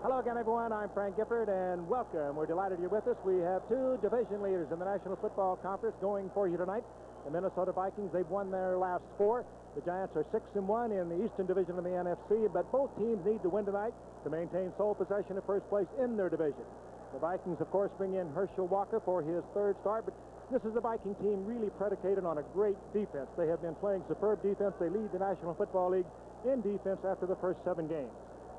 Hello again, everyone. I'm Frank Gifford, and welcome. We're delighted you're with us. We have two division leaders in the National Football Conference going for you tonight. The Minnesota Vikings, they've won their last 4. The Giants are 6-1 in the Eastern Division of the NFC, but both teams need to win tonight to maintain sole possession of first place in their division. The Vikings, of course, bring in Herschel Walker for his 3rd start, but this is a Viking team really predicated on a great defense. They have been playing superb defense. They lead the National Football League in defense after the first 7 games.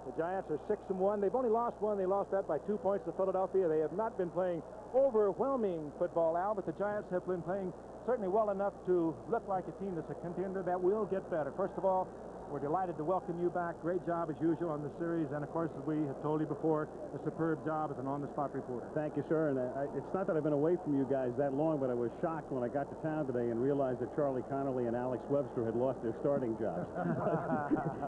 The Giants are 6-1. They've only lost 1. They lost that by 2 points to Philadelphia. They have not been playing overwhelming football, Al, but the Giants have been playing certainly well enough to look like a team that's a contender that will get better. First of all, we're delighted to welcome you back. Great job, as usual, on the series. And, of course, as we have told you before, a superb job as an on-the-spot reporter. Thank you, sir. And it's not that I've been away from you guys that long, but I was shocked when I got to town today and realized that Charlie Connolly and Alex Webster had lost their starting jobs.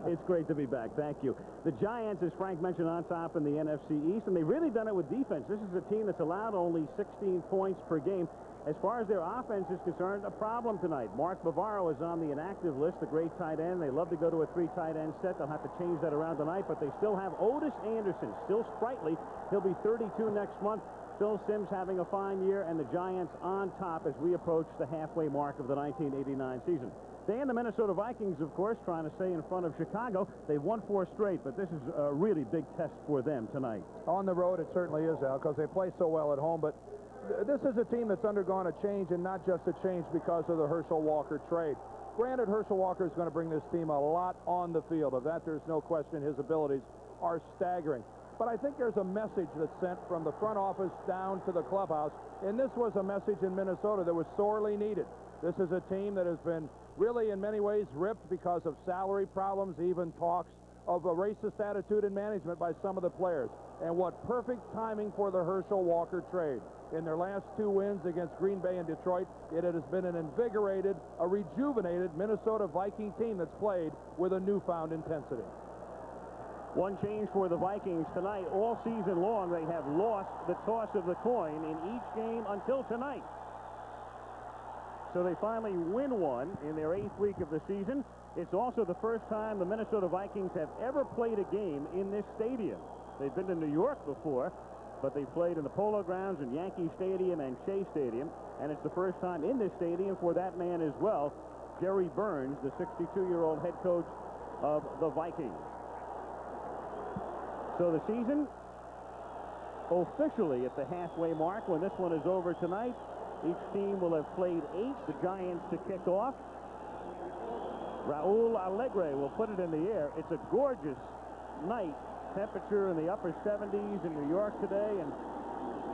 It's great to be back. Thank you. The Giants, as Frank mentioned, on top in the NFC East, and they've really done it with defense. This is a team that's allowed only 16 points per game. As far as their offense is concerned, a problem tonight. Mark Bavaro is on the inactive list, the great tight end. They love to go to a 3 tight end set. They'll have to change that around tonight, but they still have Otis Anderson, still sprightly. He'll be 32 next month. Phil Simms having a fine year, and the Giants on top as we approach the halfway mark of the 1989 season. They and the Minnesota Vikings, of course, trying to stay in front of Chicago. They've won 4 straight, but this is a really big test for them tonight. On the road, it certainly is, Al, because they play so well at home, but this is a team that's undergone a change, and not just a change because of the Herschel Walker trade. Granted, Herschel Walker is going to bring this team a lot on the field. Of that, there's no question. His abilities are staggering. But I think there's a message that's sent from the front office down to the clubhouse, and this was a message in Minnesota that was sorely needed. This is a team that has been really, in many ways, ripped because of salary problems, even talks of a racist attitude in management by some of the players. And what perfect timing for the Herschel Walker trade. In their last 2 wins against Green Bay and Detroit, it has been an invigorated, a rejuvenated Minnesota Viking team that's played with a newfound intensity. One change for the Vikings tonight. All season long, they have lost the toss of the coin in each game until tonight. So they finally win one in their 8th week of the season. It's also the first time the Minnesota Vikings have ever played a game in this stadium. They've been to New York before, but they played in the Polo Grounds and Yankee Stadium and Shea Stadium, and it's the first time in this stadium for that man as well, Jerry Burns, the 62-year-old head coach of the Vikings. So the season officially at the halfway mark. When this one is over tonight, each team will have played 8. The Giants to kick off. Raul Allegre will put it in the air. It's a gorgeous night. Temperature in the upper 70s in New York today and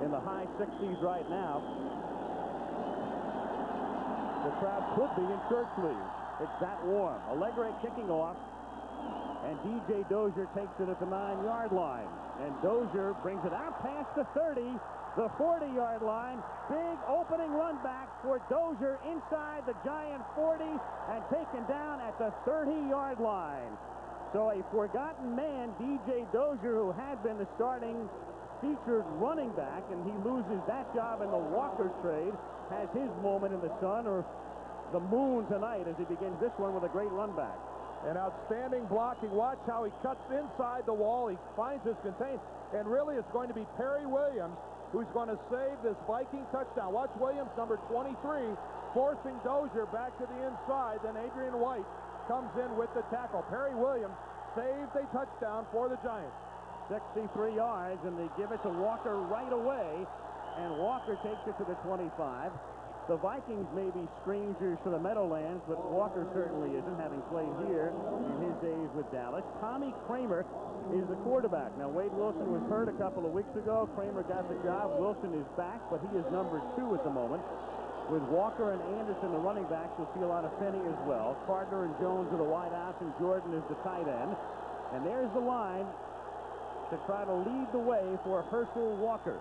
in the high 60s right now. The crowd could be in shirt sleeves. It's that warm. Allegre kicking off, and DJ Dozier takes it at the 9-yard line. And Dozier brings it out past the 30, the 40-yard line. Big opening run back for Dozier inside the Giant 40 and taken down at the 30-yard line. So a forgotten man, DJ Dozier, who had been the starting featured running back, and he loses that job in the Walker trade, has his moment in the sun or the moon tonight as he begins this one with a great run back. An outstanding blocking. Watch how he cuts inside the wall. He finds his contain. And really, it's going to be Perry Williams who's going to save this Viking touchdown. Watch Williams, number 23, forcing Dozier back to the inside. Then Adrian White comes in with the tackle. Perry Williams saves a touchdown for the Giants. 63 yards, and they give it to Walker right away, and Walker takes it to the 25. The Vikings may be strangers to the Meadowlands, but Walker certainly isn't, having played here in his days with Dallas. Tommy Kramer is the quarterback. Now, Wade Wilson was hurt a couple of weeks ago. Kramer got the job. Wilson is back, but he is number 2 at the moment. With Walker and Anderson, the running backs, you'll see a lot of Finney as well. Gardner and Jones are the wideouts, and Jordan is the tight end. And there's the line to try to lead the way for Herschel Walker.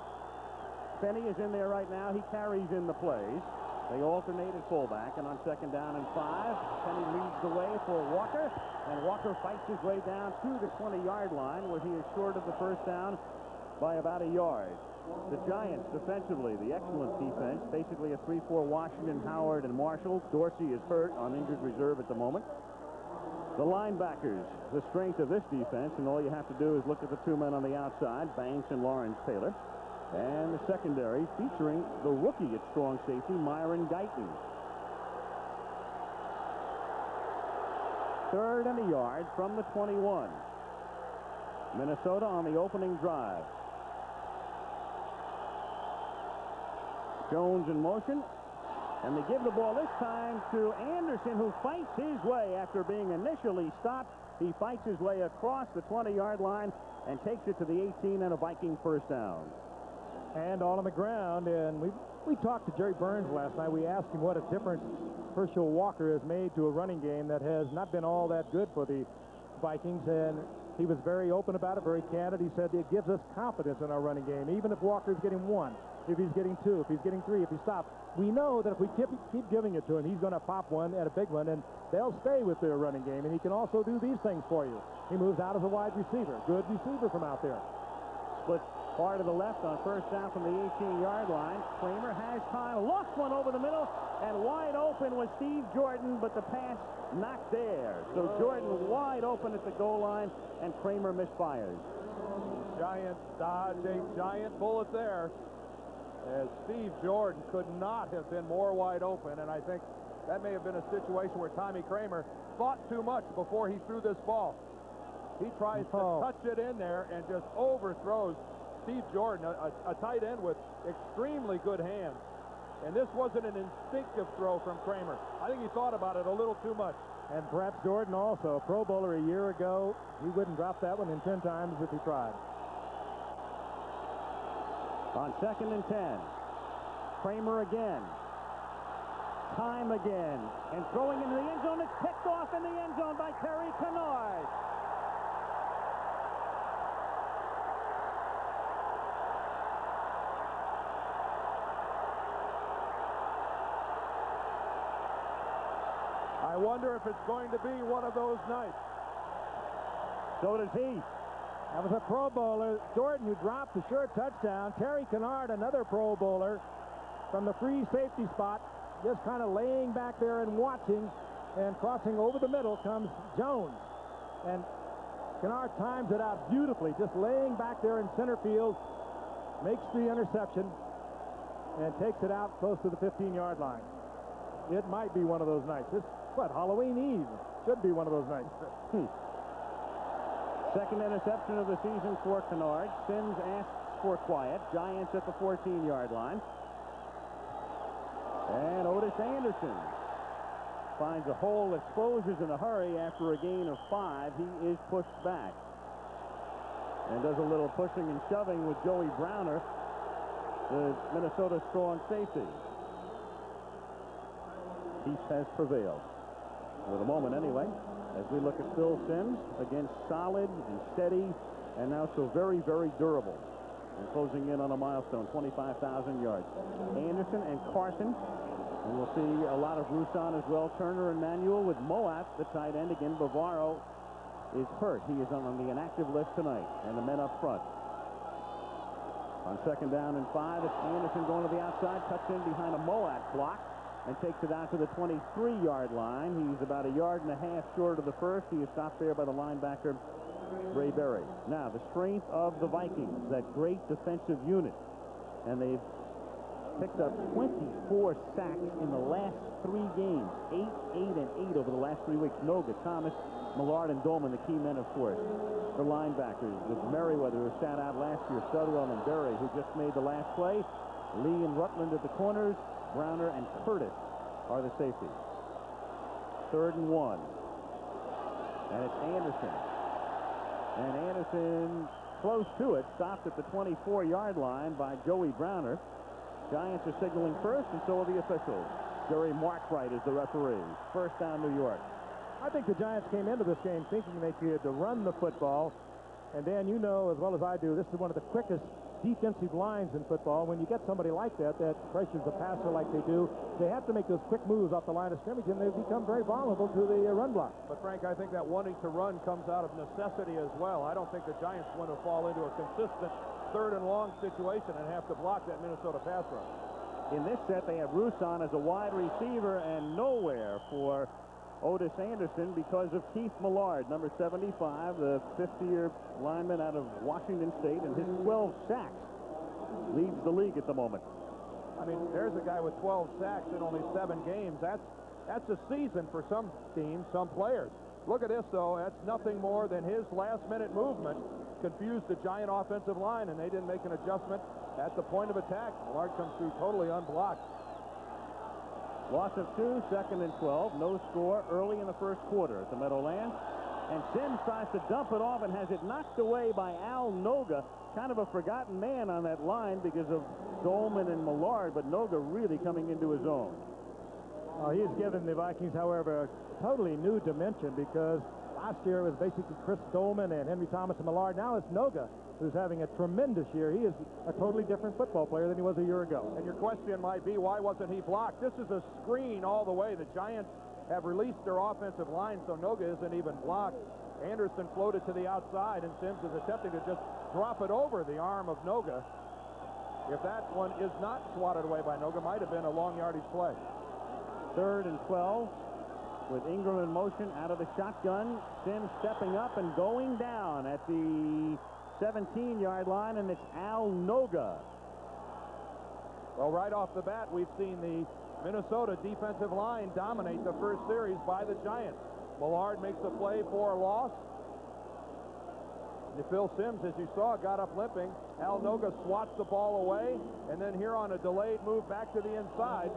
Finney is in there right now. He carries in the plays. They alternate at fullback, and on 2nd down and 5, Finney leads the way for Walker, and Walker fights his way down to the 20-yard line, where he is short of the first down by about a yard. The Giants defensively, the excellent defense, basically a 3-4 Washington, Howard, and Marshall. Dorsey is hurt on injured reserve at the moment. The linebackers, the strength of this defense, and all you have to do is look at the two men on the outside, Banks and Lawrence Taylor. And the secondary featuring the rookie at strong safety, Myron Guyton. 3rd and a yard from the 21. Minnesota on the opening drive. Jones in motion. And they give the ball this time to Anderson, who fights his way after being initially stopped. He fights his way across the 20-yard line and takes it to the 18 and a Viking first down. And all on the ground. And we talked to Jerry Burns last night. We asked him what a difference Herschel Walker has made to a running game that has not been all that good for the Vikings. And he was very open about it, very candid. He said it gives us confidence in our running game, even if Walker's getting 1, if he's getting 2, if he's getting 3, if he stops. We know that if we keep giving it to him, he's going to pop one and a big one, and they'll stay with their running game. And he can also do these things for you. He moves out as a wide receiver. Good receiver from out there. Split far to the left on first down from the 18-yard line. Kramer has time. Lost one over the middle, and wide open was Steve Jordan, but the pass not there. So Jordan wide open at the goal line, and Kramer misfires. Giant dodge, a giant bullet there. As Steve Jordan could not have been more wide open, and I think that may have been a situation where Tommy Kramer thought too much before he threw this ball. He tries to touch it in there and just overthrows Steve Jordan, a tight end with extremely good hands. And this wasn't an instinctive throw from Kramer. I think he thought about it a little too much. And perhaps Jordan also, a Pro Bowler a year ago, he wouldn't drop that one in 10 times if he tried. On 2nd and 10, Kramer again. Time again. And throwing into the end zone. It's picked off in the end zone by Terry Kennard. I wonder if it's going to be one of those nights. So does he. That was a Pro Bowler, Jordan, who dropped the short touchdown. Terry Kennard, another Pro Bowler, from the free safety spot, just kind of laying back there and watching, and crossing over the middle comes Jones. And Kennard times it out beautifully, just laying back there in center field, makes the interception, and takes it out close to the 15-yard line. It might be one of those nights. It's, Halloween Eve. Should be one of those nights. Second interception of the season for Kennard. Sims asks for quiet. Giants at the 14-yard line. And Otis Anderson finds a hole, exposes in a hurry after a gain of 5. He is pushed back. And does a little pushing and shoving with Joey Browner, the Minnesota strong safety. Peace has prevailed. For the moment anyway, as we look at Phil Sims, again solid and steady, and now so very, very durable. And closing in on a milestone, 25,000 yards. Anderson and Carson, and we'll see a lot of Roussan as well. Turner and Manuel with Moat, the tight end. Again, Bavaro is hurt. He is on the inactive list tonight, and the men up front. On 2nd down and 5, it's Anderson going to the outside, cuts in behind a Moat block, and takes it out to the 23-yard line. He's about 1.5 yards short of the first. He is stopped there by the linebacker, Ray Berry. Now, the strength of the Vikings, that great defensive unit. And they've picked up 24 sacks in the last 3 games. 8, 8, and 8 over the last 3 weeks. Noga, Thomas, Millard, and Dolman, the key men, of course. The linebackers with Merriweather, who sat out last year, Studwell and Berry, who just made the last play. Lee and Rutland at the corners. Browner and Curtis are the safeties. 3rd and 1. And it's Anderson. And Anderson close to it, stopped at the 24-yard line by Joey Browner. Giants are signaling first, and so are the officials. Jerry Markwright is the referee. First down, New York. I think the Giants came into this game thinking they could run the football. And Dan, you know as well as I do, this is one of the quickest defensive lines in football. When you get somebody like that pressures the passer like they do, they have to make those quick moves off the line of scrimmage, and they become very vulnerable to the run block. But Frank, I think that wanting to run comes out of necessity as well. I don't think the Giants want to fall into a consistent 3rd and long situation and have to block that Minnesota pass rush. In this set, they have Roussan as a wide receiver and nowhere for Otis Anderson because of Keith Millard, number 75, the fifth-year lineman out of Washington State, and his 12 sacks leads the league at the moment. I mean, there's a guy with 12 sacks in only 7 games. That's a season for some teams, some players. Look at this, though. That's nothing more than his last-minute movement confused the Giant offensive line, and they didn't make an adjustment at the point of attack. Millard comes through totally unblocked. Loss of 2, 2nd and 12. No score early in the first quarter at the Meadowlands. And Sims tries to dump it off and has it knocked away by Al Noga. Kind of a forgotten man on that line because of Dolman and Millard, but Noga really coming into his own. He's given the Vikings, however, a totally new dimension, because last year it was basically Chris Dolman and Henry Thomas and Millard. Now it's Noga, who's having a tremendous year. He is a totally different football player than he was a year ago. And your question might be, why wasn't he blocked? This is a screen all the way. The Giants have released their offensive line, so Noga isn't even blocked. Anderson floated to the outside, and Sims is attempting to just drop it over the arm of Noga. If that one is not swatted away by Noga, might have been a long yardage play. 3rd and 12 with Ingram in motion out of the shotgun. Sims stepping up and going down at the 17-yard line, and it's Al Noga. Well, right off the bat, we've seen the Minnesota defensive line dominate the first series by the Giants. Millard makes a play for a loss. Phil Sims, as you saw, got up limping. Al Noga swats the ball away, and then here on a delayed move back to the inside,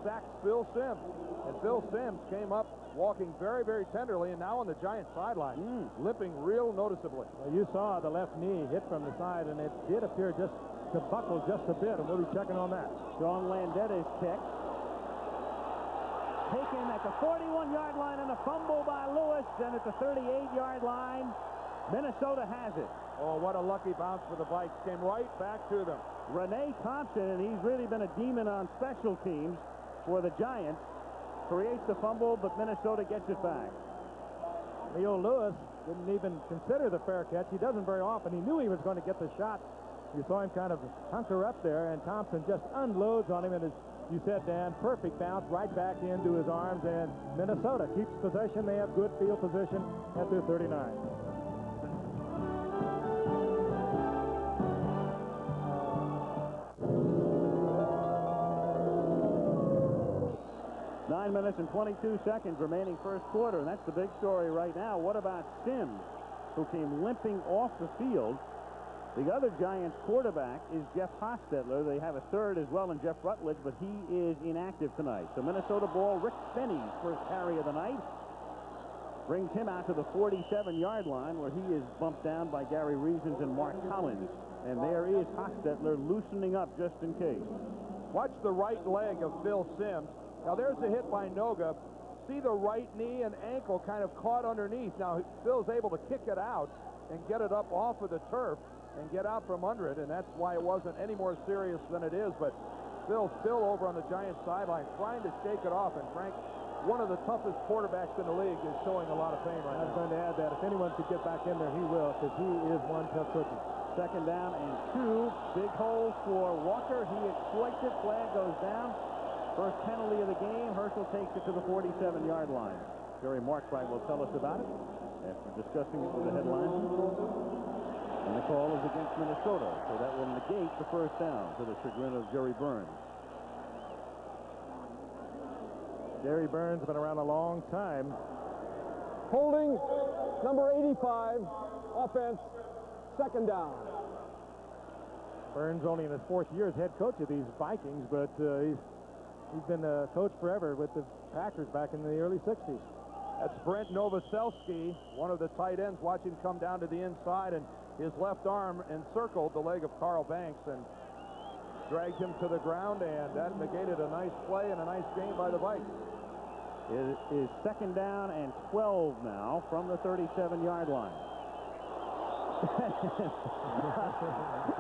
sacks Phil Sims. And Phil Sims came up walking very, very tenderly, and now on the Giants sideline, limping real noticeably. Well, you saw the left knee hit from the side, and it did appear just to buckle just a bit, and we'll be checking on that. Sean Landetta's kick. Taken at the 41-yard line, and a fumble by Lewis, and at the 38-yard line, Minnesota has it. Oh, what a lucky bounce for the Vikes. Came right back to them. Renee Thompson, and he's really been a demon on special teams for the Giants, creates the fumble, but Minnesota gets it back. Leo Lewis didn't even consider the fair catch. He doesn't very often. He knew he was going to get the shot. You saw him kind of hunker up there, and Thompson just unloads on him, and as you said, Dan, perfect bounce right back into his arms, and Minnesota keeps possession. They have good field position at their 39. 9 minutes and 22 seconds remaining first quarter, and that's the big story right now. What about Sims, who came limping off the field? The other Giants quarterback is Jeff Hostetler. They have a third as well in Jeff Rutledge, but he is inactive tonight. So Minnesota ball. Rick Benny's first carry of the night brings him out to the 47-yard line, where he is bumped down by Gary Reasons and Mark Collins. And there is Hostetler loosening up just in case. Watch the right leg of Phil Sims. Now there's a hit by Noga. See the right knee and ankle kind of caught underneath. Now Phil's able to kick it out and get it up off of the turf and get out from under it, and that's why it wasn't any more serious than it is. But Phil's still over on the Giants sideline trying to shake it off, and Frank, one of the toughest quarterbacks in the league, is showing a lot of pain right now. I was going to add that if anyone could get back in there, he will, because he is one tough cookie. 2nd down and 2. Big hole for Walker. He exploits it. Flag goes down. First penalty of the game. Herschel takes it to the 47-yard line. Jerry Markbright will tell us about it after discussing it with the headline. And the call is against Minnesota, so that will negate the first down, to the chagrin of Jerry Burns. Jerry Burns has been around a long time. Holding number 85, offense, 2nd down. Burns only in his 4th year as head coach of these Vikings, but he's been a coach forever with the Packers back in the early 60s. That's Brent Novoselsky, one of the tight ends. Watch him come down to the inside, and his left arm encircled the leg of Carl Banks and dragged him to the ground, and that negated a nice play and a nice game by the Vikes. It is 2nd down and 12 now from the 37-yard line.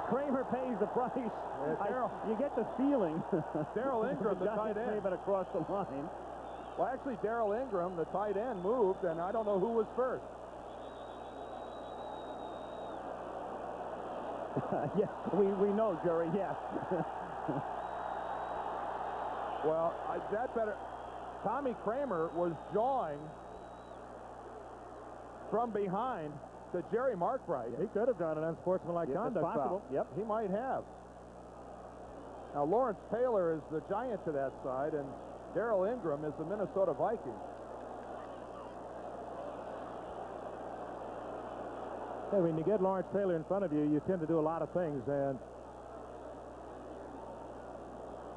Kramer pays the price. You get the feeling. Darrell Ingram, the tight end, came across the line. Well, actually, Darrell Ingram, the tight end, moved, and I don't know who was first. Yes, we know, Jerry. Yes. Well, that better. Tommy Kramer was jawing from behind to Jerry Markbright. He could have done an unsportsmanlike conduct possible. foul. Yep. He might have. Now, Lawrence Taylor is the giant to that side, and Darrell Ingram is the Minnesota Vikings. Hey, when you get Lawrence Taylor in front of you, you tend to do a lot of things, and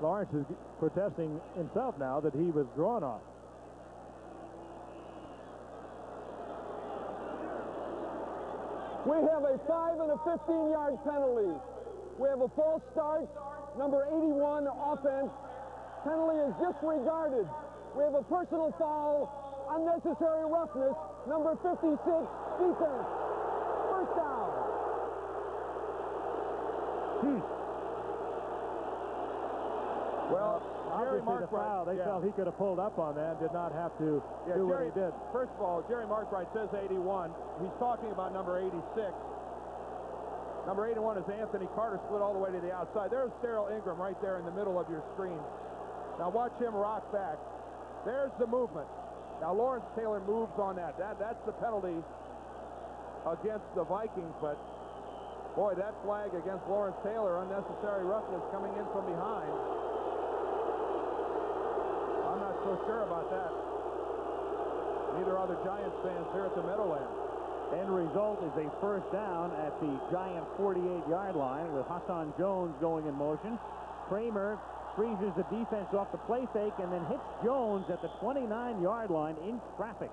Lawrence is protesting himself now that he was drawn on. We have a 5 and a 15-yard penalty. We have a false start, number 81 offense. Penalty is disregarded. We have a personal foul, unnecessary roughness, number 56 defense. First down. Well, Jerry Obviously, the foul, they felt he could have pulled up on that, did not have to do what he did. First of all, Jerry Markbright says 81. He's talking about number 86. Number 81 is Anthony Carter, split all the way to the outside. There's Darrell Ingram right there in the middle of your screen. Now watch him rock back. There's the movement. Now Lawrence Taylor moves on that. That's the penalty against the Vikings, but boy, that flag against Lawrence Taylor, unnecessary roughness coming in from behind. I'm not so sure about that. Neither are the Giants fans here at the Meadowlands. End result is a first down at the Giant 48-yard line with Hassan Jones going in motion. Kramer freezes the defense off the play fake and then hits Jones at the 29-yard line in traffic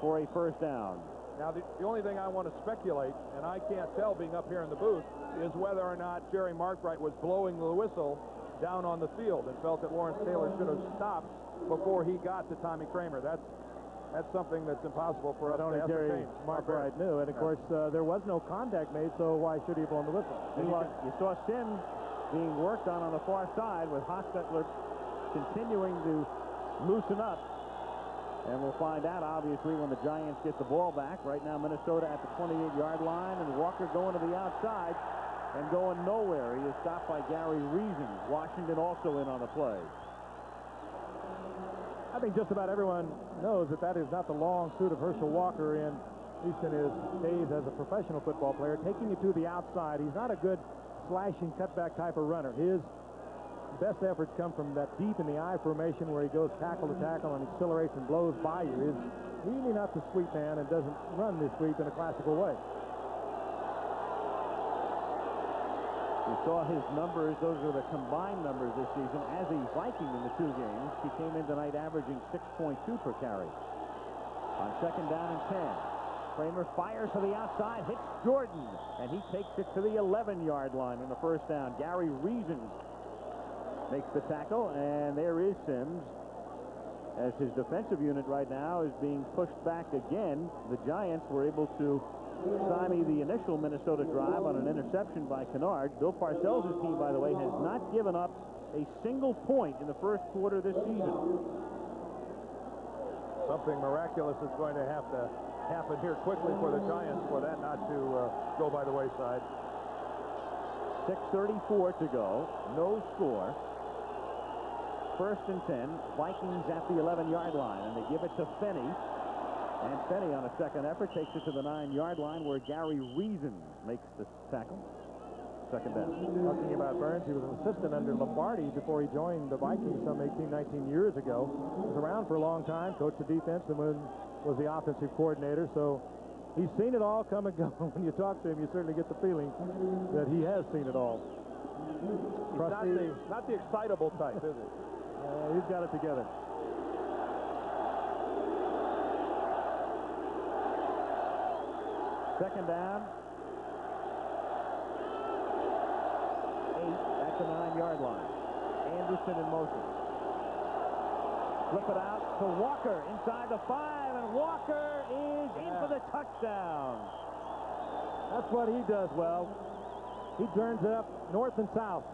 for a first down. Now, the only thing I want to speculate, and I can't tell being up here in the booth, is whether or not Jerry Markbright was blowing the whistle down on the field and felt that Lawrence Taylor should have stopped before he got to Tommy Kramer. That's something that's impossible for us to ascertain. Jerry Markbright knew, and of course there was no contact made, so why should he have blown the whistle? You saw Sims being worked on the far side with Hostetler continuing to loosen up. And we'll find out, obviously, when the Giants get the ball back. Right now, Minnesota at the 28-yard line, and Walker going to the outside and going nowhere. He is stopped by Gary Reason. Washington also in on the play. I think just about everyone knows that is not the long suit of Herschel Walker in at least in his days as a professional football player, taking it to the outside. He's not a good slashing cutback type of runner. His best efforts come from that deep in the I formation where he goes tackle to tackle and accelerates and blows by you. He's really not the sweep man and doesn't run this sweep in a classical way. We saw his numbers. Those are the combined numbers this season as a Viking in the two games. He came in tonight averaging 6.2 per carry. On second down and 10. Kramer fires to the outside, hits Jordan, and he takes it to the 11-yard line in the first down. Gary Reason makes the tackle, and there is Sims as his defensive unit right now is being pushed back again. The Giants were able to stymie the initial Minnesota drive on an interception by Kennard. Bill Parcells' team, by the way, has not given up a single point in the first quarter this season. Something miraculous is going to have to happen here quickly for the Giants for that not to go by the wayside. 6:34 to go. No score. First and 10. Vikings at the 11-yard line, and they give it to Fenney. And Fenney on a second effort takes it to the 9-yard line where Gary Reason makes the tackle. Second down. Talking about Burns, he was an assistant under Lombardi before he joined the Vikings some 18, 19 years ago. He was around for a long time, coached the defense, and was the offensive coordinator. So he's seen it all come and go. When you talk to him, you certainly get the feeling that he has seen it all. He's not the excitable type, is he? He's got it together. Second down. 8 at the 9-yard line. Anderson in motion. Flip it out to Walker inside the 5, and Walker is in for the touchdown. That's what he does well. He turns it up north and south.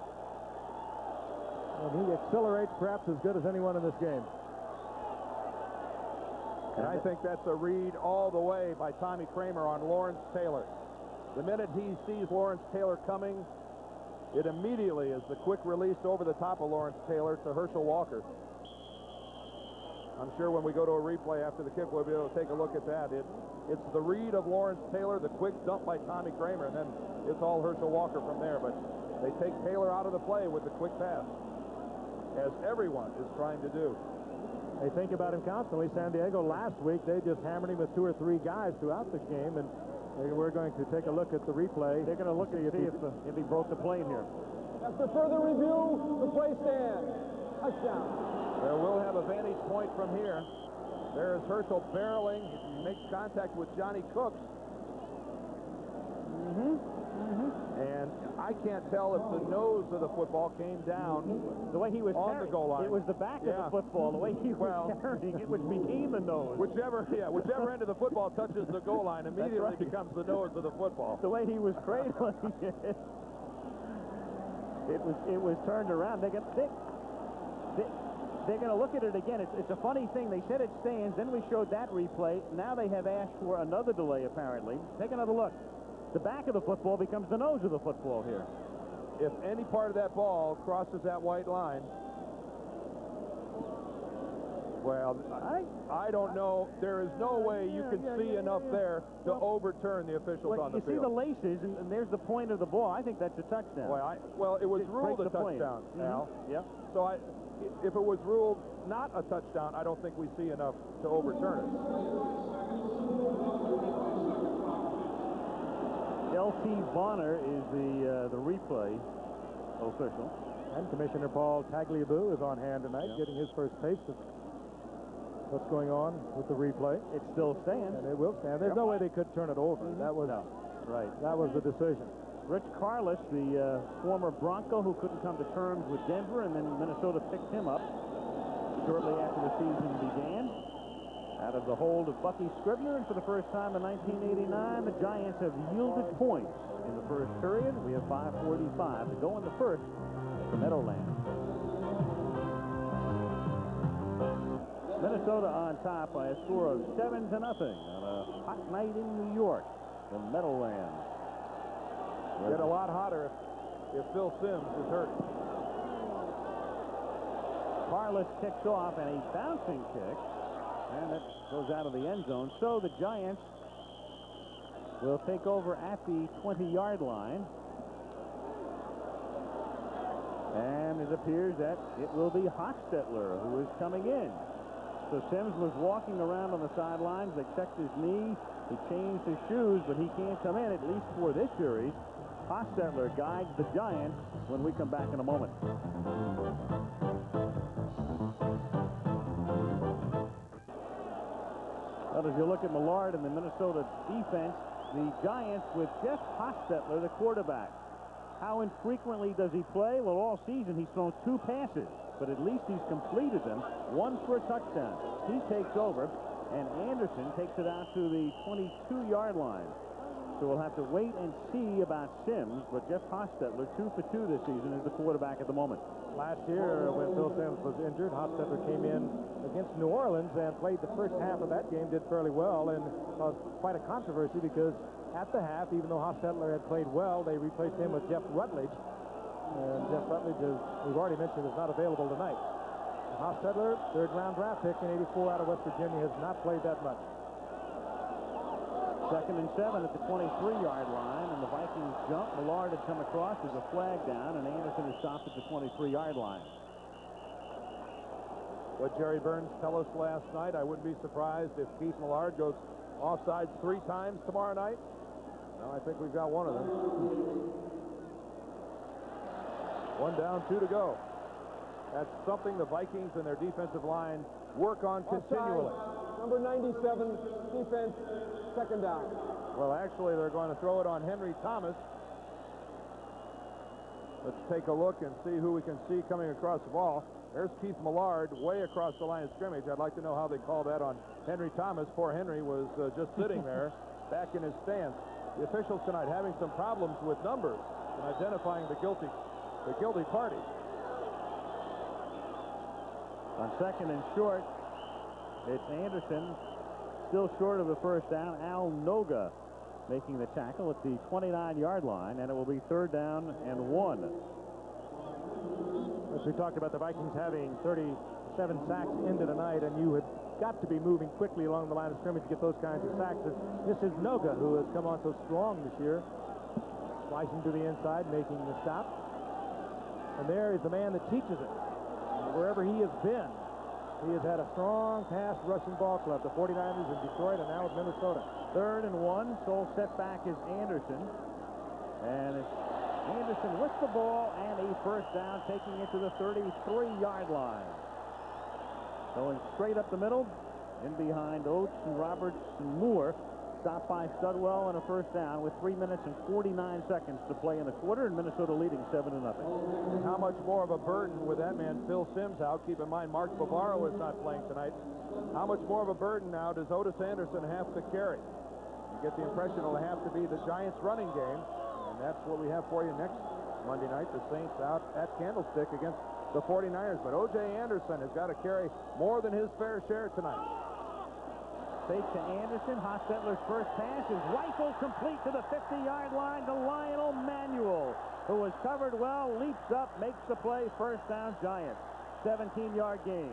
And he accelerates perhaps as good as anyone in this game. And I think that's a read all the way by Tommy Kramer on Lawrence Taylor. The minute he sees Lawrence Taylor coming, it immediately is the quick release over the top of Lawrence Taylor to Herschel Walker. I'm sure when we go to a replay after the kick, we'll be able to take a look at that. It's the read of Lawrence Taylor, the quick dump by Tommy Kramer, and then it's all Herschel Walker from there. But they take Taylor out of the play with the quick pass, as everyone is trying to do. They think about him constantly. San Diego last week, they just hammered him with 2 or 3 guys throughout the game, and we're going to take a look at the replay. They're going to look and see if he broke the plane here. After further review, the play stands. Touchdown. Well, we'll have a vantage point from here. There is Herschel barreling. He makes contact with Johnny Cooks. And I can't tell if the nose of the football came down the way he was on the goal line. It was the back of the football. The way he was carrying it, which became the nose. Whichever end of the football touches the goal line immediately becomes the nose of the football. The way he was cradling it. It was turned around. They're going to look at it again. It's a funny thing. They said it stands. Then we showed that replay. Now they have asked for another delay, apparently. Take another look. The back of the football becomes the nose of the football here. If any part of that ball crosses that white line, well, I don't know. There is no way you can see enough there to overturn the officials on the field. You see the laces, and there's the point of the ball. I think that's a touchdown. Well, it was ruled a touchdown, Al. Yeah. So if it was ruled not a touchdown, I don't think we see enough to overturn it. L.T. Bonner is the replay official. And Commissioner Paul Tagliabue is on hand tonight, getting his first taste of what's going on with the replay. It still stands. And it will stand. There's no way they could turn it over. That was That was the decision. Rich Carlos, the former Bronco who couldn't come to terms with Denver, and then Minnesota picked him up shortly after the season began. Out of the hold of Bucky Scribner, and for the first time in 1989, the Giants have yielded points in the first period. We have 5:45 to go in the first at the Meadowlands. Minnesota on top by a score of 7-0 on a hot night in New York, the Meadowlands. Get a lot hotter if Phil Simms is hurt. Carlos kicks off, and a bouncing kick. And that goes out of the end zone. So the Giants will take over at the 20-yard line. And it appears that it will be Hostetler who is coming in. So Simms was walking around on the sidelines. They checked his knee. He changed his shoes, but he can't come in, at least for this series. Hostetler guides the Giants when we come back in a moment. Well, as you look at Millard and the Minnesota defense, the Giants with Jeff Hostetler, the quarterback. How infrequently does he play? Well, all season he's thrown 2 passes, but at least he's completed them, 1 for a touchdown. He takes over, and Anderson takes it out to the 22-yard line. So we'll have to wait and see about Simms, but Jeff Hostetler, 2 for 2 this season, is the quarterback at the moment. Last year, when Phil Simms was injured, Hostetler came in against New Orleans and played the first half of that game, did fairly well, and quite a controversy because at the half, even though Hostetler had played well, they replaced him with Jeff Rutledge. And Jeff Rutledge, as we've already mentioned, is not available tonight. Hostetler, 3rd-round draft pick in '84 out of West Virginia, has not played that much. 2nd and 7 at the 23-yard line, and the Vikings jump. Millard had come across as a flag down, and Anderson is stopped at the 23-yard line. What Jerry Burns tell us last night, I wouldn't be surprised if Keith Millard goes offsides 3 times tomorrow night. Well, I think we've got one of them. 1 down, 2 to go. That's something the Vikings and their defensive line work on continually. Number 97, defense, 2nd down. Well, actually, they're going to throw it on Henry Thomas. Let's take a look and see who we can see coming across the ball. There's Keith Millard way across the line of scrimmage. I'd like to know how they call that on Henry Thomas. Poor Henry was just sitting there back in his stance. The officials tonight having some problems with numbers and identifying the guilty party. On 2nd and short, it's Anderson, still short of the first down. Al Noga making the tackle at the 29-yard line, and it will be 3rd down and 1. As we talked about the Vikings having 7 sacks into tonight, and you have got to be moving quickly along the line of scrimmage to get those kinds of sacks. This is Noga, who has come on so strong this year. Slicing to the inside, making the stop. And there is the man that teaches it. Wherever he has been, he has had a strong pass rushing ball club. The 49ers in Detroit and now with Minnesota. 3rd and 1. Sole setback is Anderson. And it's Anderson with the ball and a first down, taking it to the 33-yard line. Going straight up the middle, in behind Oates and Roberts and Moore. Stopped by Studwell and a first down with 3 minutes and 49 seconds to play in the quarter, and Minnesota leading 7-0. How much more of a burden with that man Phil Simms out? Keep in mind Mark Bavaro is not playing tonight. How much more of a burden now does Otis Anderson have to carry? You get the impression it'll have to be the Giants running game, and that's what we have for you next Monday night. The Saints out at Candlestick against the 49ers, but O.J. Anderson has got to carry more than his fair share tonight. Fake to Anderson. Hostetler's first pass is rifled complete to the 50-yard line to Lionel Manuel, who was covered well, leaps up, makes the play, first down Giants. 17-yard gain.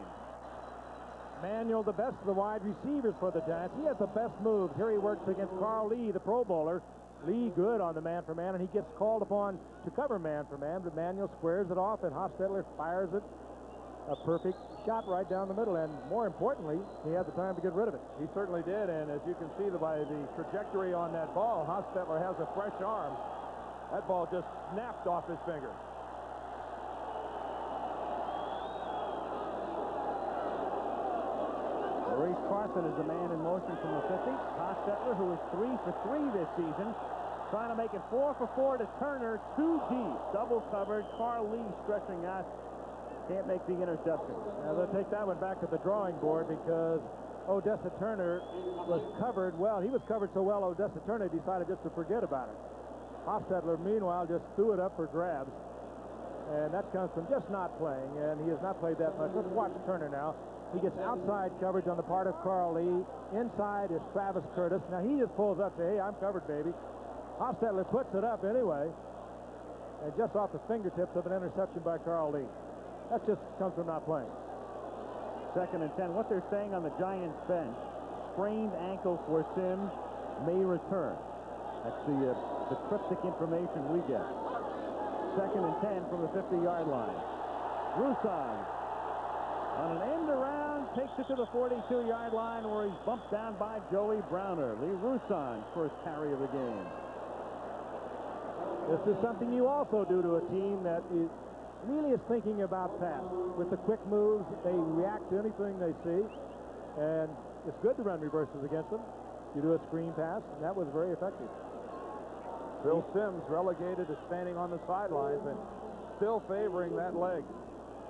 Manuel, the best of the wide receivers for the Giants. He has the best moves. Here he works against Carl Lee, the Pro Bowler. Lee good on the man-for-man, and he gets called upon to cover man-for-man, but Manuel squares it off, and Hostetler fires it. A perfect shot right down the middle, and more importantly, he had the time to get rid of it. He certainly did, and as you can see by the trajectory on that ball, Hostetler has a fresh arm. That ball just snapped off his finger. Maurice Carson is the man in motion from the 50. Hostetler, who is 3 for 3 this season, trying to make it 4 for 4 to Turner, 2 deep, double covered. Carl Lee stretching out. Can't make the interception. Now they'll take that one back to the drawing board because Odessa Turner was covered well. He was covered so well, Odessa Turner decided just to forget about it. Hostetler, meanwhile, just threw it up for grabs. And that comes from just not playing, and he has not played that much. Let's watch Turner now. He gets outside coverage on the part of Carl Lee. Inside is Travis Curtis. Now he just pulls up to, hey, I'm covered, baby. Hostetler puts it up anyway. And just off the fingertips of an interception by Carl Lee. That just comes from not playing. 2nd and 10. What they're saying on the Giants bench, sprained ankle for Simms, may return. That's the cryptic information we get. 2nd and 10 from the 50-yard line. Roussan on an end around takes it to the 42-yard line where he's bumped down by Joey Browner. Lee Roussan, first carry of the game. This is something you also do to a team that really is thinking about pass. With the quick moves, they react to anything they see, and it's good to run reverses against them. You do a screen pass, and that was very effective. Phil Simms relegated to standing on the sidelines and still favoring that leg.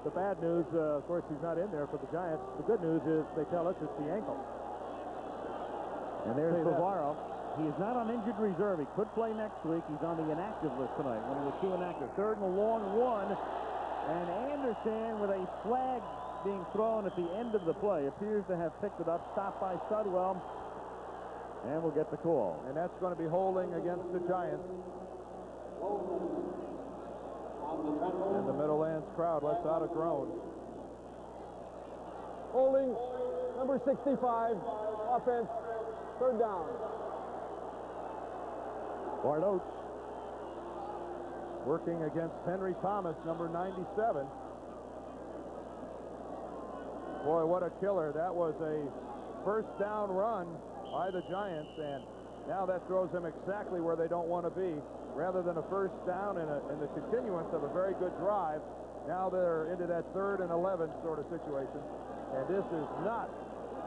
The bad news, of course, he's not in there for the Giants. The good news is they tell us it's the ankle. And there's Bavaro. He is not on injured reserve. He could play next week. He's on the inactive list tonight, one of the 2 inactive. 3rd and a long 1. And Anderson, with a flag being thrown at the end of the play, appears to have picked it up. Stopped by Studwell. And we'll get the call. And that's going to be holding against the Giants. And the Meadowlands crowd lets out a groan. Holding, number 65, offense, 3rd down. Bart Oates working against Henry Thomas, number 97. Boy, what a killer. That was a first down run by the Giants, and now that throws them exactly where they don't want to be. Rather than a first down in the continuance of a very good drive, now they're into that 3rd and 11 sort of situation. And this is not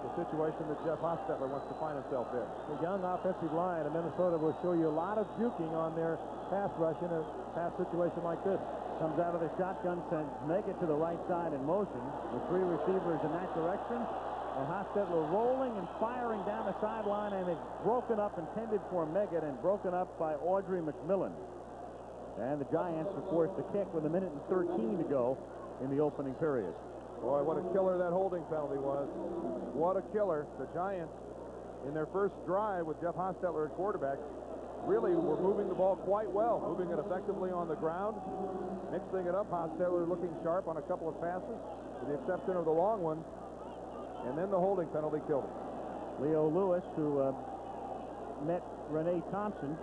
the situation that Jeff Hostetler wants to find himself in. The young offensive line of Minnesota will show you a lot of juking on their pass rush in a pass situation like this. Comes out of the shotgun, sends Meggett to the right side in motion with 3 receivers in that direction. And Hostetler rolling and firing down the sideline, and it's broken up, intended for Meggett, and broken up by Audrey McMillan. And the Giants are forced to kick with 1:13 to go in the opening period. Boy, what a killer that holding penalty was. What a killer. The Giants, in their first drive with Jeff Hostetler at quarterback, really were moving the ball quite well, moving it effectively on the ground, mixing it up. Hostetler looking sharp on a couple of passes, with the exception of the long one, and then the holding penalty killed him. Leo Lewis, who met Renee Thompson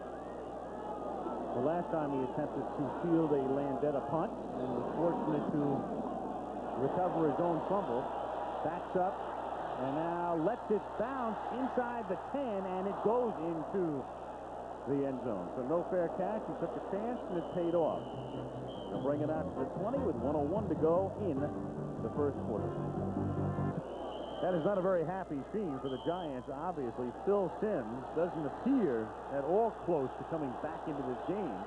the last time he attempted to field a Landetta punt and was fortunate to recover his own fumble. Backs up and now lets it bounce inside the 10, and it goes into the end zone. So no fair catch. He took a chance and it paid off. They'll bring it out to the 20 with 1:01 to go in the first quarter. That is not a very happy scene for the Giants, obviously. Phil Simms doesn't appear at all close to coming back into this game.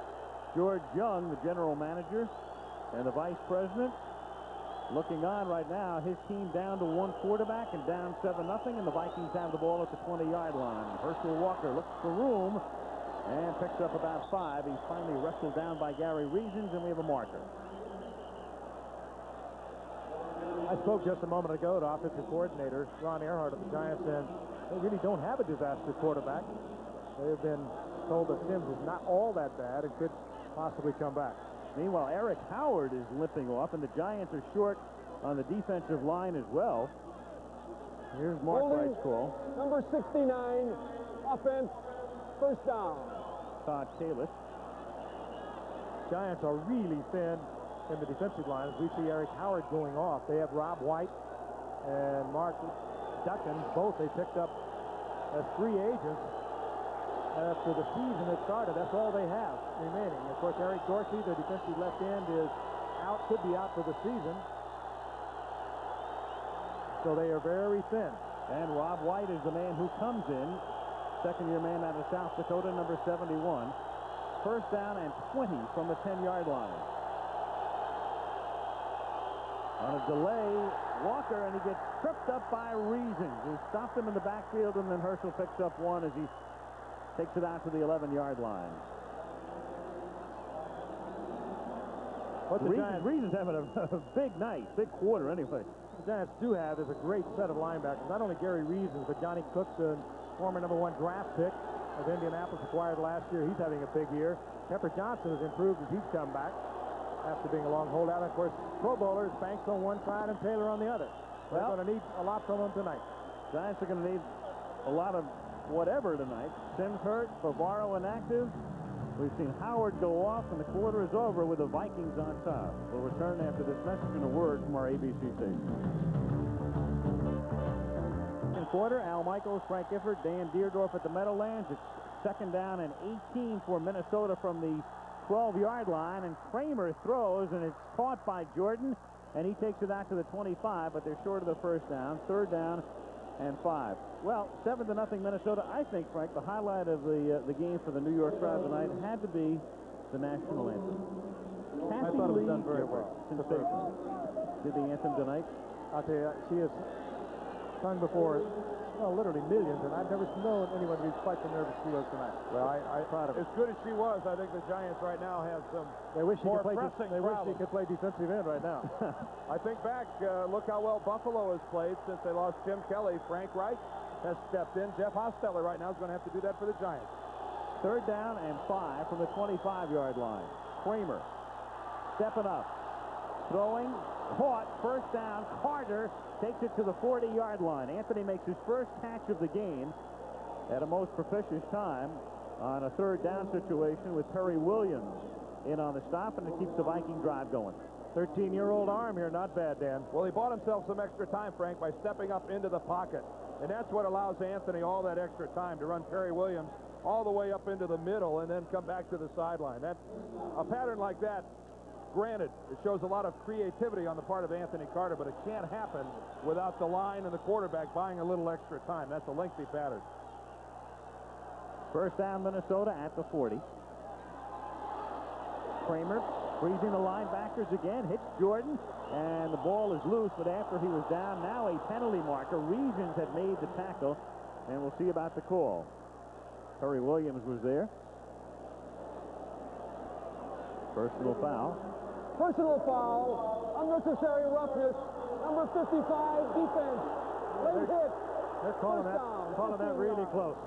George Young, the general manager, and the vice president, looking on right now. His team down to one quarterback and down 7-0, and the Vikings have the ball at the 20-yard line. Herschel Walker looks for room and picks up about 5. He's finally wrestled down by Gary Reasons, and we have a marker. I spoke just a moment ago to offensive coordinator Ron Earhart of the Giants, and they really don't have a disaster quarterback. They've been told that Simms is not all that bad and could possibly come back. Meanwhile, Eric Howard is limping off, and the Giants are short on the defensive line as well. Here's Mark Wright's call. Number 69, offense, first down. Todd Kalis. Giants are really thin in the defensive line as we see Eric Howard going off. They have Rob White and Mark Duckins. Both they picked up as free agents after the season had started. That's all they have remaining. Of course, Eric Dorsey, their defensive left end, is out, could be out for the season. So they are very thin. And Rob White is the man who comes in. Second-year man out of South Dakota, number 71. First down and 20 from the 10-yard line. On a delay, Walker, and he gets tripped up by Reasons, who stopped him in the backfield, and then Herschel picks up one as he takes it out to the 11-yard line. Reasons having a big night, big quarter anyway. The Giants do have is a great set of linebackers. Not only Gary Reasons, but Johnny Cook's a former #1 draft pick of Indianapolis, acquired last year. He's having a big year. Pepper Johnson has improved as he's come back after being a long holdout. And of course, Pro Bowlers, Banks on one side and Taylor on the other. They're going to need a lot from them tonight. Giants are going to need a lot of whatever tonight. Simms hurt, Bavaro inactive. We've seen Howard go off, and the quarter is over with the Vikings on top. We'll return after this message and a word from our ABC station. Second quarter, Al Michaels, Frank Gifford, Dan Deerdorf at the Meadowlands. It's second down and 18 for Minnesota from the 12-yard line, and Kramer throws, and it's caught by Jordan, and he takes it out to the 25, but they're short of the first down. Third down and 5. Well, 7-0 Minnesota. I think, Frank, the highlight of the game for the New York crowd tonight had to be the national anthem. I thought it was done very well. Sensational. Did the anthem tonight? I'll tell you, she has sung before, well, literally millions, and I've never known anyone be quite so nervous she was tonight. Well, as good as she was, I think the Giants right now have some more pressing problems. She could play defensive end right now. I think back, look how well Buffalo has played since they lost Jim Kelly. Frank Reich has stepped in. Jeff Hostetler right now is going to have to do that for the Giants. Third down and 5 from the 25-yard line. Kramer stepping up, throwing, caught, first down. Carter takes it to the 40-yard line. Anthony makes his first catch of the game at a most propitious time on a third down situation with Perry Williams in on the stop, and it keeps the Viking drive going. 13-year-old arm here, not bad, Dan. Well, he bought himself some extra time, Frank, by stepping up into the pocket. And that's what allows Anthony all that extra time to run Perry Williams all the way up into the middle and then come back to the sideline. That's a pattern like that. Granted, it shows a lot of creativity on the part of Anthony Carter, but it can't happen without the line and the quarterback buying a little extra time. That's a lengthy pattern. First down, Minnesota at the 40. Kramer freezing the linebackers again, hits Jordan, and the ball is loose, but after he was down, now a penalty marker. Reasons had made the tackle, and we'll see about the call. Perry Williams was there. Personal foul. Personal foul, unnecessary roughness, number 55, defense, late hit. They're calling that really close.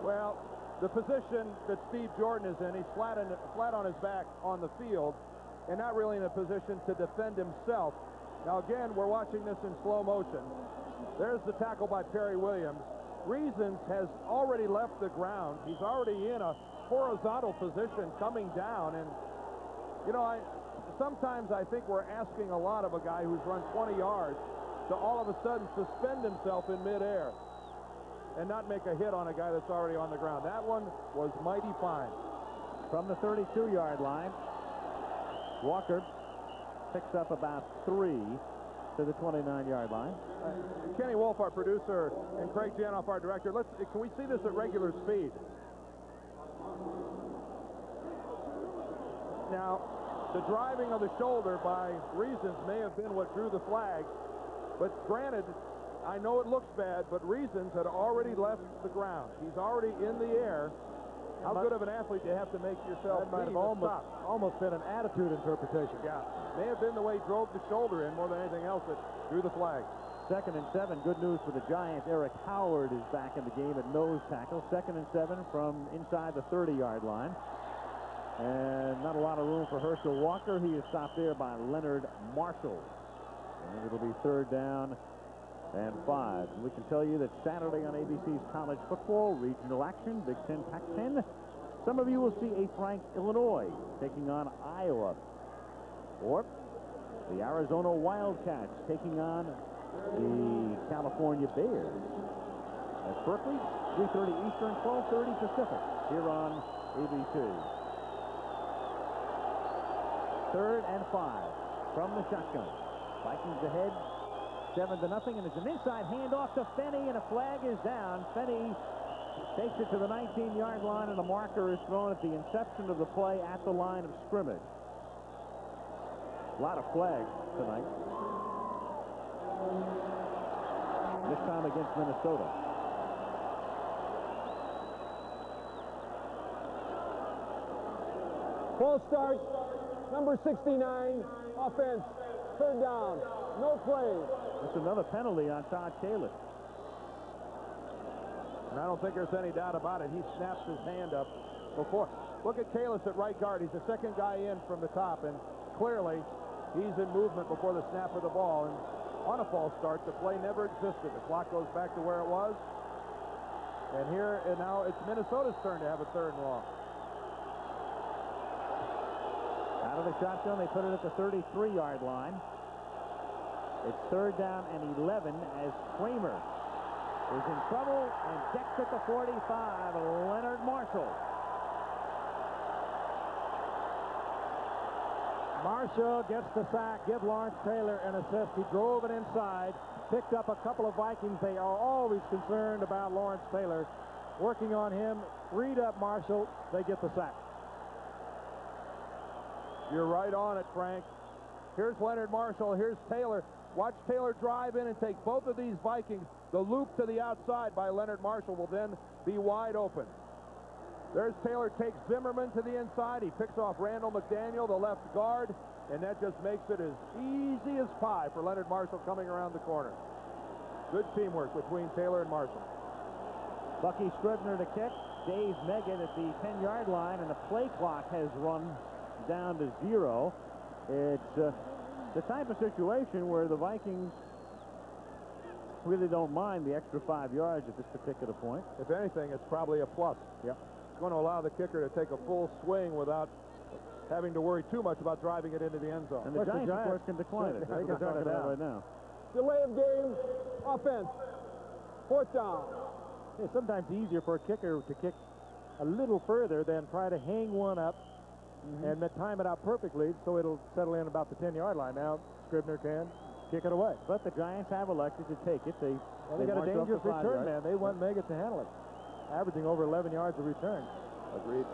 Well, the position that Steve Jordan is in. He's flat on his back on the field and not really in a position to defend himself. Now, again, we're watching this in slow motion. There's the tackle by Perry Williams. Reasons has already left the ground. He's already in a horizontal position coming down. And, you know, sometimes I think we're asking a lot of a guy who's run 20 yards to all of a sudden suspend himself in midair and not make a hit on a guy that's already on the ground. That one was mighty fine. From the 32-yard line, Walker picks up about 3 to the 29-yard line. Kenny Wolf, our producer, and Craig Janoff, our director, can we see this at regular speed? Now, the driving of the shoulder by Reasons may have been what drew the flag, but granted, I know it looks bad, but Reasons had already left the ground. He's already in the air. How good of an athlete do you have to make yourself That might be have to stop? almost been an attitude interpretation. Yeah, may have been the way he drove the shoulder in more than anything else that drew the flag. 2nd and 7. Good news for the Giants. Eric Howard is back in the game at nose tackle. 2nd and 7 from inside the 30-yard line. And not a lot of room for Herschel Walker. He is stopped there by Leonard Marshall. And it'll be 3rd down and 5. And we can tell you that Saturday on ABC's College Football Regional Action, Big Ten, Pac-10, some of you will see a Frank, Illinois taking on Iowa. Or the Arizona Wildcats taking on the California Bears. At Berkeley, 3:30 Eastern, 12:30 Pacific, here on ABC. 3rd and 5 from the shotgun. Vikings ahead 7-0, and it's an inside handoff to Fenney, and a flag is down. Fenney takes it to the 19-yard line, and the marker is thrown at the inception of the play at the line of scrimmage. A lot of flags tonight. This time against Minnesota. Full start, number 69, offense, 3rd down, no play. That's another penalty on Todd Kalis. And I don't think there's any doubt about it. He snaps his hand up before. Look at Kalis at right guard. He's the 2nd guy in from the top, and clearly he's in movement before the snap of the ball. And on a false start, the play never existed. The clock goes back to where it was. And now it's Minnesota's turn to have a 3rd and long. Out of the shotgun, they put it at the 33-yard line. It's 3rd down and 11 as Kramer is in trouble and checks at the 45. Leonard Marshall. Marshall gets the sack. Give Lawrence Taylor an assist. He drove it inside, picked up a couple of Vikings. They are always concerned about Lawrence Taylor. Working on him, freed up Marshall. They get the sack. You're right on it, Frank. Here's Leonard Marshall. Here's Taylor. Watch Taylor drive in and take both of these Vikings. The loop to the outside by Leonard Marshall will then be wide open. There's Taylor, takes Zimmerman to the inside. He picks off Randall McDaniel, the left guard, and that just makes it as easy as pie for Leonard Marshall coming around the corner. Good teamwork between Taylor and Marshall. Bucky Scribner to kick. Dave Megan at the 10-yard line, and the play clock has run down to 0. It's the type of situation where the Vikings really don't mind the extra 5 yards at this particular point. If anything, it's probably a plus. Yep. It's going to allow the kicker to take a full swing without having to worry too much about driving it into the end zone. And the Giants, of course, can decline it. They can That's what turn we're it talking about down. right now. Delay of game, offense, 4th down. It's sometimes easier for a kicker to kick a little further than try to hang one up and time it out perfectly so it'll settle in about the 10-yard line. Now Scribner can kick it away. But the Giants have elected to take it. They got a marched up dangerous to 5 return, yards. man. They want Meggett to handle it. Averaging over 11 yards of return. Agreed.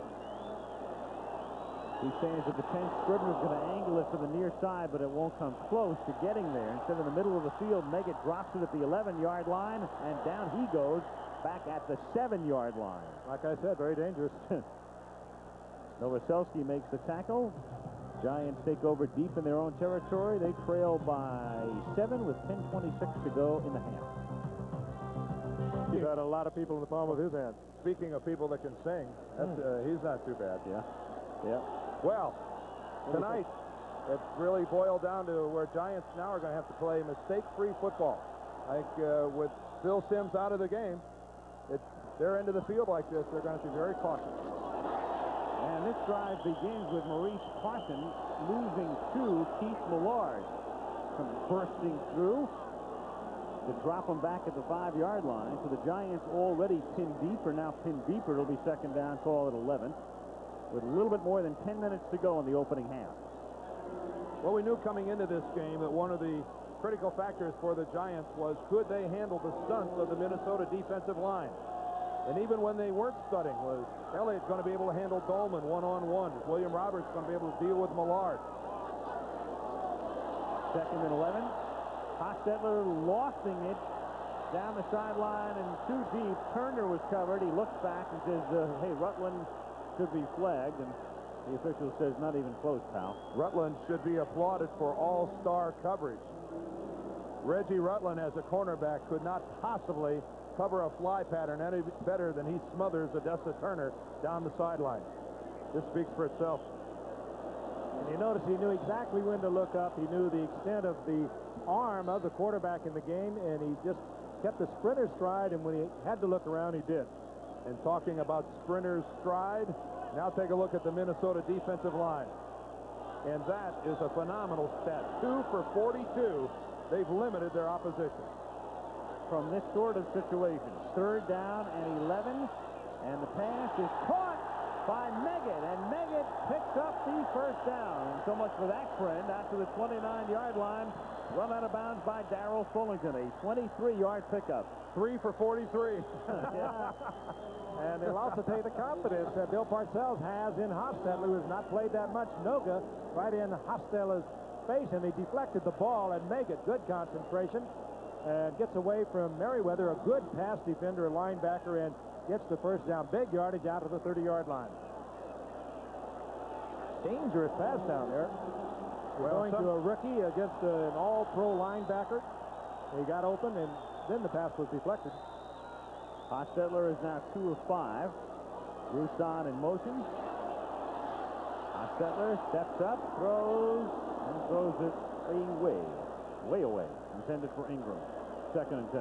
He stands at the 10. Scribner's going to angle it to the near side, but it won't come close to getting there. Instead, in the middle of the field, Meggett drops it at the 11-yard line, and down he goes back at the 7-yard line. Like I said, very dangerous. Novoselsky makes the tackle. Giants take over deep in their own territory. They trail by 7 with 10:26 to go in the half. He's got a lot of people in the palm of his hand. Speaking of people that can sing, he's not too bad. Yeah. Well, tonight, it really boiled down to where Giants now are going to have to play mistake-free football. Like with Phil Simms out of the game, their end of the field like this, they're going to be very cautious. And this drive begins with Maurice Parson losing to Keith Millard. Bursting through to drop him back at the 5-yard line. So the Giants already pinned deep, or now pinned deeper. It'll be second down, call at 11. With a little bit more than 10 minutes to go in the opening half. Well, we knew coming into this game that one of the critical factors for the Giants was could they handle the stunts of the Minnesota defensive line. And even when they weren't stunting, was Elliott going to be able to handle Dolman one-on-one? Is William Roberts going to be able to deal with Millard? Second and 11. Hostetler lofting it down the sideline and too deep. Turner was covered. He looks back and says, hey, Rutland should be flagged. And the official says, not even close, pal. Rutland should be applauded for all-star coverage. Reggie Rutland, as a cornerback, could not possibly cover a fly pattern any better than he smothers Odessa Turner down the sideline. This speaks for itself. And you notice he knew exactly when to look up. He knew the extent of the arm of the quarterback in the game, and he just kept the sprinter stride, and when he had to look around, he did. And talking about sprinter's stride, now take a look at the Minnesota defensive line. And that is a phenomenal stat. 2 for 42. They've limited their opposition. From this sort of situation, third down and 11, and the pass is caught by Meggett, and Meggett picks up the first down. And so much for that friend after the 29-yard line, run out of bounds by Darrell Fullington, a 23-yard pickup. 3 for 43. And it'll also take the confidence that Bill Parcells has in Hostetler, who has not played that much. Noga right in Hostetler's face, and he deflected the ball, and Meggett, good concentration, and gets away from Merriweather, a good pass defender, a linebacker, and gets the first down. Big yardage out of the 30-yard line. Dangerous pass down there. Going to a rookie against an all-pro linebacker. He got open, and then the pass was deflected. Hostetler is now 2 of 5. Roussan in motion. Hostetler steps up, throws, and throws it way away. Intended for Ingram. Second and 10.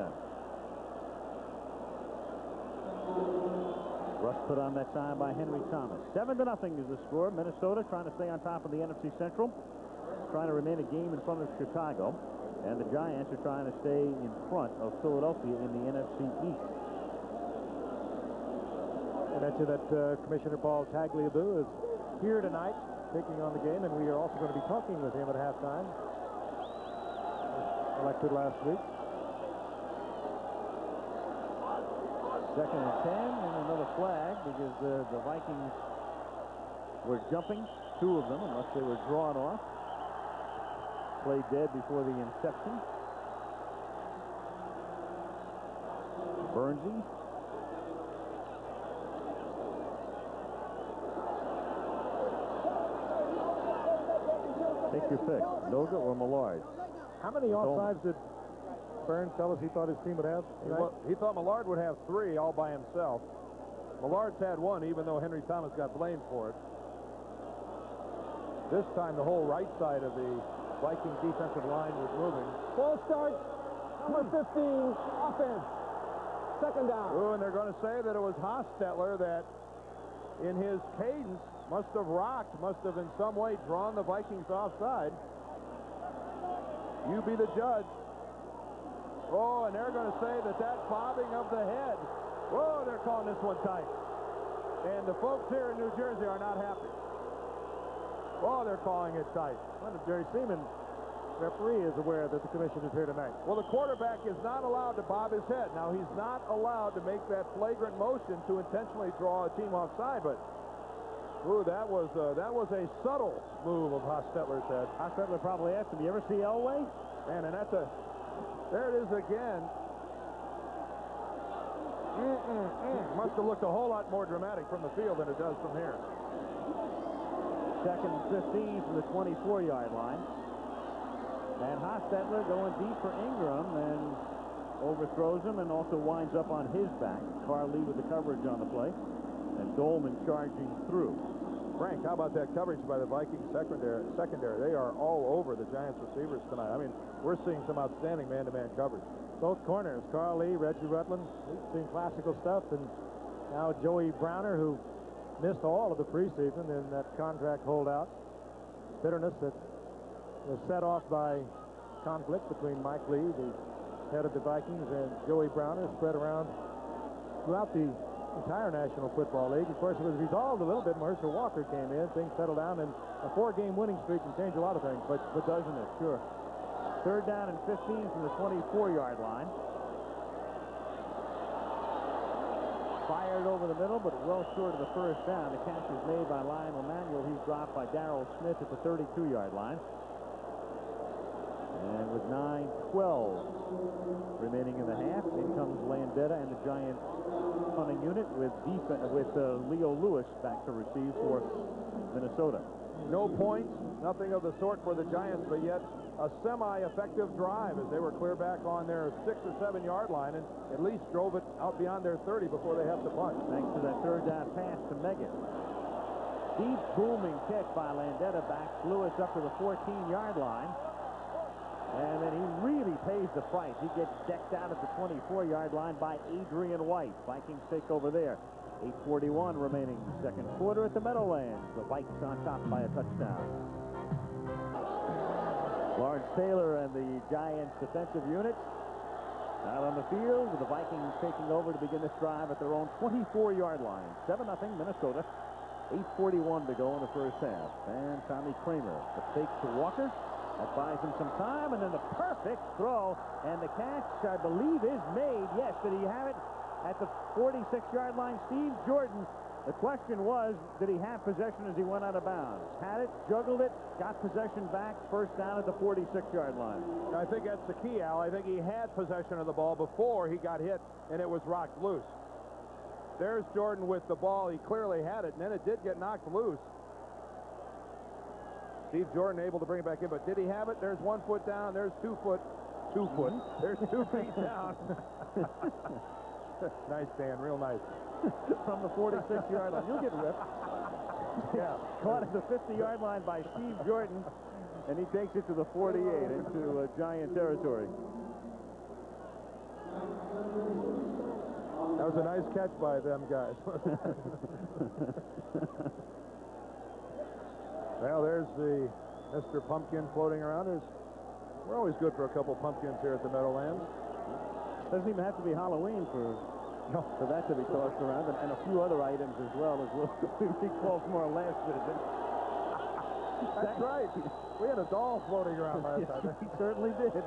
Rush put on that time by Henry Thomas. 7-0 is the score. Minnesota trying to stay on top of the NFC Central, trying to remain a game in front of Chicago, and the Giants are trying to stay in front of Philadelphia in the NFC East. I mentioned that Commissioner Paul Tagliabue is here tonight taking on the game, and we are also going to be talking with him at halftime. Elected last week. Second and 10, and another flag because the Vikings were jumping, 2 of them, unless they were drawn off. Played dead before the inception. Bernsey. Take your pick, Noga or Millard. How many offsides did Burns tell us he thought his team would have tonight? He thought Millard would have 3 all by himself. Millard's had 1, even though Henry Thomas got blamed for it. This time, the whole right side of the Viking defensive line was moving. Ball start, number 15, offense. Second down. Oh, and they're going to say that it was Hostetler that, in his cadence, must have rocked, must have in some way drawn the Vikings offside. You be the judge. Oh, and they're going to say that bobbing of the head. Whoa, they're calling this one tight. And the folks here in New Jersey are not happy. Oh, they're calling it tight. Well, Jerry Seaman, referee, is aware that the commission is here tonight. Well, the quarterback is not allowed to bob his head. Now, he's not allowed to make that flagrant motion to intentionally draw a team offside, but ooh, that was a subtle move of Hostetler's head. Hostetler probably asked him, you ever see Elway? Man, and there it is again. Must have looked a whole lot more dramatic from the field than it does from here. Second and 15 from the 24-yard line. And Hostetler going deep for Ingram, and overthrows him and also winds up on his back. Carl Lee with the coverage on the play, and Dolman charging through. Frank, how about that coverage by the Vikings secondary? They are all over the Giants receivers tonight. I mean, we're seeing some outstanding man-to-man coverage. Both corners, Carl Lee, Reggie Rutland, we've seen classical stuff, and now Joey Browner, who missed all of the preseason in that contract holdout. Bitterness that was set off by conflict between Mike Lee, the head of the Vikings, and Joey Browner, spread around throughout the entire National Football League. Of course, it was resolved a little bit when Herschel Walker came in. Things settled down, and a 4-game winning streak can change a lot of things, but doesn't it? Sure. Third down and 15 from the 24-yard line. Fired over the middle, but well short of the first down. The catch is made by Lionel Manuel. He's dropped by Darrell Smith at the 32-yard line. And with 9:12 remaining in the half, in comes Landetta and the Giants punting unit with Leo Lewis back to receive for Minnesota. No points, nothing of the sort for the Giants, but yet a semi-effective drive as they were clear back on their 6 or 7 yard line and at least drove it out beyond their 30 before they have to punt. Thanks to that third down pass to Megan. Deep booming kick by Landetta backs Lewis up to the 14-yard line. And then he really pays the price. He gets decked out at the 24-yard line by Adrian White. Vikings take over there. 8:41 remaining second quarter at the Meadowlands. The Vikes on top by a touchdown. Lawrence Taylor and the Giants defensive unit out on the field with the Vikings taking over to begin this drive at their own 24-yard line. 7-0 Minnesota. 8:41 to go in the first half. And Tommy Kramer, the fake to Walker. That buys him some time, and then the perfect throw, and the catch, I believe, is made. Yes, did he have it at the 46-yard line? Steve Jordan. The question was, did he have possession as he went out of bounds? Had it, juggled it, got possession back, first down at the 46-yard line. I think that's the key, Al. I think he had possession of the ball before he got hit, and it was rocked loose. There's Jordan with the ball. He clearly had it, and then it did get knocked loose. Steve Jordan able to bring it back in, but did he have it? There's 1 foot down. There's 2 foot. 2 foot. There's 2 feet down. Nice, Dan. Real nice. From the 46-yard line. You'll get ripped. Yeah. Caught at the 50-yard line by Steve Jordan, and he takes it to the 48 into Giant territory. That was a nice catch by them guys. Well, there's the Mr. Pumpkin floating around. We're always good for a couple pumpkins here at the Meadowlands. Doesn't even have to be Halloween for that to be tossed around, and a few other items as well he calls more last minute. That's right. We had a doll floating around last time. He certainly did.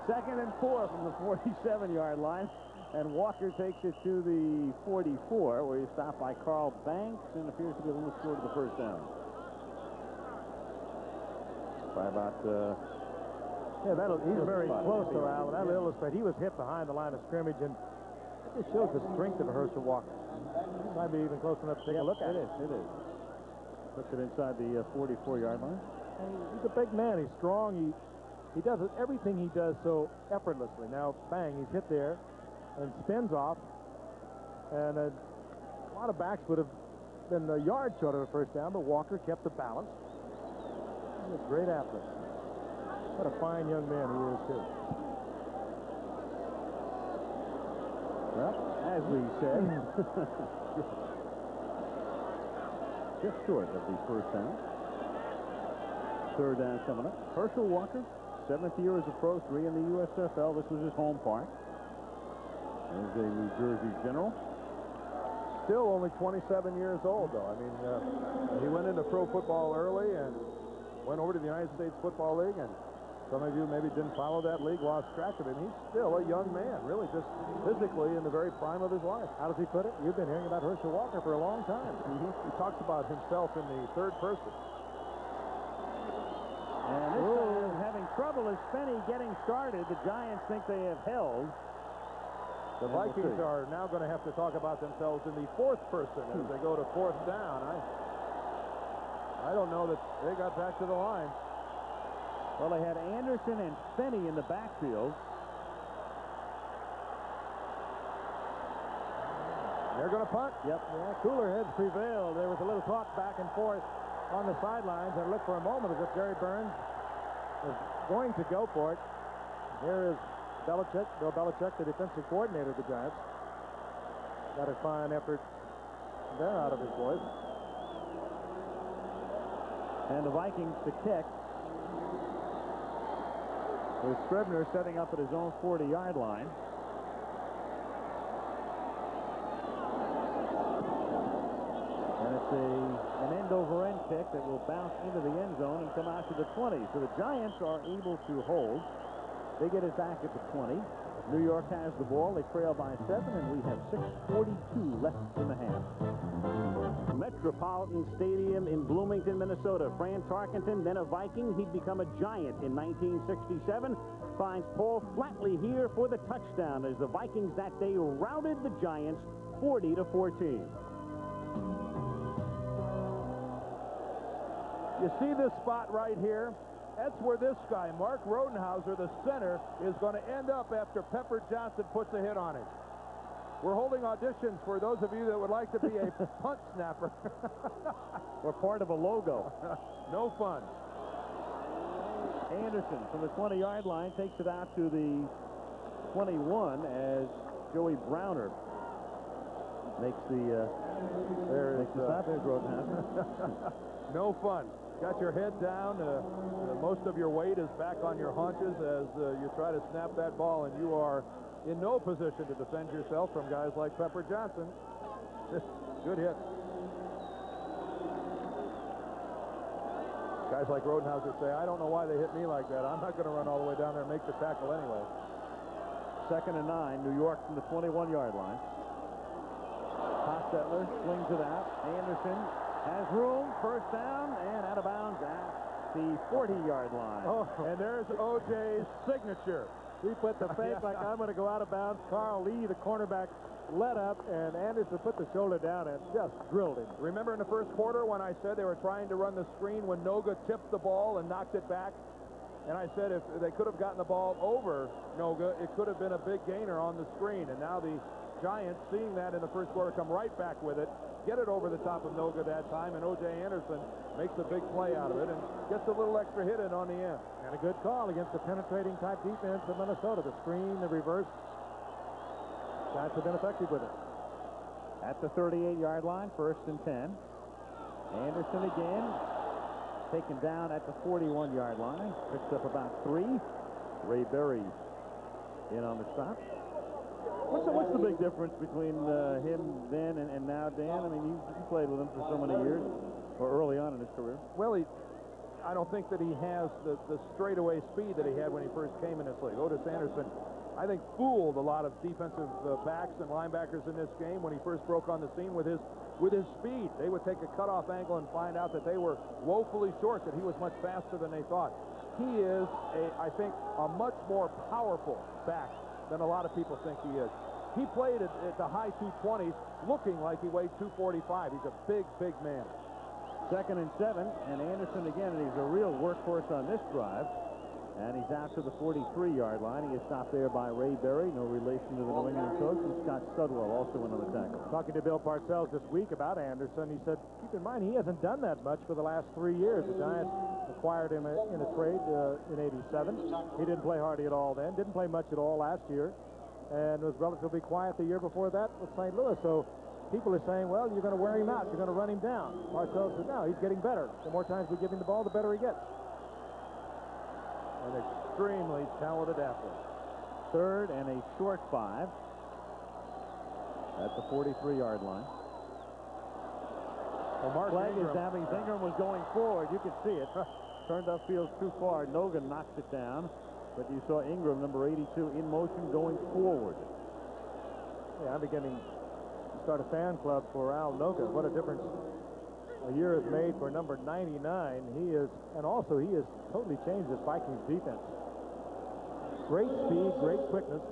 2nd and 4 from the 47-yard line, and Walker takes it to the 44, where he's stopped by Carl Banks and appears to be a little short of the first down. By about he's very close to Al. That'll illustrate he was hit behind the line of scrimmage, and it just shows the strength of Herschel Walker. Might be even close enough to take a look at it. It is. Puts it inside the 44-yard line. He's a big man. He's strong. He does everything he does so effortlessly. Now, bang, he's hit there and spins off, and a lot of backs would have been a yard short of the first down, but Walker kept the balance. He's a great athlete. What a fine young man he is, too. Well, as we said, just short of the first down. Third down coming up. Herschel Walker, 7th year as a pro, 3 in the USFL. This was his home park. As a New Jersey General. Still only 27 years old, though. I mean, he went into pro football early and went over to the United States Football League, and some of you maybe didn't follow that league, lost track of him. He's still a young man, really just physically in the very prime of his life. How does he put it? You've been hearing about Herschel Walker for a long time. He talks about himself in the third person. And this time having trouble is Fenny getting started. The Giants think they have held. The Vikings are now going to have to talk about themselves in the fourth person as they go to fourth down. I don't know that they got back to the line. Well, they had Anderson and Fenny in the backfield. They're going to punt. Yep. Yeah, cooler heads prevailed. There was a little talk back and forth on the sidelines, and it looked for a moment as if Jerry Burns was going to go for it. Here is Belichick, Bill Belichick, the defensive coordinator of the Giants. Got a fine effort there out of his voice. And the Vikings to kick. With Scribner setting up at his own 40-yard line. And it's an end-over-end kick that will bounce into the end zone and come out to the 20. So the Giants are able to hold. They get it back at the 20. New York has the ball. They trail by 7, and we have 6:42 left in the half. Metropolitan Stadium in Bloomington, Minnesota. Fran Tarkenton, then a Viking. He'd become a Giant in 1967. Finds Paul Flatley here for the touchdown as the Vikings that day routed the Giants 40-14. You see this spot right here? That's where this guy, Mark Rodenhauser, the center, is going to end up after Pepper Johnson puts a hit on it. We're holding auditions for those of you that would like to be a punt snapper. We're part of a logo. No fun. Anderson from the 20-yard line takes it out to the 21 as Joey Browner makes the stop. There's Rodenhauser. No fun. Got your head down. Most of your weight is back on your haunches as you try to snap that ball, and you are in no position to defend yourself from guys like Pepper Johnson. Good hit. Guys like Rodenhauser say, I don't know why they hit me like that. I'm not going to run all the way down there and make the tackle anyway. 2nd and 9, New York from the 21-yard line. Hostetler slings it out. Anderson has room, first down, and out of bounds at the 40-yard line. Oh, and there's O.J.'s signature. He put the face like I'm going to go out of bounds. Carl Lee, the cornerback, let up, and Anderson put the shoulder down and just drilled him. Remember in the first quarter when I said they were trying to run the screen when Noga tipped the ball and knocked it back? And I said if they could have gotten the ball over Noga, it could have been a big gainer on the screen. And now the Giants, seeing that in the first quarter, come right back with it, get it over the top of Noga that time, and O.J. Anderson makes a big play out of it and gets a little extra hit in on the end. And a good call against the penetrating type defense of Minnesota. The screen, the reverse. Giants have been effective with it. At the 38-yard line, 1st and 10. Anderson again, taken down at the 41-yard line. Picks up about 3. Ray Berry in on the stop. What's the big difference between him then and now, Dan? I mean, you played with him for so many years, or early on in his career. Well, I don't think that he has the straightaway speed that he had when he first came in this league. Otis Anderson, I think, fooled a lot of defensive backs and linebackers in this game when he first broke on the scene with his speed. They would take a cutoff angle and find out that they were woefully short, that he was much faster than they thought. He is, I think, a much more powerful back than a lot of people think he is. He played at the high 220s, looking like he weighed 245. He's a big, big man. 2nd and 7, and Anderson again, and he's a real workhorse on this drive. And he's out to the 43-yard line. He is stopped there by Ray Berry, no relation to the New England coach, and Scott Studwell also in on the tackle. Talking to Bill Parcells this week about Anderson, he said, keep in mind, he hasn't done that much for the last 3 years. The Giants acquired him in a trade in '87. He didn't play hardly at all then, didn't play much at all last year, and was relatively quiet the year before that with St. Louis. So people are saying, well, you're going to wear him out, you're going to run him down. Parcells said, no, he's getting better. The more times we give him the ball, the better he gets. An extremely talented athlete. 3rd and a short 5 at the 43-yard line. Well, Mark Flag is Ingram. down because Ingram was going forward. You could see it. Turned upfield too far. Noga knocks it down. But you saw Ingram, number 82, in motion going forward. Yeah, I'm beginning to start a fan club for Al Noga. What a difference a year has made for number 99. He is, and also he has totally changed this Vikings defense. Great speed, great quickness.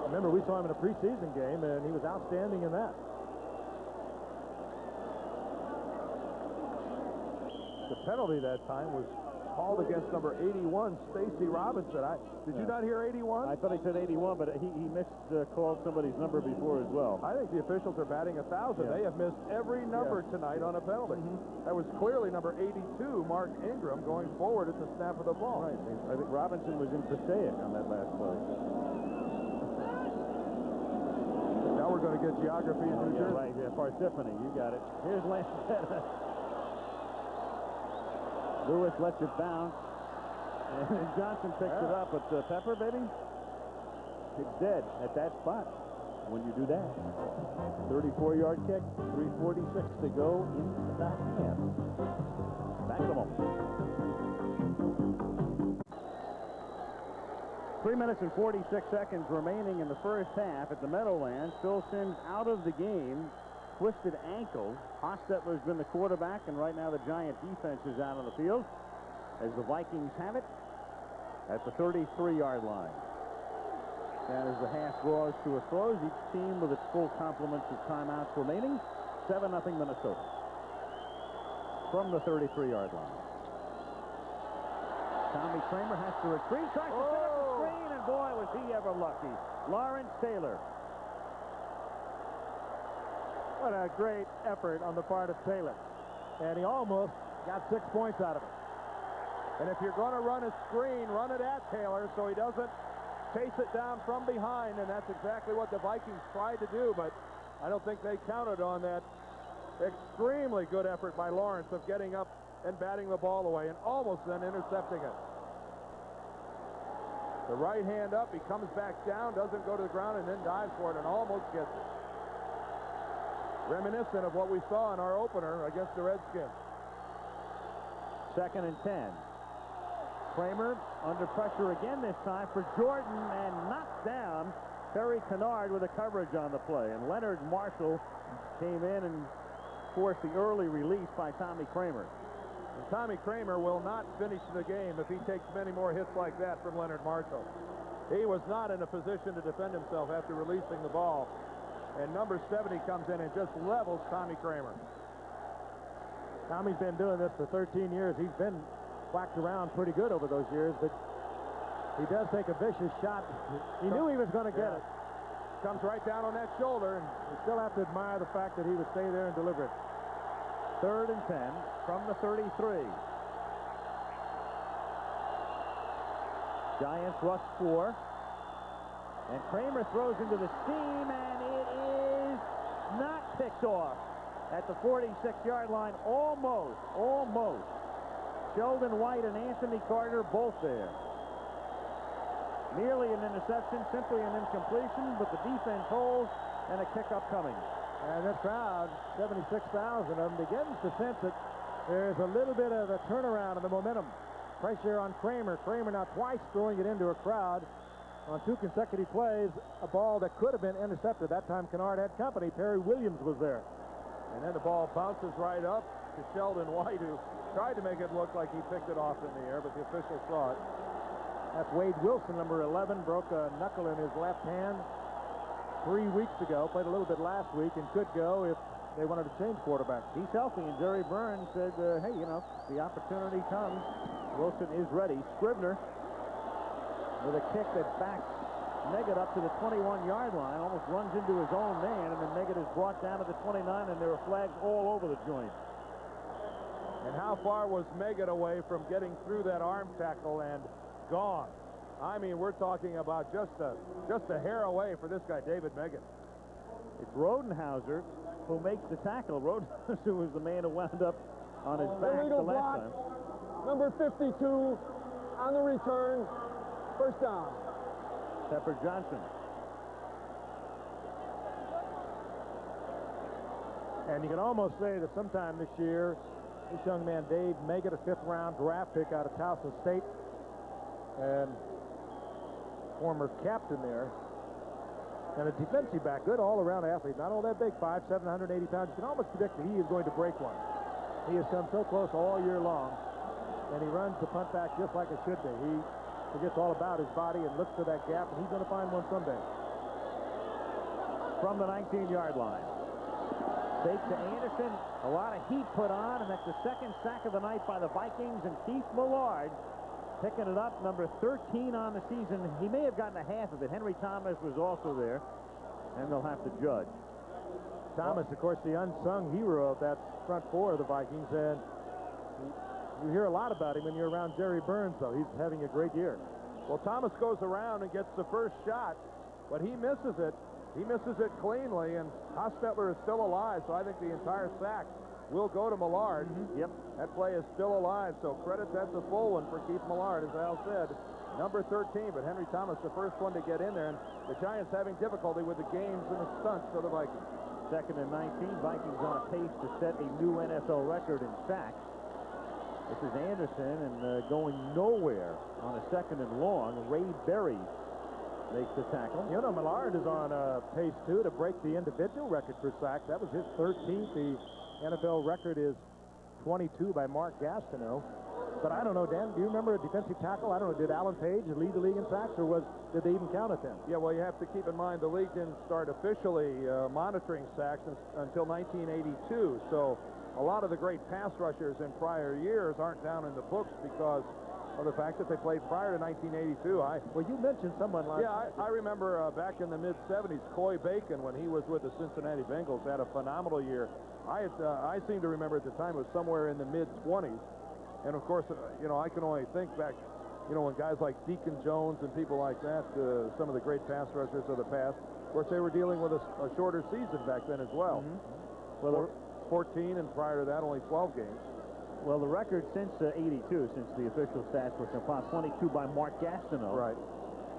Remember, we saw him in a preseason game, and he was outstanding in that. The penalty that time was called against number 81, Stacy Robinson. Did you not hear 81? I thought he said 81, but he called somebody's number before as well. I think the officials are batting 1,000. Yeah. They have missed every number tonight on a penalty. That was clearly number 82, Mark Ingram, going forward at the snap of the ball. Right. I think Robinson was in Passaic on that last play. Now we're going to get geography in New Jersey. Right, yeah, Parsippany, you got it. Here's Lancetta. Lewis lets it bounce, and Johnson picks it up, but Pepper, baby, it's dead at that spot when you do that. 34-yard kick, 3:46 to go in the half. Back in a moment. 3 minutes and 46 seconds remaining in the first half at the Meadowlands. Phil Simms out of the game. Twisted ankle. Hostetler's been the quarterback, and right now the Giant defense is out on the field as the Vikings have it at the 33-yard line. And as the half draws to a close, each team with its full complement of timeouts remaining. 7-0 Minnesota from the 33-yard line. Tommy Kramer has to retreat, tries to set up the screen, and boy, was he ever lucky. Lawrence Taylor. What a great effort on the part of Taylor. And he almost got 6 points out of it. And if you're going to run a screen, run it at Taylor so he doesn't chase it down from behind, and that's exactly what the Vikings tried to do, but I don't think they counted on that extremely good effort by Lawrence of getting up and batting the ball away and almost then intercepting it. The right hand up, he comes back down, doesn't go to the ground, and then dives for it and almost gets it. Reminiscent of what we saw in our opener against the Redskins. 2nd and 10. Kramer under pressure again this time for Jordan and knocks down Terry Kennard with a coverage on the play. And Leonard Marshall came in and forced the early release by Tommy Kramer. And Tommy Kramer will not finish the game if he takes many more hits like that from Leonard Marshall. He was not in a position to defend himself after releasing the ball. And number 70 comes in and just levels Tommy Kramer. Tommy's been doing this for 13 years. He's been whacked around pretty good over those years, but he does take a vicious shot. He knew he was going to get it. Comes right down on that shoulder, and you still have to admire the fact that he would stay there and deliver it. 3rd and 10 from the 33. Giants rush 4. And Kramer throws into the seam, and it is not picked off at the 46-yard line. Almost. Sheldon White and Anthony Carter both there. Nearly an interception, simply an incompletion, but the defense holds, and a kick upcoming. And that crowd, 76,000 of them, begins to sense that there's a little bit of a turnaround in the momentum. Pressure on Kramer. Kramer now twice throwing it into a crowd. On 2 consecutive plays, a ball that could have been intercepted. That time Kennard had company. Perry Williams was there. And then the ball bounces right up to Sheldon White, who tried to make it look like he picked it off in the air, but the official saw it. That's Wade Wilson, number 11, broke a knuckle in his left hand 3 weeks ago. Played a little bit last week and could go if they wanted to change quarterback. He's healthy, and Jerry Burns said, hey, you know, the opportunity comes. Wilson is ready. Scribner with a kick that backs Meggett up to the 21-yard line, almost runs into his own man, and then Meggett is brought down to the 29, and there are flags all over the joint. And how far was Meggett away from getting through that arm tackle and gone? I mean, we're talking about just a hair away for this guy, David Meggett. It's Rodenhauser who makes the tackle. Rodenhauser was the man who wound up on his back the last time. Number 52 on the return. First down. Pepper Johnson. And you can almost say that sometime this year, this young man, Dave Meggett, a 5th-round draft pick out of Towson State, and former captain there, and a defensive back, good all-around athlete, not all that big, 5'7", 180 pounds. You can almost predict that he is going to break one. He has come so close all year long, and he runs the punt back just like it should be. He forgets all about his body and looks for that gap, and he's going to find one someday. From the 19-yard line. Fake to Anderson. A lot of heat put on, and that's the second sack of the night by the Vikings, and Keith Millard picking it up, number 13 on the season. He may have gotten a half of it. Henry Thomas was also there, and they'll have to judge. Thomas, of course, the unsung hero of that front four of the Vikings, and you hear a lot about him when you're around Jerry Burns, though. He's having a great year. Well, Thomas goes around and gets the first shot, but he misses it. He misses it cleanly, and Hostetler is still alive, so I think the entire sack will go to Millard. Yep. That play is still alive, so credit, that's a full one for Keith Millard, as Al said. Number 13, but Henry Thomas, the first one to get in there, and the Giants having difficulty with the games and the stunts of the Vikings. Second and 19, Vikings on pace to set a new NFL record in sacks. This is Anderson, and going nowhere on a second and long. Ray Berry makes the tackle. You know, Millard is on pace, too, to break the individual record for sacks. That was his 13th. The NFL record is 22 by Mark Gastineau. But I don't know, Dan, do you remember a defensive tackle? I don't know, did Alan Page lead the league in sacks, or did they even count at them? Yeah, well, you have to keep in mind the league didn't start officially monitoring sacks until 1982. So a lot of the great pass rushers in prior years aren't down in the books because of the fact that they played prior to 1982. Well, you mentioned someone like... Yeah, I remember back in the mid-'70s, Coy Bacon, when he was with the Cincinnati Bengals, had a phenomenal year. I seem to remember at the time it was somewhere in the mid-20s. And, of course, you know, I can only think back, you know, when guys like Deacon Jones and people like that, some of the great pass rushers of the past, of course, they were dealing with a shorter season back then as well. Well, 14, and prior to that, only 12 games. Well, the record since 82, since the official stats were compiled, 22 by Mark Gastineau. Right.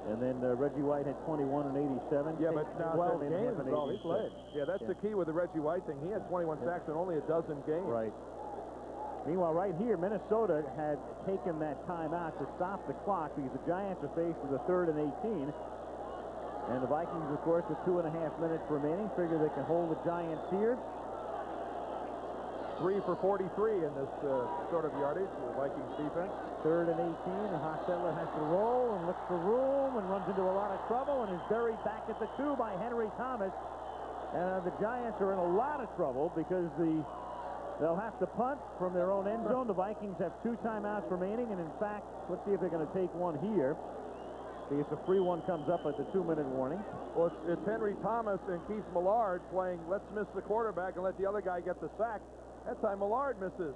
And then Reggie White had 21 and 87. Yeah, but 12 games is all he played. Yeah, that's the key with the Reggie White thing. He had 21 sacks in only a dozen games. Right. Meanwhile, right here, Minnesota had taken that timeout to stop the clock because the Giants are faced with a 3rd and 18. And the Vikings, of course, with 2.5 minutes remaining, figure they can hold the Giants here. 3 for 43 in this sort of yardage for the Vikings defense. 3rd and 18, and Hostetler has to roll and looks for room and runs into a lot of trouble and is buried back at the 2 by Henry Thomas. And the Giants are in a lot of trouble because they'll have to punt from their own end zone. The Vikings have 2 timeouts remaining, and in fact, let's see if they're going to take one here. Because the free one comes up at the 2-minute warning. Well, it's Henry Thomas and Keith Millard playing let's miss the quarterback and let the other guy get the sack. That time Millard misses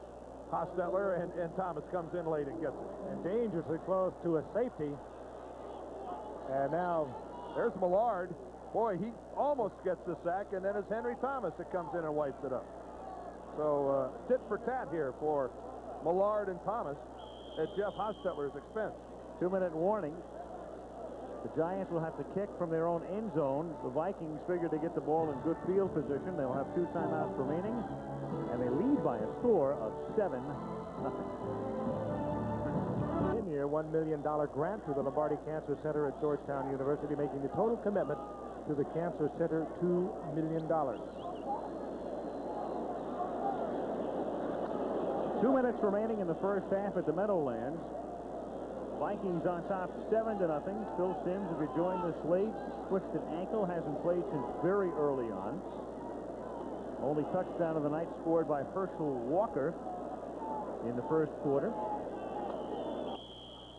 Hostetler, and Thomas comes in late and gets it. And dangerously close to a safety. And now there's Millard. Boy, he almost gets the sack, and then it's Henry Thomas that comes in and wipes it up. So tit for tat here for Millard and Thomas at Jeff Hostetler's expense. 2-minute warning. The Giants will have to kick from their own end zone. The Vikings figure to get the ball in good field position. They'll have 2 timeouts remaining, and they lead by a score of 7-0. in here, $1 million grant to the Lombardi Cancer Center at Georgetown University, making the total commitment to the Cancer Center $2 million. 2 minutes remaining in the first half at the Meadowlands. Vikings on top 7-0. Phil Simms, if you joined us late, twisted ankle, hasn't played since very early on. Only touchdown of the night scored by Herschel Walker in the first quarter.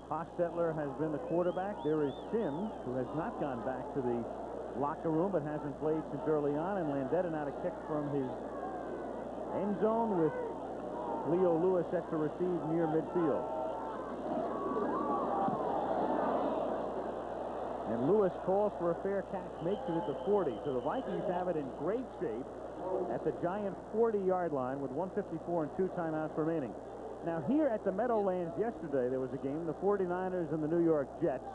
Hostetler has been the quarterback. There is Simms, who has not gone back to the locker room but hasn't played since early on. And Landeta now to kick from his end zone with Leo Lewis set to receive near midfield. And Lewis calls for a fair catch, makes it at the 40. So the Vikings have it in great shape at the Giant 40-yard line with 1:54 and 2 timeouts remaining. Now here at the Meadowlands yesterday, there was a game, the 49ers and the New York Jets.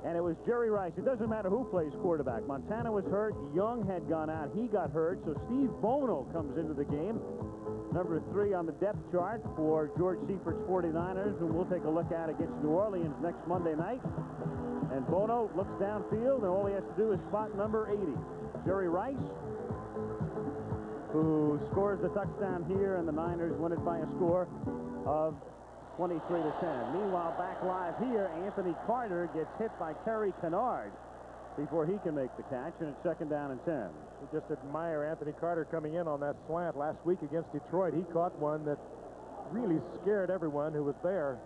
And it was Jerry Rice. It doesn't matter who plays quarterback. Montana was hurt. Young had gone out. He got hurt. So Steve Bono comes into the game. Number 3 on the depth chart for George Seifert's 49ers, whom we'll take a look at against New Orleans next Monday night. And Bono looks downfield, and all he has to do is spot number 80. Jerry Rice, who scores the touchdown here, and the Niners win it by a score of 23-10. Meanwhile, back live here, Anthony Carter gets hit by Terry Kennard. before he can make the catch, and it's 2nd down and 10. You just admire Anthony Carter coming in on that slant last week against Detroit. He caught one that really scared everyone who was there.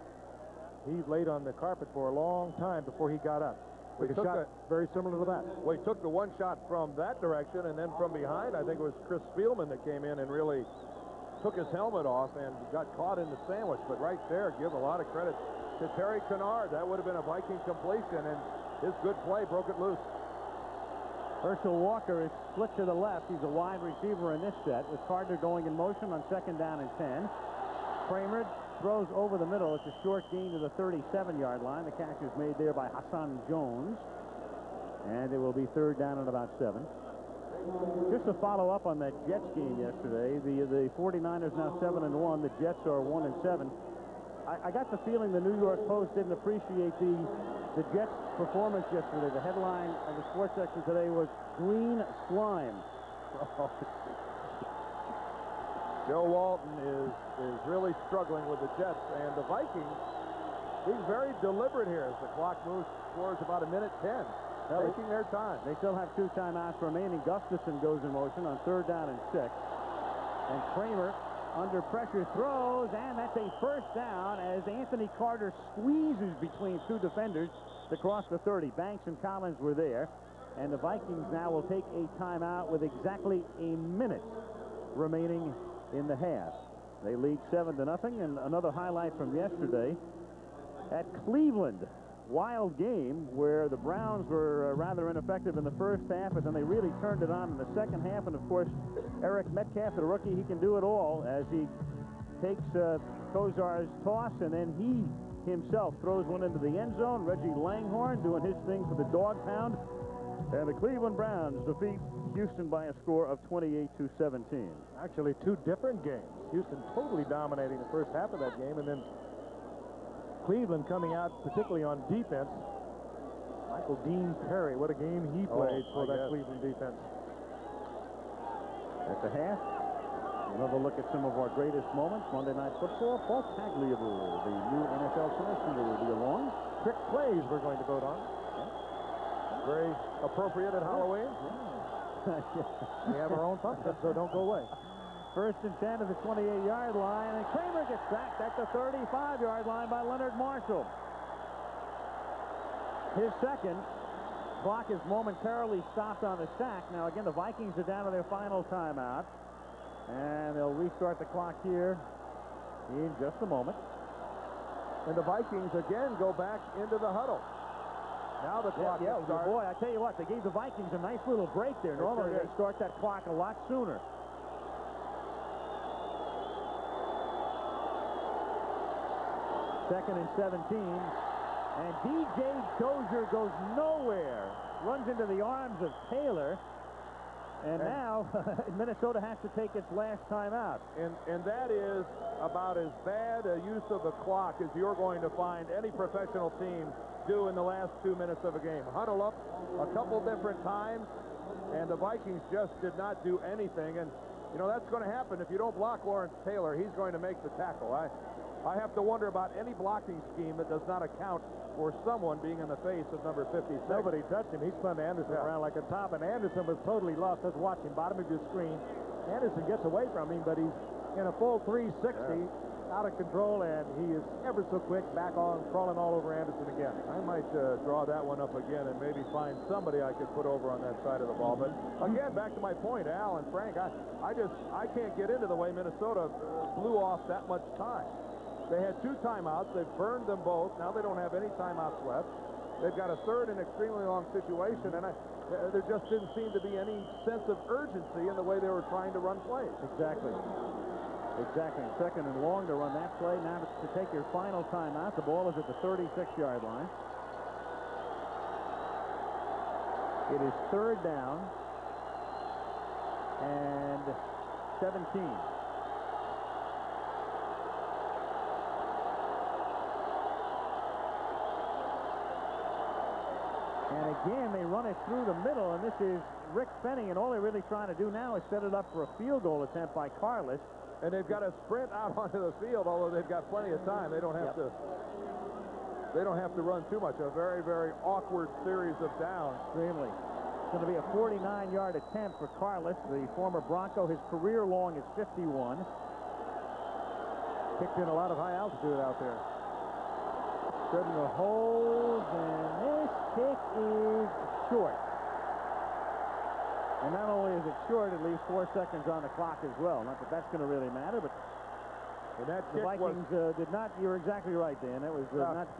He laid on the carpet for a long time before he got up. We Took a shot very similar to that. Well, he took the one shot from that direction, and then from behind, I think it was Chris Spielman that came in and really took his helmet off and got caught in the sandwich. But right there, give a lot of credit to Terry Kennard. That would have been a Viking completion, and his good play broke it loose. Herschel Walker is split to the left. He's a wide receiver in this set, with Carter going in motion on 2nd down and 10. Kramer throws over the middle. It's a short gain to the 37-yard line. The catch is made there by Hassan Jones. And it will be 3rd down and about 7. Just to follow up on that Jets game yesterday, the 49ers now 7-1. The Jets are 1-7. I got the feeling the New York Post didn't appreciate the Jets' performance yesterday. The headline of the sports section today was Green Slime. Joe Walton is really struggling with the Jets, and the Vikings being very deliberate here as the clock moves towards about 1:10, taking their time. They still have 2 timeouts remaining. Gustafson goes in motion on 3rd down and 6. And Kramer, under pressure, throws, and that's a 1st down as Anthony Carter squeezes between 2 defenders to cross the 30. Banks and Collins were there, and the Vikings now will take a timeout with exactly a minute remaining in the half. They lead 7-0, and another highlight from yesterday at Cleveland. Wild game where the Browns were rather ineffective in the first half, and then they really turned it on in the second half. And of course, Eric Metcalf, the rookie, he can do it all as he takes Kozar's toss, and then he himself throws one into the end zone. Reggie Langhorne doing his thing for the dog pound, and the Cleveland Browns defeat Houston by a score of 28-17. Actually, 2 different games. Houston totally dominating the first half of that game, and then Cleveland coming out particularly on defense. Michael Dean Perry, what a game he played for that Cleveland defense. At the half, another look at some of our greatest moments. Monday Night Football. Paul Tagliabue, the new NFL commissioner, will be along. Trick plays we're going to vote on. Very appropriate at Halloween. We have our own pumpkin, so don't go away. 1st and 10 to the 28-yard line, and Kramer gets sacked at the 35-yard line by Leonard Marshall. His 2nd. Clock is momentarily stopped on the sack. Now, again, the Vikings are down to their final timeout, and they'll restart the clock here in just a moment. And the Vikings again go back into the huddle. Now the clock starts. Boy, I tell you what, they gave the Vikings a nice little break there. Normally they start that clock a lot sooner. Second and 17, and DJ Dozier goes nowhere. Runs into the arms of Taylor, and now Minnesota has to take its last timeout. And that is about as bad a use of the clock as you're going to find any professional team do in the last 2 minutes of a game. Huddle up a couple different times, and the Vikings just did not do anything. And, you know, that's going to happen if you don't block Lawrence Taylor. He's going to make the tackle. I have to wonder about any blocking scheme that does not account for someone being in the face of number 56. Nobody touched him. He spun Anderson around like a top, and Anderson was totally lost. Let's watch him. Bottom of your screen. Anderson gets away from him, but he's in a full 360, out of control, and he is ever so quick back on, crawling all over Anderson again. I might draw that one up again and maybe find somebody I could put over on that side of the ball. But again, back to my point, Al and Frank, I can't get into the way Minnesota blew off that much time. They had 2 timeouts. They've burned them both. Now they don't have any timeouts left. They've got a 3rd and extremely long situation, and there just didn't seem to be any sense of urgency in the way they were trying to run plays. Exactly. 2nd and long to run that play. Now to take your final timeout. The ball is at the 36-yard line. It is 3rd down and 17. And again, they run it through the middle, and this is Rick Fenning, and all they're really trying to do now is set it up for a field goal attempt by Carless. And, And they've got to sprint out onto the field, although they've got plenty of time. They don't have to. 3rd and 10 They they don't have to run too much. A very, very awkward series of downs. Extremely. It's going to be a 49-yard attempt for Carlos, the former Bronco. His career long is 51. Kicked in a lot of high altitude out there. Couldn't hold, and this kick is short. And not only is it short, it leaves 4 seconds on the clock as well. Not that that's going to really matter, but And that the kick Vikings did not. You're exactly right, Dan. That was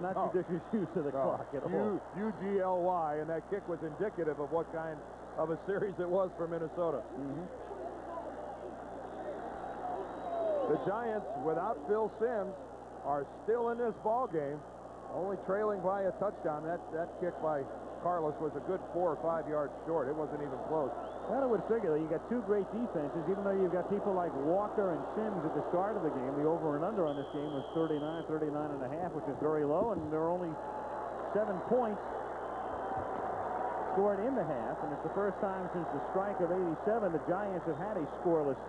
not judicious use of the clock at all. UGLY, and that kick was indicative of what kind of a series it was for Minnesota. The Giants, without Phil Simms, are still in this ball game, only trailing by a touchdown. That kick by Carlos was a good 4 or 5 yards short. It wasn't even close. Well, I would figure that you got two great defenses, even though you've got people like Walker and Simms at the start of the game. The over and under on this game was 39 and a half, which is very low, and there are only 7 points scored in the half, and it's the first time since the strike of '87 the Giants have had a scoreless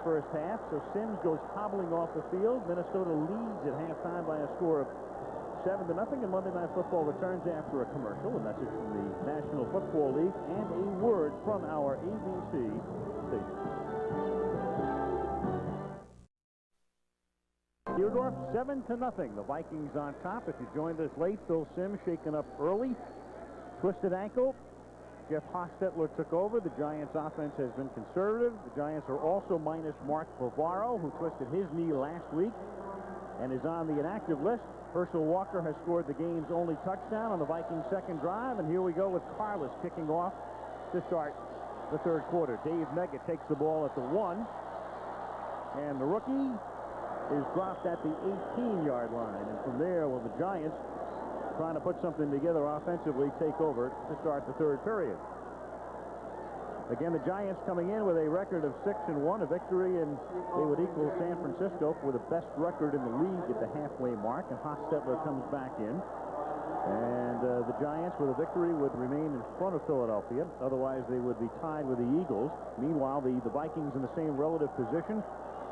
first half. So Simms goes hobbling off the field. Minnesota leads at halftime by a score of 7-0, and Monday Night Football returns after a commercial, a message from the National Football League, and a word from our ABC station. Theodore, 7-0. The Vikings on top. If you joined us late, Phil Simms shaken up early. Twisted ankle. Jeff Hostetler took over. The Giants' offense has been conservative. The Giants are also minus Mark Bavaro, who twisted his knee last week and is on the inactive list. Herschel Walker has scored the game's only touchdown on the Vikings' second drive, and here we go with Carlos kicking off to start the third quarter. Dave Meggett takes the ball at the 1, and the rookie is dropped at the 18-yard line, and from there, well, the Giants, trying to put something together offensively, take over to start the third period. Again, the Giants coming in with a record of 6-1, a victory, and they would equal San Francisco for the best record in the league at the halfway mark, and Hostetler comes back in. And the Giants, with a victory, would remain in front of Philadelphia. Otherwise, they would be tied with the Eagles. Meanwhile, the Vikings in the same relative position.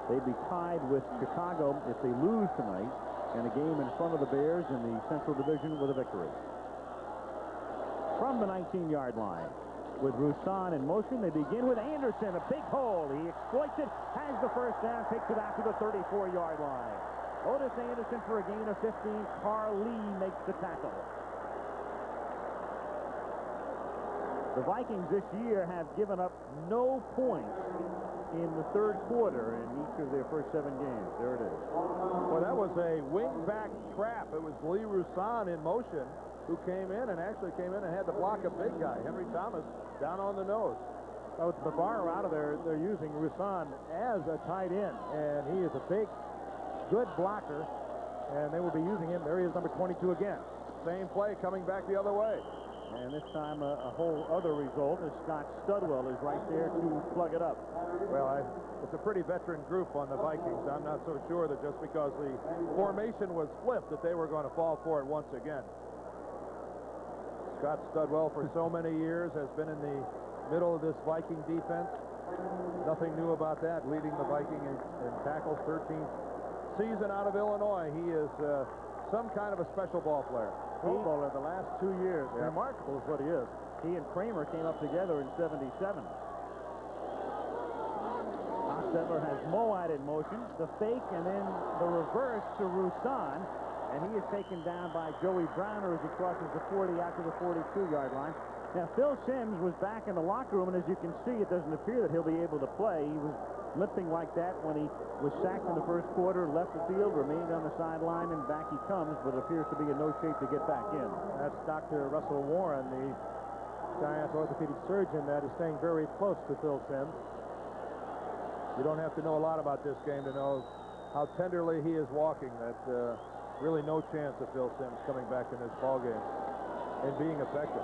They'd be tied with Chicago if they lose tonight, and a game in front of the Bears in the Central Division with a victory. From the 19-yard line, with Roussan in motion, they begin with Anderson, a big hole. He exploits it, has the first down, takes it out to the 34-yard line. Otis Anderson for a gain of 15. Carl Lee makes the tackle. The Vikings this year have given up no points in the third quarter in each of their first 7 games. There it is. Well, that was a wing-back trap. It was Lee Roussan in motion who came in and had to block a big guy, Henry Thomas, down on the nose. So with Bavaro out of there, they're using Roussan as a tight end, and he is a big, good blocker, and they will be using him. There he is, number 22 again. Same play coming back the other way. And this time a whole other result as Scott Studwell is right there to plug it up. Well, it's a pretty veteran group on the Vikings. I'm not so sure that just because the formation was flipped that they were going to fall for it once again. Scott Studwell for so many years has been in the middle of this Viking defense. Nothing new about that, leading the Viking in tackles, 13th season out of Illinois. He is some kind of a special ball player. Pro Bowler the last 2 years. Yeah. Remarkable is what he is. He and Kramer came up together in '77. Hostetler has Moat in motion, the fake, and then the reverse to Roussan, and he is taken down by Joey Browner as he crosses the 40 out to the 42-yard line. Now, Phil Simms was back in the locker room, and as you can see, it doesn't appear that he'll be able to play. He was limping like that when he was sacked in the first quarter, left the field, remained on the sideline, and back he comes, but appears to be in no shape to get back in. That's Dr. Russell Warren, the Giants orthopedic surgeon that is staying very close to Phil Simms. You don't have to know a lot about this game to know how tenderly he is walking. That really no chance of Phil Simms coming back in this ball game and being effective.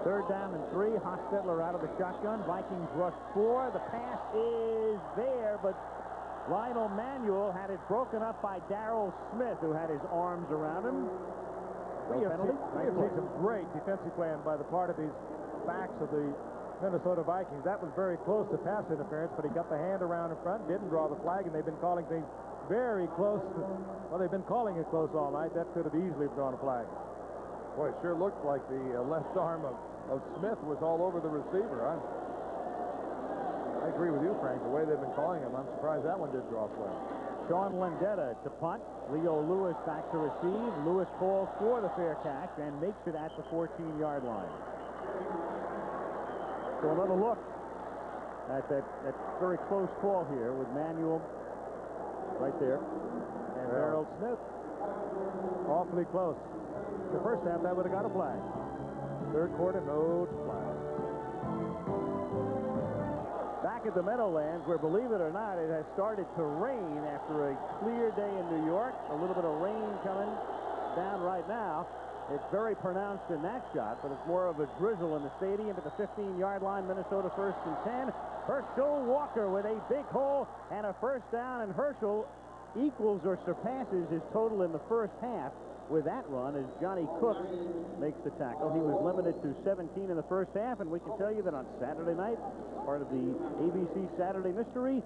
3rd down and 3. Hostetler out of the shotgun. Vikings rush 4. The pass is there, but Lionel Manuel had it broken up by Darrell Smith, who had his arms around him. No penalty. We have seen some great defensive playing by the part of these backs of the Minnesota Vikings. That was very close to pass interference, but he got the hand around in front, didn't draw the flag, and they've been calling things very close. Well, they've been calling it close all night. That could have easily drawn a flag. Boy, it sure looked like the left arm of Smith was all over the receiver. I agree with you, Frank. The way they've been calling him, I'm surprised that one did draw a flag. Sean Lendetta to punt. Leo Lewis back to receive. Lewis calls for the fair catch and makes it at the 14-yard line. So another look at that very close call here with Manuel right there. And Harold Smith awfully close. The first half, that would have got a flag. Third quarter, no flag. Back at the Meadowlands, where, believe it or not, it has started to rain after a clear day in New York. A little bit of rain coming down right now. It's very pronounced in that shot, but it's more of a drizzle in the stadium at the 15-yard line. Minnesota 1st and 10. Herschel Walker with a big hole and a first down, and Herschel equals or surpasses his total in the first half with that run as Johnny Cook makes the tackle. He was limited to 17 in the first half, and we can tell you that on Saturday night, part of the ABC Saturday Mystery,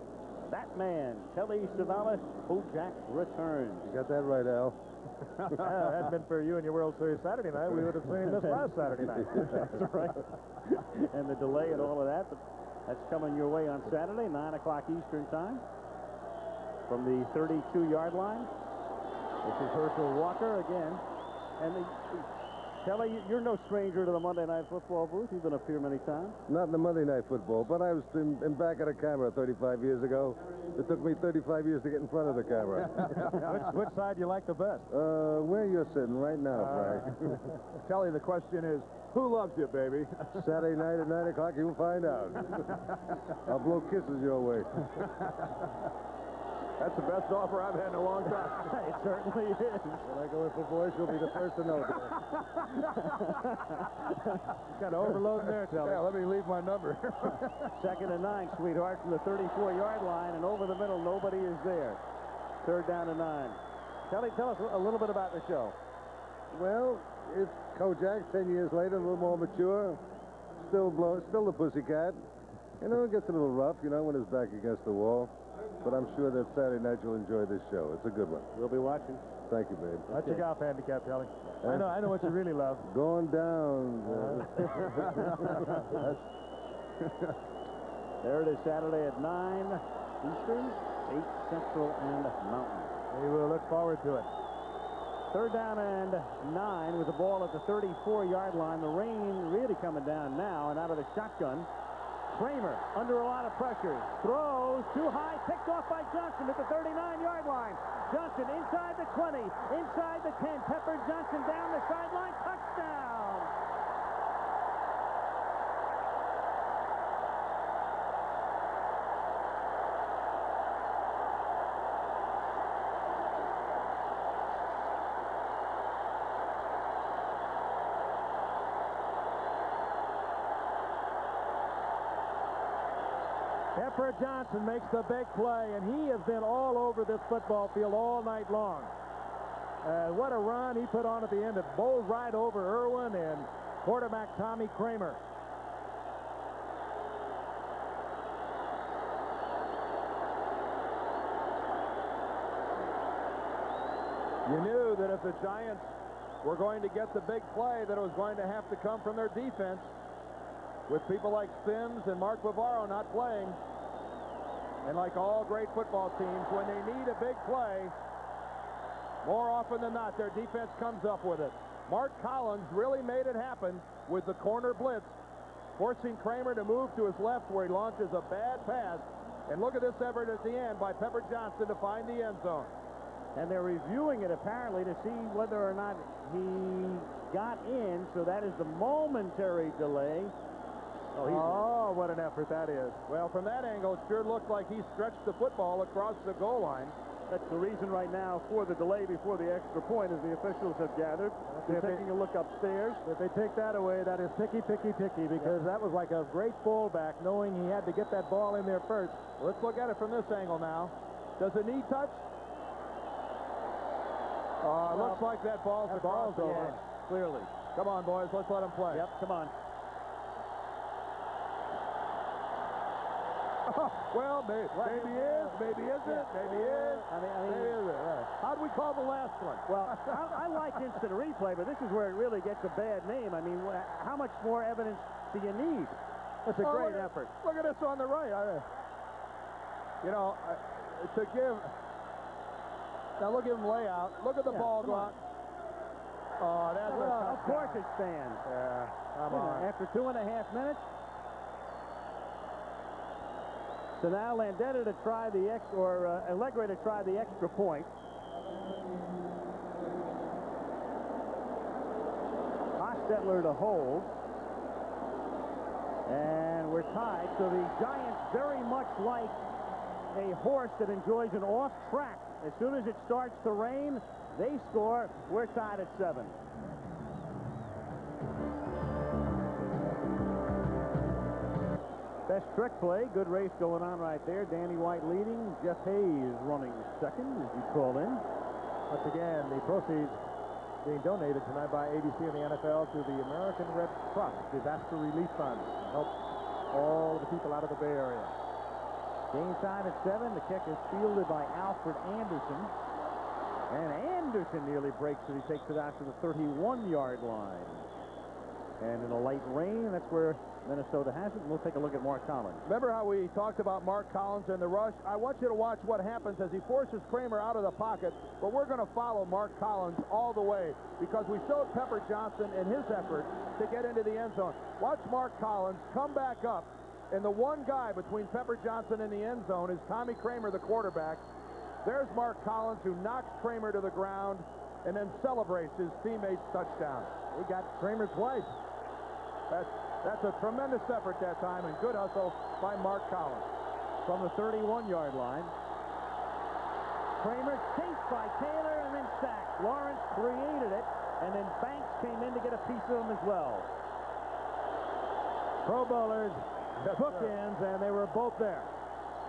that man, Telly Savalas, Bojack returns. You got that right, Al. If it hadn't been for you and your World Series Saturday night, we would have seen this last Saturday night. That's right. And the delay and all of that, but that's coming your way on Saturday, 9 o'clock Eastern time, from the 32-yard line. This is Herschel Walker again. And Kelly, you're no stranger to the Monday Night Football booth. You've been up here many times. Not in the Monday Night Football, but I was in back of the camera 35 years ago. It took me 35 years to get in front of the camera. Which side do you like the best? Where you're sitting right now, Frank. Kelly, the question is, who loves you, baby? Saturday night at 9 o'clock, you'll find out. I'll blow kisses your way. That's the best offer I've had in a long time. It certainly is. When I go in for voice, you'll be the first to know it. Got to overload there, Telly. Yeah, let me leave my number. 2nd and 9, sweetheart, from the 34-yard line, and over the middle, nobody is there. 3rd down and 9. Telly, tell us a little bit about the show. Well, it's Kojak 10 years later, a little more mature. Still the pussycat. You know, it gets a little rough, you know, when it's back against the wall. But I'm sure that Saturday night you'll enjoy this show. It's a good one. We'll be watching. Thank you, babe. What's your golf handicap, Telly? I know what you really love. Going down. There it is, Saturday at 9 Eastern, 8 Central and Mountain. We will look forward to it. 3rd down and 9 with the ball at the 34-yard line. The rain really coming down now, and out of the shotgun, Kramer under a lot of pressure. Throws too high, picked off by Johnson at the 39-yard line. Johnson inside the 20, inside the 10. Pepper Johnson down the sideline. Touchdown! Pepper Johnson makes the big play, and he has been all over this football field all night long. What a run he put on at the end. It bowled right over Irwin and quarterback Tommy Kramer. You knew that if the Giants were going to get the big play, that it was going to have to come from their defense. With people like Sims and Mark Bavaro not playing, and like all great football teams, when they need a big play, more often than not, their defense comes up with it. Mark Collins really made it happen with the corner blitz, forcing Kramer to move to his left where he launches a bad pass. And look at this effort at the end by Pepper Johnson to find the end zone. And they're reviewing it apparently to see whether or not he got in, so that is the momentary delay. Oh, what an effort that is. Well, from that angle, it sure looked like he stretched the football across the goal line. That's the reason right now for the delay before the extra point, as the officials have gathered. They're taking a look upstairs. If they take that away, that is picky, because that was like a great fullback, knowing he had to get that ball in there first. Let's look at it from this angle now. Does the knee touch? It looks like that ball's across the edge. Clearly. Come on, boys. Let's let him play. Yep, come on. Well, maybe is, maybe isn't, maybe is. Maybe isn't. How'd we call the last one? Well, I like instant replay, but this is where it really gets a bad name. I mean, how much more evidence do you need? That's a great effort. Look at this on the right. To give... Now look at him lay out. Look at the ball go out. Oh, that's of course it stands. Yeah, come on. After 2.5 minutes. So now Landeta to try the Allegre to try the extra point. Hostetler to hold. And we're tied. So the Giants, very much like a horse that enjoys an off track, as soon as it starts to rain, they score. We're tied at 7. Best trick play. Good race going on right there. Danny White leading. Jeff Hayes running second as you call in. Once again, the proceeds being donated tonight by ABC and the NFL to the American Red Cross Disaster Relief Fund. Help all the people out of the Bay Area. Game tied at 7. The kick is fielded by Alfred Anderson. And Anderson nearly breaks it. He takes it out to the 31-yard line. And in a light rain, that's where Minnesota has it. We'll take a look at Mark Collins. Remember how we talked about Mark Collins and the rush? I want you to watch what happens as he forces Kramer out of the pocket, but we're going to follow Mark Collins all the way because we showed Pepper Johnson in his effort to get into the end zone. Watch Mark Collins come back up, and the one guy between Pepper Johnson and the end zone is Tommy Kramer, the quarterback. There's Mark Collins, who knocks Kramer to the ground and then celebrates his teammate's touchdown. We got Kramer twice. That's a tremendous effort that time, and good hustle by Mark Collins. From the 31-yard line. Kramer chased by Taylor and then sacked. Lawrence created it, and then Banks came in to get a piece of him as well. Pro Bowlers, bookends, and they were both there.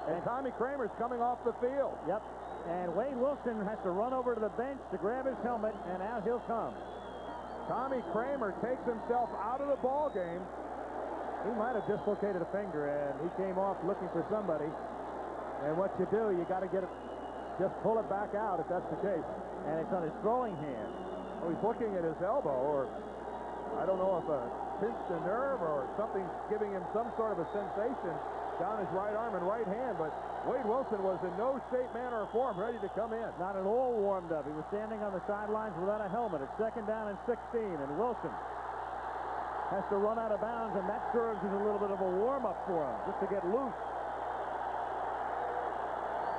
And Tommy Kramer's coming off the field. Yep. And Wade Wilson has to run over to the bench to grab his helmet, and out he'll come. Tommy Kramer takes himself out of the ball game. He might have dislocated a finger, and he came off looking for somebody. And what you do, you got to get it, just pull it back out if that's the case. And it's on his throwing hand. Oh, he's looking at his elbow, or I don't know if a pinched a nerve or something's giving him some sort of a sensation down his right arm and right hand, but Wade Wilson was in no shape, manner, or form ready to come in. Not at all warmed up. He was standing on the sidelines without a helmet. It's 2nd down and 16, and Wilson has to run out of bounds, and that serves as a little bit of a warm-up for him, just to get loose.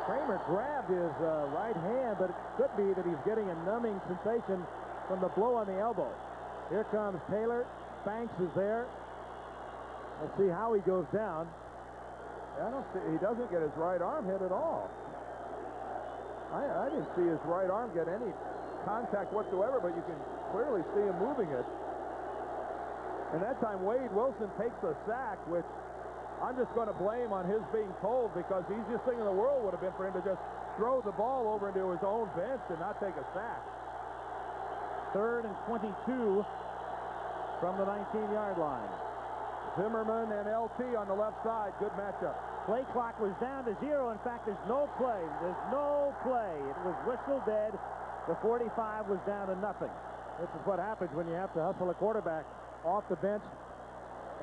Kramer grabbed his right hand, but it could be that he's getting a numbing sensation from the blow on the elbow. Here comes Taylor. Banks is there. Let's see how he goes down. I don't see, he doesn't get his right arm hit at all. I didn't see his right arm get any contact whatsoever, but you can clearly see him moving it. And that time Wade Wilson takes a sack, which I'm just going to blame on his being told, because the easiest thing in the world would have been for him to just throw the ball over into his own bench and not take a sack. 3rd and 22 from the 19-yard line. Zimmerman and LT on the left side. Good matchup. Play clock was down to 0. In fact, there's no play. There's no play. It was whistle dead. The 45 was down to nothing. This is what happens when you have to hustle a quarterback off the bench,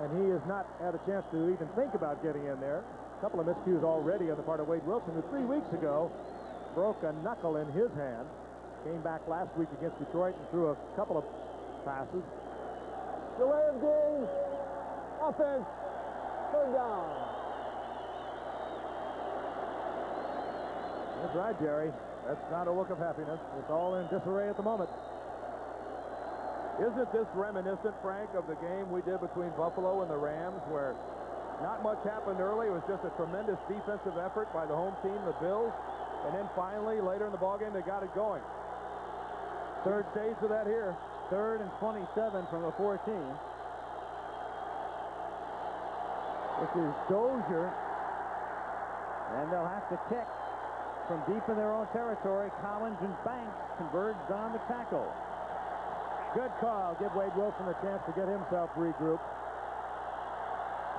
and he has not had a chance to even think about getting in there. A couple of miscues already on the part of Wade Wilson, who 3 weeks ago broke a knuckle in his hand. Came back last week against Detroit and threw a couple of passes. Delay of game. Offense. 3rd down. That's right, Jerry. That's not a look of happiness. It's all in disarray at the moment. Isn't this reminiscent, Frank, of the game we did between Buffalo and the Rams, where not much happened early? It was just a tremendous defensive effort by the home team, the Bills, and then finally, later in the ballgame, they got it going. 3rd stage of that here. 3rd and 27 from the 14. This is Dozier, and they'll have to kick from deep in their own territory. Collins and Banks converged on the tackle. Good call. Give Wade Wilson a chance to get himself regrouped.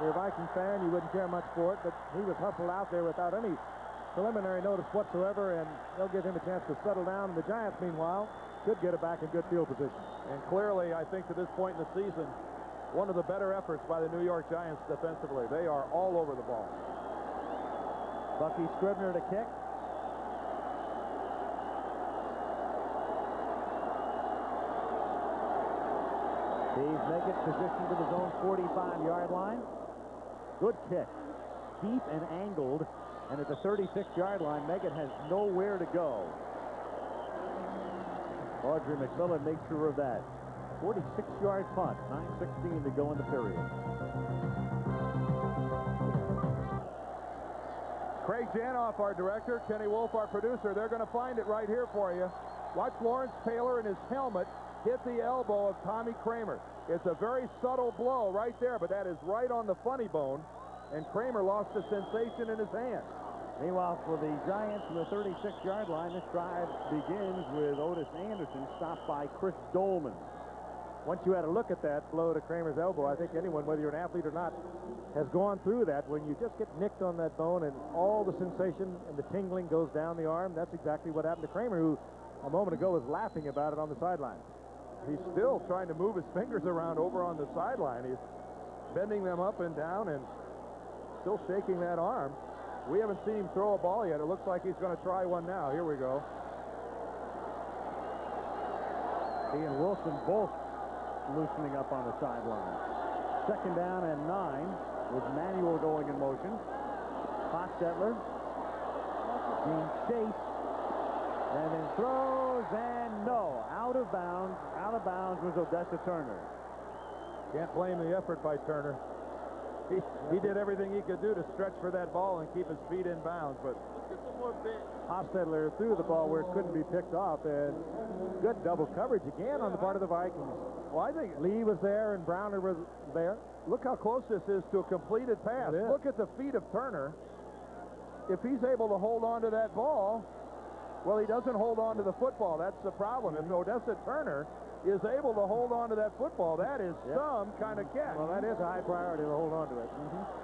you're a Viking fan, you wouldn't care much for it, but he was hustled out there without any preliminary notice whatsoever, and they'll give him a chance to settle down. And the Giants, meanwhile, should get it back in good field position. And clearly, I think to this point in the season, one of the better efforts by the New York Giants defensively. They are all over the ball. Bucky Scribner to kick. Dave Meggett positioned to his own 45-yard line. Good kick. Deep and angled. And at the 36-yard line, Meggett has nowhere to go. Audrey McMillan makes sure of that. 46-yard punt. 9:16 to go in the period. Craig Janoff, our director, Kenny Wolf, our producer, they're going to find it right here for you. Watch Lawrence Taylor in his helmet hit the elbow of Tommy Kramer. It's a very subtle blow right there, but that is right on the funny bone, and Kramer lost the sensation in his hand. Meanwhile, for the Giants from the 36-yard line, this drive begins with Otis Anderson stopped by Chris Dolman. Once you had a look at that blow to Kramer's elbow, I think anyone, whether you're an athlete or not, has gone through that. When you just get nicked on that bone and all the sensation and the tingling goes down the arm, that's exactly what happened to Kramer, who a moment ago was laughing about it on the sideline. He's still trying to move his fingers around over on the sideline. He's bending them up and down and still shaking that arm. We haven't seen him throw a ball yet. It looks like he's going to try one now. Here we go. He and Wilson both loosening up on the sideline. 2nd down and 9 with Manuel going in motion. Hostetler being chased and then throws, and no, out of bounds. Out of bounds was Odessa Turner. Can't blame the effort by Turner. He did everything he could do to stretch for that ball and keep his feet in bounds, but Hostetler threw the ball where it couldn't be picked off, and good double coverage again on the part of the Vikings. well, I think Lee was there and Browner was there. look how close this is to a completed pass. It is. Look at the feet of Turner. If he's able to hold on to that ball, well, he doesn't hold on to the football. That's the problem. If Odessa Turner is able to hold on to that football, that is some kind of catch. Well, that is a high priority to hold on to it.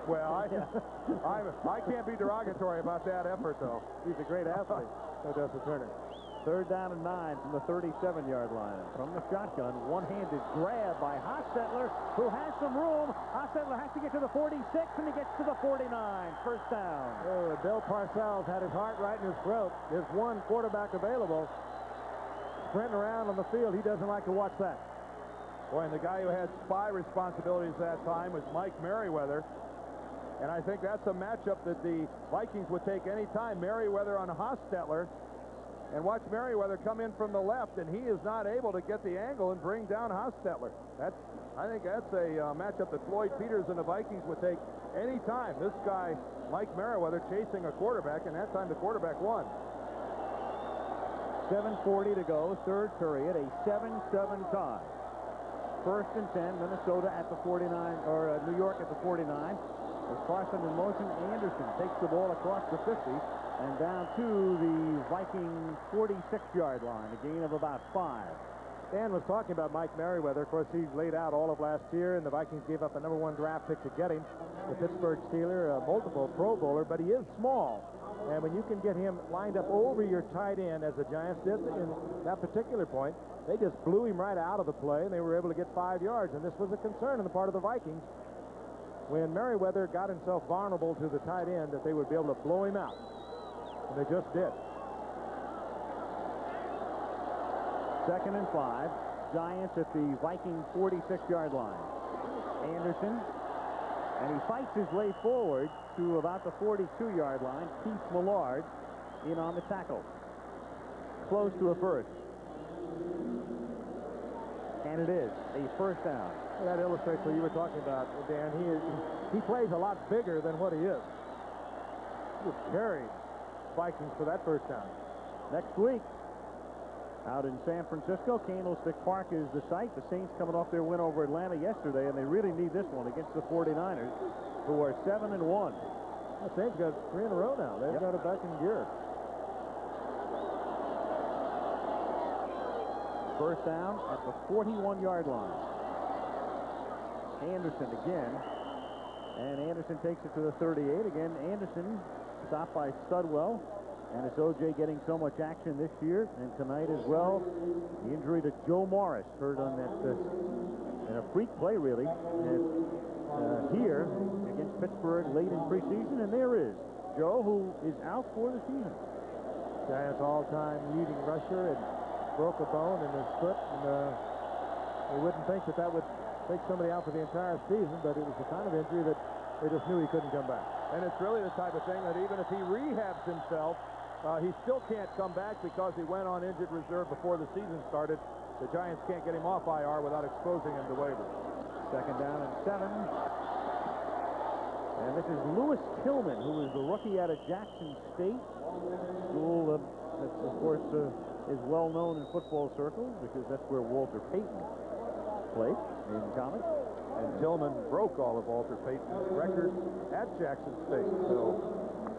Well, I can't be derogatory about that effort, though. He's a great athlete, Odessa Turner. 3rd down and 9 from the 37-yard line. From the shotgun, one-handed grab by Hostetler, who has some room. Hostetler has to get to the 46, and he gets to the 49. 1st down. Oh, Bill Parcells had his heart right in his throat. There's one quarterback available. Sprinting around on the field, he doesn't like to watch that. Boy, and the guy who had spy responsibilities that time was Mike Merriweather. And I think that's a matchup that the Vikings would take any time. Merriweather on Hostetler. And watch Merriweather come in from the left, and he is not able to get the angle and bring down Hostetler. I think that's a matchup that Floyd Peters and the Vikings would take any time. This guy, Mike Merriweather, chasing a quarterback, and that time the quarterback won. 7:40 to go, 3rd period, a 7-7 tie. 1st and 10, Minnesota at the 49, or New York at the 49. As Carson in motion, Anderson takes the ball across the 50 and down to the Viking 46-yard line, a gain of about 5. Dan was talking about Mike Merriweather. Of course, he laid out all of last year, and the Vikings gave up a #1 draft pick to get him. The Pittsburgh Steeler, a multiple Pro Bowler, but he is small. And when you can get him lined up over your tight end, as the Giants did in that particular point, they just blew him right out of the play, and they were able to get 5 yards. And this was a concern on the part of the Vikings when Merriweather got himself vulnerable to the tight end, that they would be able to blow him out. And they just did. 2nd and 5. Giants at the Viking 46-yard line. Anderson, and he fights his way forward to about the 42-yard line. Keith Millard in on the tackle. Close to a first. And it is a 1st down. Well, that illustrates what you were talking about, Dan. He plays a lot bigger than what he is. He was carried Vikings for that 1st down. Next week, out in San Francisco, Candlestick Park is the site. The Saints coming off their win over Atlanta yesterday, and they really need this one against the 49ers, who are 7-1. The Saints got 3 in a row now. They've got it back in gear. 1st down at the 41-yard line. Anderson again. And Anderson takes it to the 38. Again, Anderson stopped by Studwell. And it's O.J. getting so much action this year, and tonight as well. The injury to Joe Morris, hurt on that in a freak play, really, here against Pittsburgh late in preseason. And there is Joe, who is out for the season. Giants all-time leading rusher, and broke a bone in his foot. And you wouldn't think that would take somebody out for the entire season, but it was the kind of injury that they just knew he couldn't come back. And it's really the type of thing that even if he rehabs himself, he still can't come back because he went on injured reserve before the season started. The Giants can't get him off IR without exposing him to waivers. Second down and 7. And this is Lewis Tillman, who is the rookie out of Jackson State. School that, of course, is well known in football circles because that's where Walter Payton played in college. And Tillman broke all of Walter Payton's records at Jackson State. So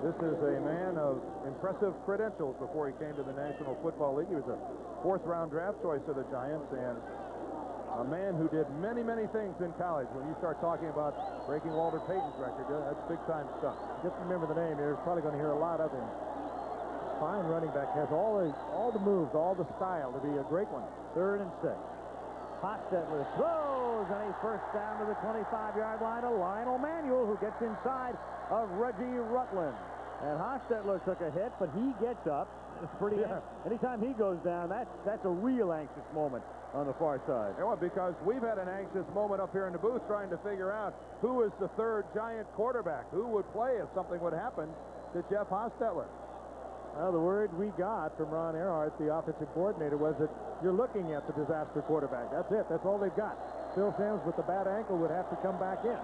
this is a man of impressive credentials before he came to the National Football League. He was a 4th-round draft choice of the Giants and a man who did many, many things in college. When you start talking about breaking Walter Payton's record, that's big-time stuff. Just remember the name. You're probably going to hear a lot of him. Fine running back. Has all the moves, all the style to be a great one. 3rd and 6. Hostetler throws, and he's first down to the 25-yard line to Lionel Manuel, who gets inside of Reggie Rutland. And Hostetler took a hit, but he gets up. It's pretty. Anytime he goes down, that's a real anxious moment on the far side. Yeah, well, because we've had an anxious moment up here in the booth trying to figure out who is the 3rd Giant quarterback, who would play if something would happen to Jeff Hostetler. Well, the word we got from Ron Earhart, the offensive coordinator, was that you're looking at the disaster quarterback. That's it. That's all they've got. Phil Simms with the bad ankle would have to come back in.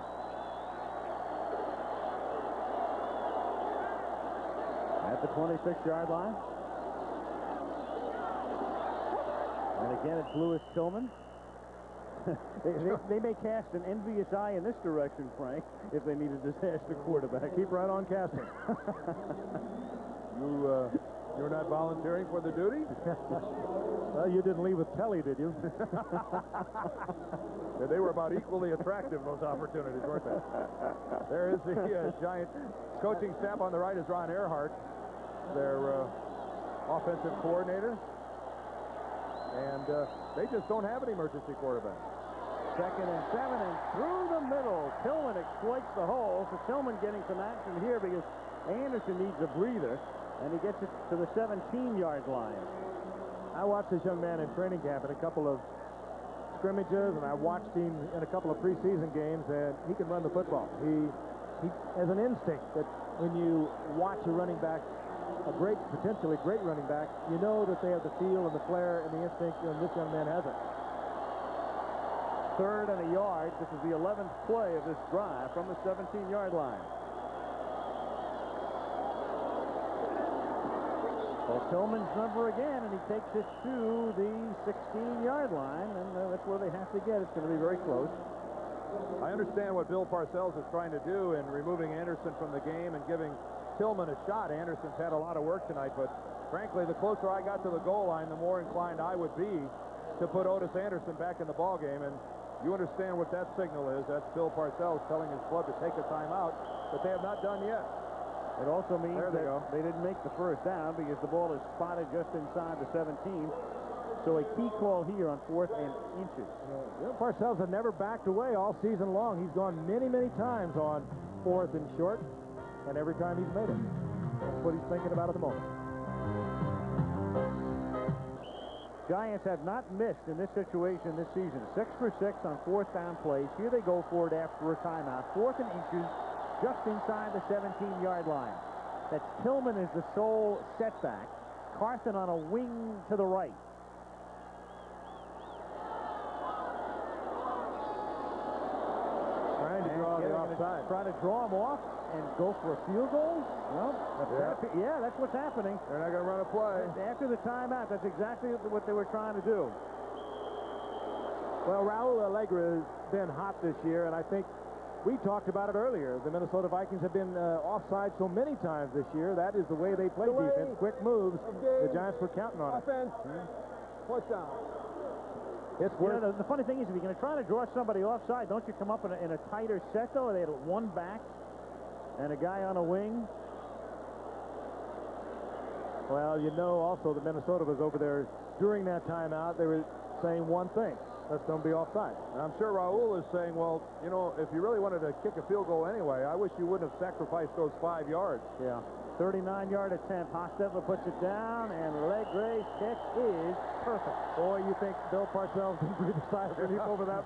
At the 26-yard line. And again, it's Lewis Tillman. they may cast an envious eye in this direction, Frank, if they need a disaster quarterback. Keep right on casting. You're not volunteering for the duty? Well, you didn't leave with Telly, did you? Yeah, they were about equally attractive, those opportunities, weren't they? There is the Giant coaching staff. On the right is Ron Earhart, their offensive coordinator. And they just don't have an emergency quarterback. 2nd and 7, and through the middle. Tillman exploits the hole. So Tillman getting some action here because Anderson needs a breather. And he gets it to the 17-yard line. I watched this young man in training camp in a couple of scrimmages, and I watched him in a couple of preseason games, and he can run the football. He has an instinct that when you watch a running back, potentially great running back, you know that they have the feel and the flair and the instinct, and this young man has it. 3rd and a yard. This is the 11th play of this drive from the 17-yard line. Well, Tillman's number again, and he takes it to the 16-yard line, and that's where they have to get. It's going to be very close. I understand what Bill Parcells is trying to do in removing Anderson from the game and giving Tillman a shot. Anderson's had a lot of work tonight, but frankly, the closer I got to the goal line, the more inclined I would be to put Otis Anderson back in the ball game. And you understand what that signal is. That's Bill Parcells telling his club to take a timeout, but they have not done yet. It also means that they didn't make the first down because the ball is spotted just inside the 17. So a key call here on 4th and inches. Parcells has never backed away all season long. He's gone many, many times on 4th and short, and every time he's made it. That's what he's thinking about at the moment. Giants have not missed in this situation this season. 6 for 6 on 4th down plays. Here they go for it after a timeout. 4th and inches. Just inside the 17-yard line. That Tillman is the sole setback. Carson on a wing to the right. Trying to draw the offside. Trying to draw him off and go for a field goal? Well, that's what's happening. They're not going to run a play. After the timeout, that's exactly what they were trying to do. Well, Raul Allegra has been hot this year, and I think we talked about it earlier. The Minnesota Vikings have been offside so many times this year. That is the way they play defense. Quick moves. The Giants were counting on it. Offense. What's down? It's worth. The funny thing is, if you're going to try to draw somebody offside, don't you come up in a tighter set, though? They had one back and a guy on a wing. Well, you know, also that Minnesota was over there during that timeout. They were saying one thing: let's don't be offside. And I'm sure Raul is saying, well, you know, if you really wanted to kick a field goal anyway, I wish you wouldn't have sacrificed those 5 yards. Yeah. 39-yard attempt. Hostetler puts it down, and Legre's kick is perfect. Boy, you think Bill Parcells didn't breathe a sigh of relief over that?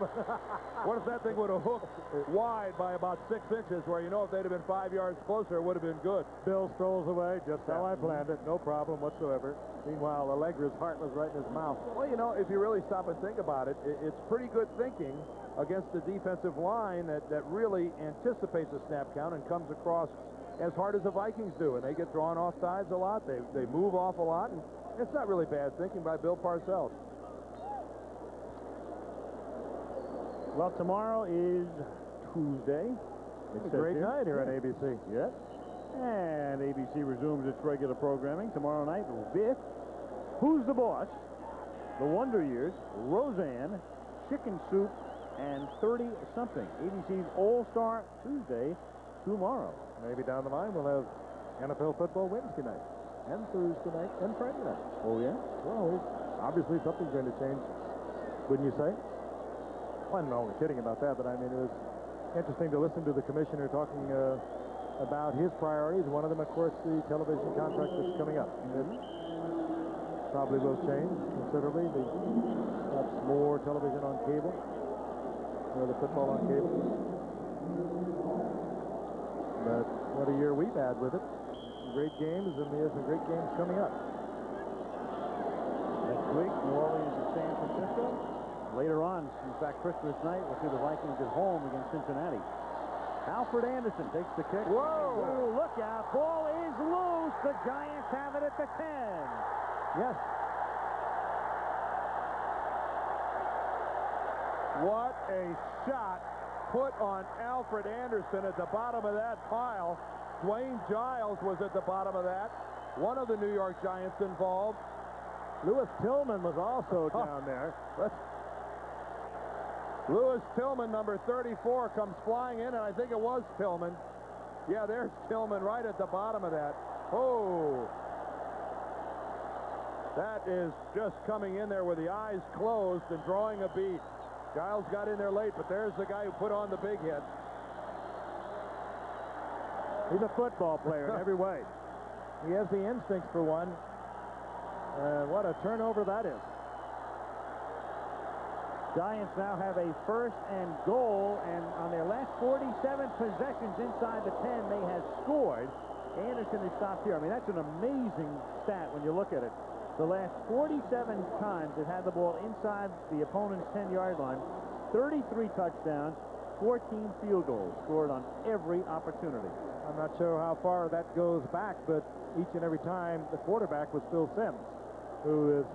What if that thing would have hooked wide by about 6 inches, where you know if they'd have been 5 yards closer, it would have been good. Bill strolls away just how I planned it. No problem whatsoever. Meanwhile, Allegra's heart was right in his mouth. Well, you know, if you really stop and think about it, it's pretty good thinking against the defensive line that really anticipates a snap count and comes across as hard as the Vikings do, and they get drawn off sides a lot. They move off a lot, and it's not really bad thinking by Bill Parcells. Well, tomorrow is Tuesday. It's a great night here on ABC. Yes. And ABC resumes its regular programming tomorrow night with Who's the Boss?, The Wonder Years, Roseanne, Chicken Soup, and 30-something. ABC's All-Star Tuesday tomorrow. Maybe down the line we'll have NFL football Wednesday night, and Thursday night, and Friday night. Oh, yeah? Well, obviously something's going to change, wouldn't you say? Well, I'm only kidding about that, but I mean, it was interesting to listen to the commissioner talking about his priorities. One of them, of course, the television contract that's coming up. It probably will change considerably. Perhaps more television on cable, or the football on cable. But what a year we've had with it. Some great games, and we have some great games coming up. Next week, New Orleans and San Francisco. Later on, in fact, Christmas night, we'll see the Vikings at home against Cincinnati. Alfred Anderson takes the kick. Whoa! Ooh, look out. Ball is loose. The Giants have it at the 10. Yes. What a shot put on Alfred Anderson at the bottom of that pile. Dwayne Giles was at the bottom of that. One of the New York Giants involved. Louis Tillman was also down there. Louis Tillman, number 34, comes flying in, and I think it was Tillman. Yeah, there's Tillman right at the bottom of that. Oh. That is just coming in there with the eyes closed and drawing a beat. Giles got in there late, but there's the guy who put on the big hit. He's a football player in every way. He has the instincts for one. What a turnover that is. Giants now have a 1st and goal, and on their last 47 possessions inside the 10, they have scored. Anderson is stopped here. I mean, that's an amazing stat when you look at it. The last 47 times they've had the ball inside the opponent's 10-yard line, 33 touchdowns, 14 field goals scored on every opportunity. I'm not sure how far that goes back, but each and every time the quarterback was Phil Simms, who is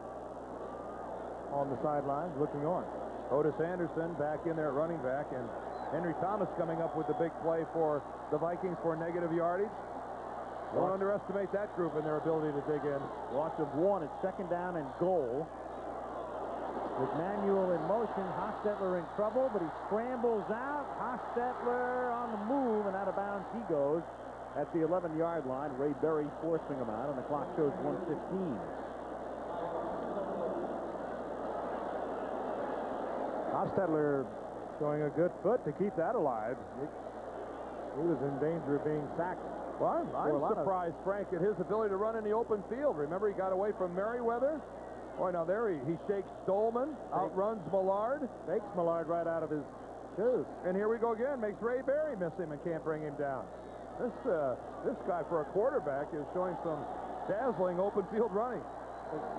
on the sidelines looking on. Otis Anderson back in there at running back, and Henry Thomas coming up with the big play for the Vikings for negative yardage. Don't underestimate that group and their ability to dig in. Loss of 1 at 2nd down and goal. With Manuel in motion, Hostetler in trouble, but he scrambles out. Hostetler on the move, and out of bounds he goes at the 11-yard line. Ray Berry forcing him out, and the clock shows 1:15. Hostetler showing a good foot to keep that alive. He was in danger of being sacked. Well, I'm surprised, Frank, at his ability to run in the open field. Remember, he got away from Merriweather. Boy, now there he shakes Stolman, outruns Millard. Takes Millard right out of his shoes. And here we go again. Makes Ray Berry miss him and can't bring him down. This guy, for a quarterback, is showing some dazzling open field running.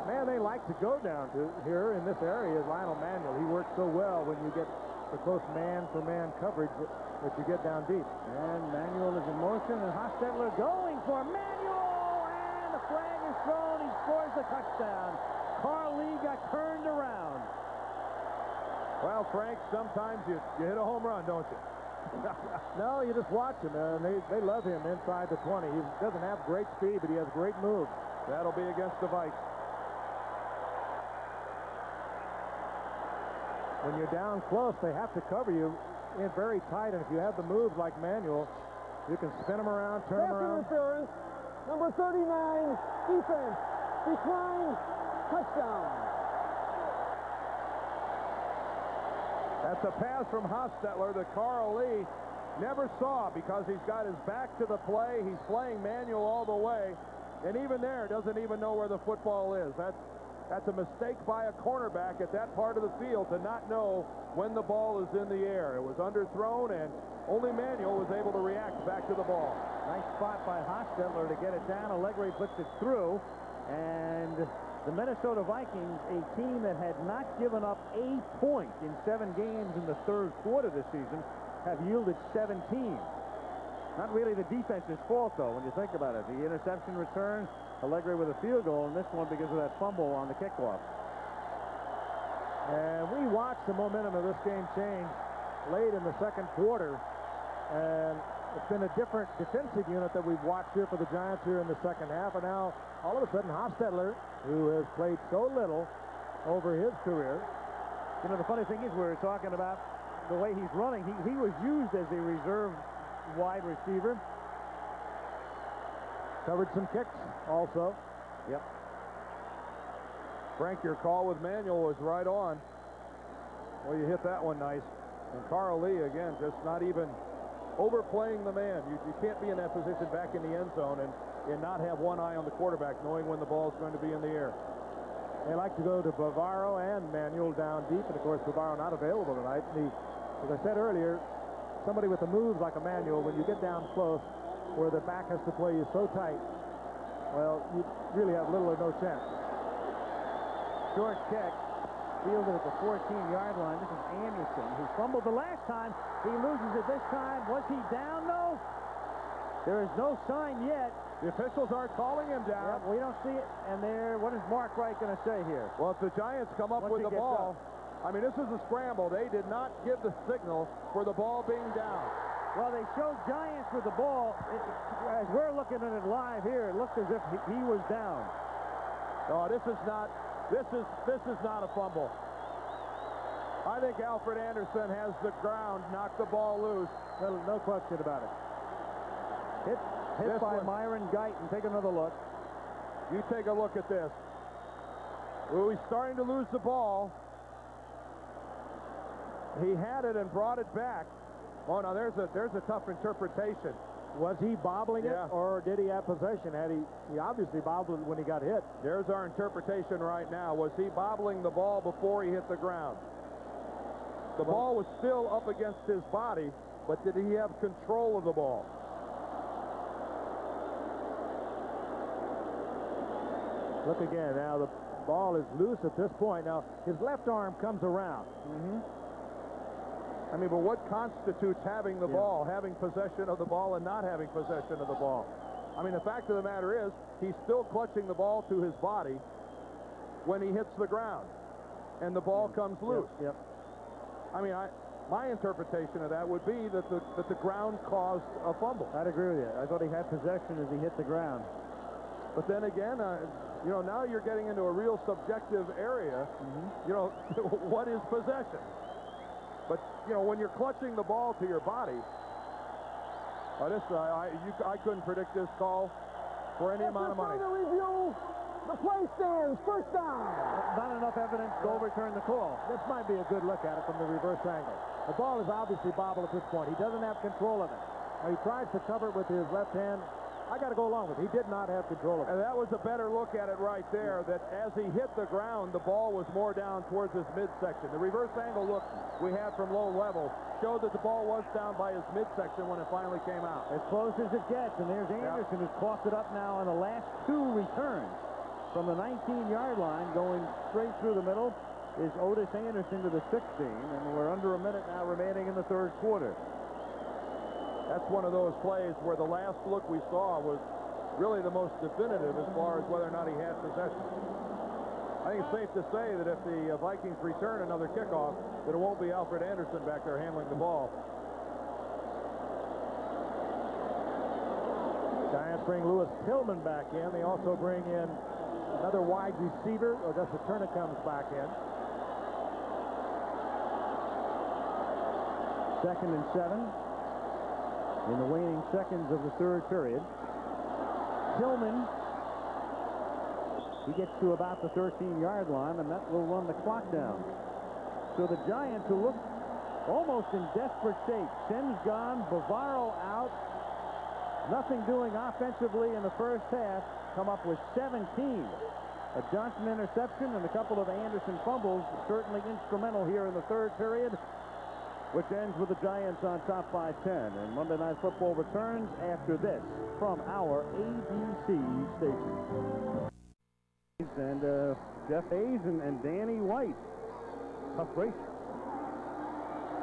Man, they like to go down to here in this area is Lionel Manuel. He works so well when you get the close man-for-man coverage that you get down deep. And Manuel is in motion, and Hostetler going for Manuel, and the flag is thrown. He scores the touchdown. Carl Lee got turned around. Well, Frank, sometimes you hit a home run, don't you? No, you just watch him, and they love him inside the 20. He doesn't have great speed, but he has great moves. That'll be against the Vikes. when you're down close, they have to cover you in very tight, and if you have the moves like Manuel, you can spin them around, turn them around. Interference. Number 39, defense. Decline, touchdown. That's a pass from Hostetler that Carl Lee never saw because he's got his back to the play. He's playing Manuel all the way, and even there doesn't even know where the football is. That's a mistake by a cornerback at that part of the field to not know when the ball is in the air. It was underthrown, and only Manuel was able to react back to the ball. Nice spot by Hostetler to get it down. Allegri puts it through, and the Minnesota Vikings, a team that had not given up a point in 7 games in the third quarter this season, have yielded 17. Not really the defense's fault, though, when you think about it. The interception return, Allegri with a field goal, and this one because of that fumble on the kickoff. And we watched the momentum of this game change late in the second quarter, and it's been a different defensive unit that we've watched here for the Giants here in the second half, and now all of a sudden Hostetler, who has played so little over his career. You know, the funny thing is, we were talking about the way he's running. He was used as a reserve wide receiver. Covered some kicks also. Yep. Frank, your call with Manuel was right on. Well, you hit that one nice. And Carl Lee, again, just not even overplaying the man. You can't be in that position back in the end zone and not have one eye on the quarterback, knowing when the ball is going to be in the air. They like to go to Bavaro and Manuel down deep, and of course Bavaro not available tonight. And as I said earlier, somebody with a move like a Manuel, when you get down close where the back has to play you so tight, well, you really have little or no chance. Short kick, fielded at the 14-yard line. This is Anderson, who fumbled the last time. He loses it this time. Was he down, though? There is no sign yet. The officials aren't calling him down. Yep, we don't see it. And there, what is Mark Wright going to say here? Well, if the Giants come up with the ball, I mean, this is a scramble. They did not give the signal for the ball being down. Well, they showed Giants with the ball. As we're looking at it live here, it looked as if he was down. No, this is not a fumble. I think Alfred Anderson has the ground, knocked the ball loose. No question about it. Hit by Myron Guyton. Take another look. You take a look at this. Well, he's starting to lose the ball. He had it and brought it back. Oh, now there's a tough interpretation. Was he bobbling it, or did he have possession? He obviously bobbled it when he got hit. There's our interpretation right now. Was he bobbling the ball before he hit the ground? The ball was still up against his body, but did he have control of the ball? Look again. Now the ball is loose at this point. Now his left arm comes around. I mean, but what constitutes having the ball, having possession of the ball and not having possession of the ball? I mean, the fact of the matter is he's still clutching the ball to his body when he hits the ground, and the ball comes loose. Yep. I mean, my interpretation of that would be that the ground caused a fumble. I'd agree with you. I thought he had possession as he hit the ground. But then again, you know, now you're getting into a real subjective area. You know, what is possession? But, you know, when you're clutching the ball to your body, I couldn't predict this call for any amount of money. After further review, the play stands. First down. Not enough evidence to overturn the call. This might be a good look at it from the reverse angle. The ball is obviously bobbled at this point. He doesn't have control of it. Now, he tries to cover it with his left hand. I got to go along with it. He did not have control of it. And that was a better look at it right there, that as he hit the ground, the ball was more down towards his midsection. The reverse angle look we had from low level showed that the ball was down by his midsection when it finally came out. As close as it gets, and there's Anderson who's coughed it up now on the last 2 returns. From the 19-yard line, going straight through the middle, is Otis Anderson to the 16, and we're under a minute now remaining in the third quarter. That's one of those plays where the last look we saw was really the most definitive as far as whether or not he had possession. I think it's safe to say that if the Vikings return another kickoff, that it won't be Alfred Anderson back there handling the ball. Giants bring Lewis Tillman back in. They also bring in another wide receiver. Augusta Turner comes back in. 2nd and 7 in the waning seconds of the third period. Tillman, he gets to about the 13-yard line, and that will run the clock down. So the Giants, who look almost in desperate shape, Sims gone, Bavaro out, nothing doing offensively in the first half, come up with 17. A Johnson interception and a couple of Anderson fumbles, certainly instrumental here in the third period, which ends with the Giants on top by 10. And Monday Night Football returns after this from our ABC station. And Jeff Hayes and Danny White. Tough race.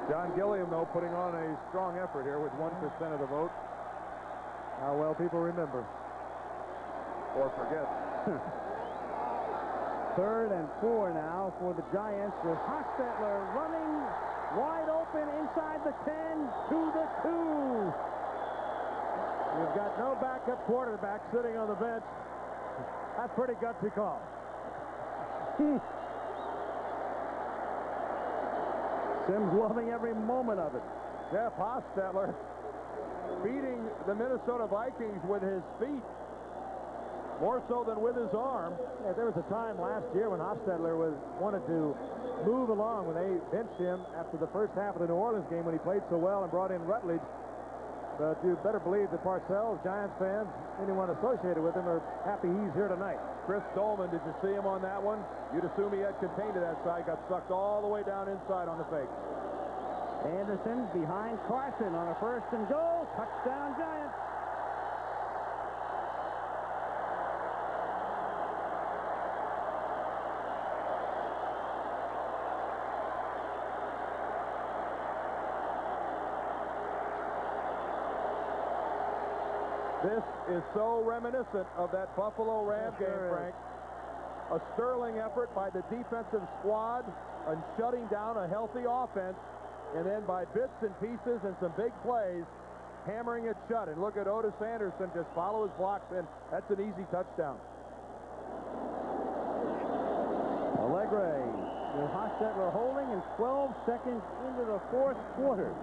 John Gilliam, though, putting on a strong effort here with 1% of the vote. How well people remember. Or forget. 3rd and 4 now for the Giants, with Hostetler running wide open inside the 10 to the 2. You've got no backup quarterback sitting on the bench. That's pretty gutsy call. Sims loving every moment of it. Jeff Hostetler beating the Minnesota Vikings with his feet, more so than with his arm. Yeah, there was a time last year when Hostetler wanted to move along when they benched him after the first half of the New Orleans game when he played so well and brought in Rutledge. But you better believe that Parcells, Giants fans, anyone associated with him, are happy he's here tonight. Chris Dolman, did you see him on that one? You'd assume he had contained to that side, got sucked all the way down inside on the fake. Anderson behind Carson on a 1st and goal. Touchdown Giants. This is so reminiscent of that Buffalo Ram game, Frank. A sterling effort by the defensive squad on shutting down a healthy offense, and then by bits and pieces and some big plays, hammering it shut. And look at Otis Anderson just follow his blocks in. That's an easy touchdown. Allegre with Hostetler holding, and 12 seconds into the 4th quarter.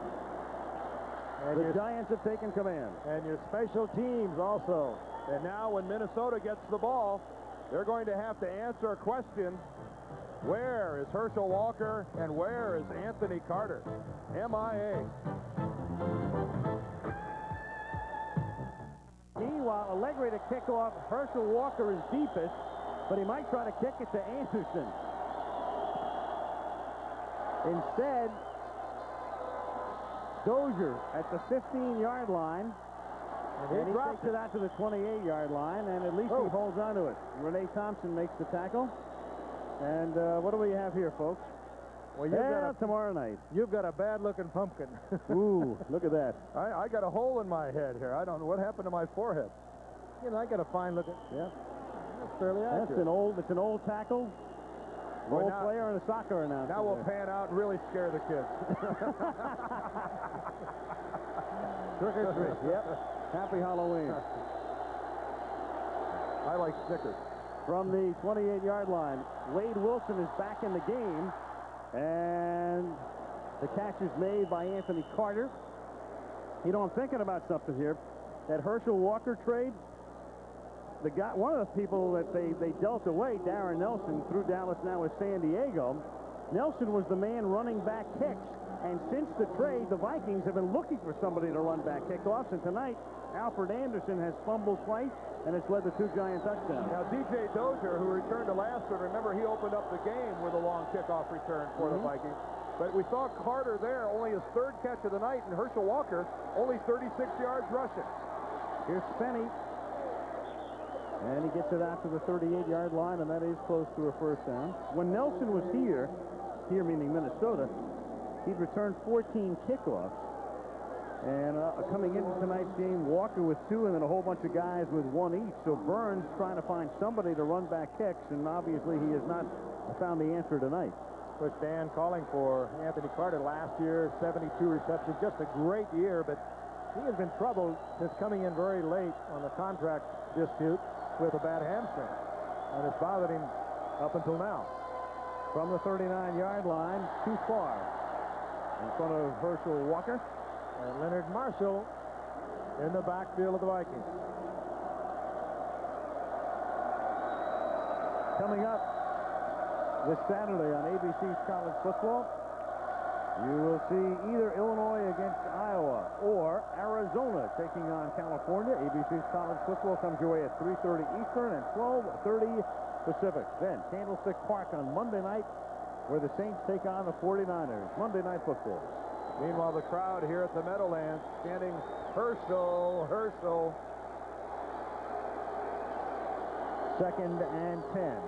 And the Giants have taken command. And your special teams also. And now when Minnesota gets the ball, they're going to have to answer a question. Where is Herschel Walker and where is Anthony Carter? MIA. Meanwhile, Allegre to kick off. Herschel Walker is deepest, but he might try to kick it to Anderson. Instead, Dozier at the 15-yard line. And he takes it out to the 28-yard line, and at least he holds on to it. Renee Thompson makes the tackle. And what do we have here, folks? Well, you've got tomorrow night. You've got a bad-looking pumpkin. Ooh, look at that. I got a hole in my head here. I don't know what happened to my forehead. You know, I got a fine-looking. Yeah. That's fairly accurate. It's an old tackle. Role player and a soccer announcer. Now we'll pan out and really scare the kids. Trick or treat. Yep. Happy Halloween. I like Snickers. From the 28-yard line, Wade Wilson is back in the game, and the catch is made by Anthony Carter. You know, I'm thinking about something here. That Herschel Walker trade, one of the people that they dealt away, Darren Nelson, through Dallas, now with San Diego. Nelson was the man running back kicks, and since the trade, the Vikings have been looking for somebody to run back kickoffs, and tonight, Alfred Anderson has fumbled twice, and it's led to 2 Giant touchdowns. Now, DJ Dozier, who returned to last one, remember he opened up the game with a long kickoff return for the Vikings. But we saw Carter there, only his 3rd catch of the night, and Herschel Walker, only 36 yards rushing. Here's Spenny. And he gets it out to the 38-yard line, and that is close to a 1st down. When Nelson was here meaning Minnesota, he'd returned 14 kickoffs. And coming into tonight's game, Walker with 2, and then a whole bunch of guys with 1 each. So Burns trying to find somebody to run back kicks, and obviously he has not found the answer tonight. Of course, Dan calling for Anthony Carter last year, 72 receptions, just a great year, but he has been troubled since coming in very late on the contract dispute with a bad hamstring, and it's bothered him up until now. From the 39-yard line, too far. in front of Herschel Walker. And Leonard Marshall in the backfield of the Vikings. Coming up this Saturday on ABC's College Football, you will see either Illinois against Iowa or Arizona taking on California. ABC's College Football comes your way at 3:30 Eastern and 12:30 Pacific. Then Candlestick Park on Monday night, where the Saints take on the 49ers. Monday Night Football. Meanwhile, the crowd here at the Meadowlands chanting, Herschel, Herschel. 2nd and 10.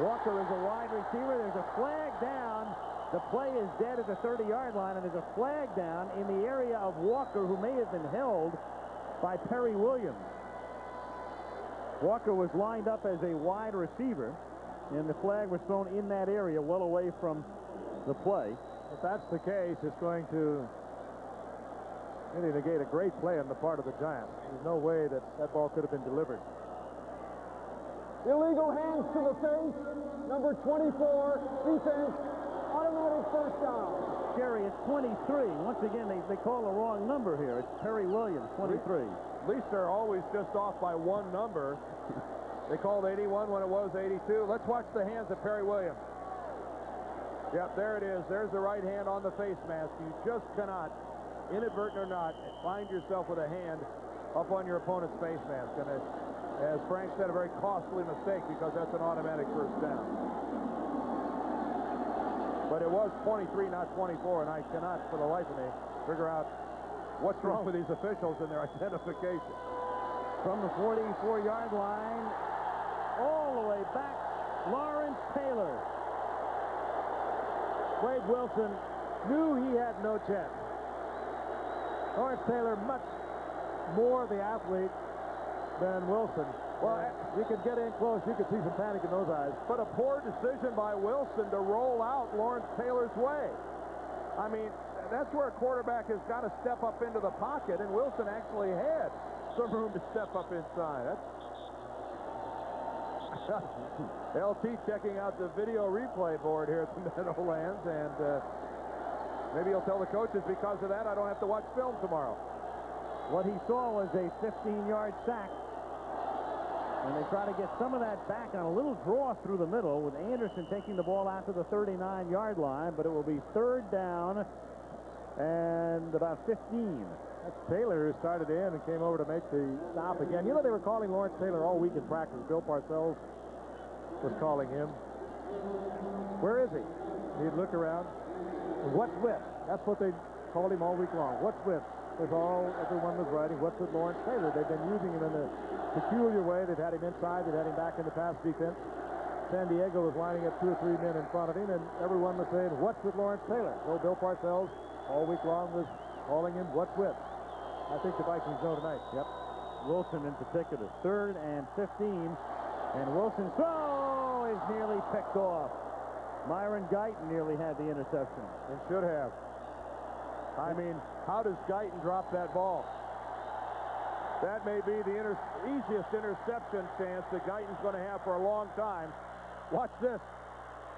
Walker is a wide receiver. There's a flag down. The play is dead at the 30-yard line, and there's a flag down in the area of Walker, who may have been held by Perry Williams. Walker was lined up as a wide receiver, and the flag was thrown in that area, well away from the play. If that's the case, it's going to really negate a great play on the part of the Giants. There's no way that that ball could have been delivered. Illegal hands to the face. Number 24, defense. Automatic first down. Jerry, it's 23. Once again, they call the wrong number here. It's Perry Williams, 23. At least they're always just off by one number. They called 81 when it was 82. Let's watch the hands of Perry Williams. Yep, there it is. There's the right hand on the face mask. You just cannot, inadvertent or not, find yourself with a hand up on your opponent's face mask. And as Frank said, a very costly mistake because that's an automatic first down. But it was 23, not 24, and I cannot, for the life of me, figure out what's wrong with these officials and their identification. From the 44-yard line, all the way back, Lawrence Taylor. Wade Wilson knew he had no chance. Lawrence Taylor much more the athlete than Wilson. Well, you could get in close. You could see some panic in those eyes. But a poor decision by Wilson to roll out Lawrence Taylor's way. I mean, that's where a quarterback has got to step up into the pocket, and Wilson actually had some room to step up inside. That's LT checking out the video replay board here at the Meadowlands, and maybe he'll tell the coaches because of that I don't have to watch film tomorrow. What he saw was a 15-yard sack. And they try to get some of that back on a little draw through the middle with Anderson taking the ball out to the 39-yard line, but it will be 3rd down and about 15. That's Taylor who started in and came over to make the stop again. You know, they were calling Lawrence Taylor all week in practice. Bill Parcells was calling him. Where is he? He'd look around. What's with? That's what they called him all week long. What's with? That's all everyone was writing. What's with Lawrence Taylor? They've been using him in a peculiar way. They've had him inside. They've had him back in the pass defense. San Diego was lining up 2 or 3 men in front of him, and everyone was saying, what's with Lawrence Taylor? So Bill Parcells all week long was calling him, what's with? I think the Vikings know tonight. Yep. Wilson in particular. 3rd and 15. And Wilson's throw is nearly picked off. Myron Guyton nearly had the interception. And should have. I mean, how does Guyton drop that ball? That may be the easiest interception chance that Guyton's going to have for a long time. Watch this.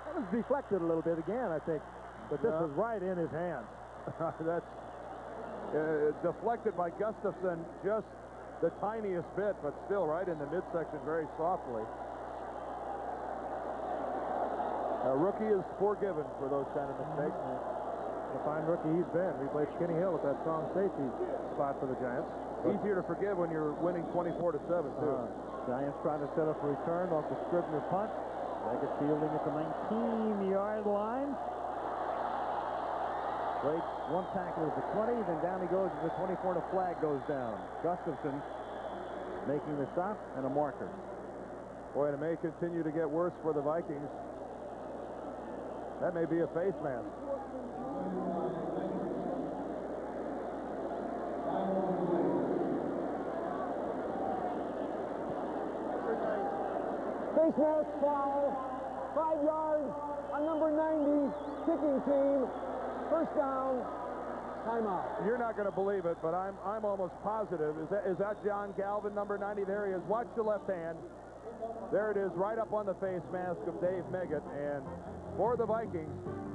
That was deflected a little bit again, I think. But this was right in his hands. That's deflected by Gustafson just the tiniest bit, but still right in the midsection very softly. A rookie is forgiven for those kind of mistakes. A fine rookie he's been. We played Skinny Hill at that strong safety spot for the Giants. Easier to forgive when you're winning 24-7, too. Giants trying to set up a return off the Scribner punt. Leggett fielding at the 19-yard line. Breaks one tackle at the 20, then down he goes to the 24, and a flag goes down. Gustafson making the stop and a marker. Boy, it may continue to get worse for the Vikings. That may be a face mask. Face mask foul. 5 yards on number 90, kicking team. First down. Timeout. You're not going to believe it, but I'm almost positive. Is that John Galvin, number 90? There he is. Watch the left hand. There it is, right up on the face mask of Dave Meggett. And for the Vikings,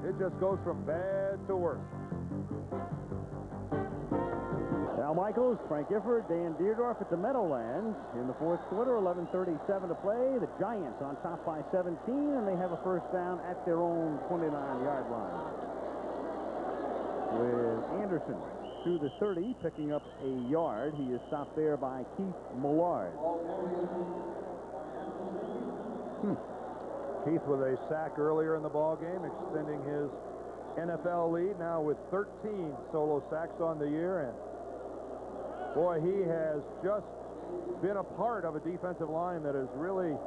It just goes from bad to worse. Al Michaels, Frank Gifford, Dan Deerdorf at the Meadowlands in the fourth quarter. 11:37 to play. The Giants on top by 17, and they have a first down at their own 29-yard line. With Anderson to the 30, picking up a yard. He is stopped there by Keith Millard. Keith with a sack earlier in the ball game, extending his NFL lead now with 13 solo sacks on the year. And boy, he has just been a part of a defensive line that has really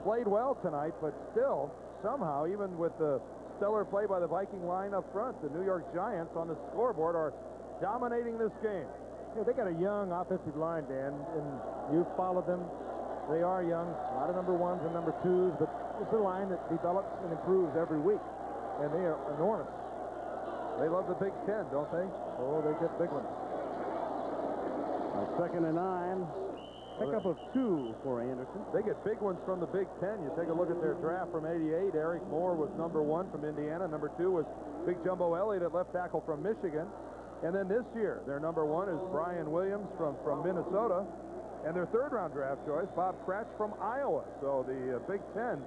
played well tonight, but still, somehow, even with the stellar play by the Viking line up front, the New York Giants on the scoreboard are dominating this game. Yeah, they got a young offensive line, Dan, and you've followed them. They are young, a lot of number ones and number twos, but it's a line that develops and improves every week, and they are enormous. They love the Big Ten, don't they? Oh, they get big ones. Second and 9. Pickup of 2 for Anderson. They get big ones from the Big Ten. You take a look at their draft from '88. Eric Moore was number 1 from Indiana. Number 2 was Big Jumbo Elliott at left tackle from Michigan. And then this year, their number 1 is Brian Williams from Minnesota. And their third-round draft choice, Bob Cratch from Iowa. So the Big Ten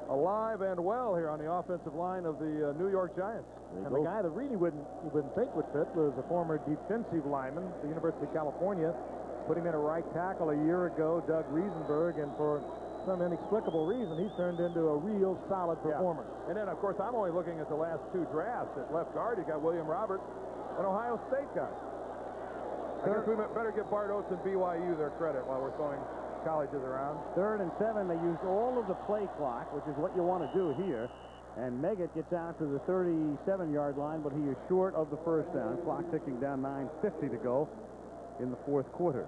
alive and well here on the offensive line of the New York Giants. And the guy that really you wouldn't think would fit was a former defensive lineman, the University of California. Put him in a right tackle a year ago, Doug Riesenberg, and for some inexplicable reason, he's turned into a real solid performer. Yeah. And then, of course, I'm only looking at the last 2 drafts. At left guard, you got William Roberts, an Ohio State guy. I guess we better give Bart Oates and BYU their credit while we're throwing colleges around. 3rd and 7. They used all of the play clock, which is what you want to do here. And Meggett gets out to the 37-yard line, but he is short of the first down. Clock ticking down, 9:50 to go in the fourth quarter.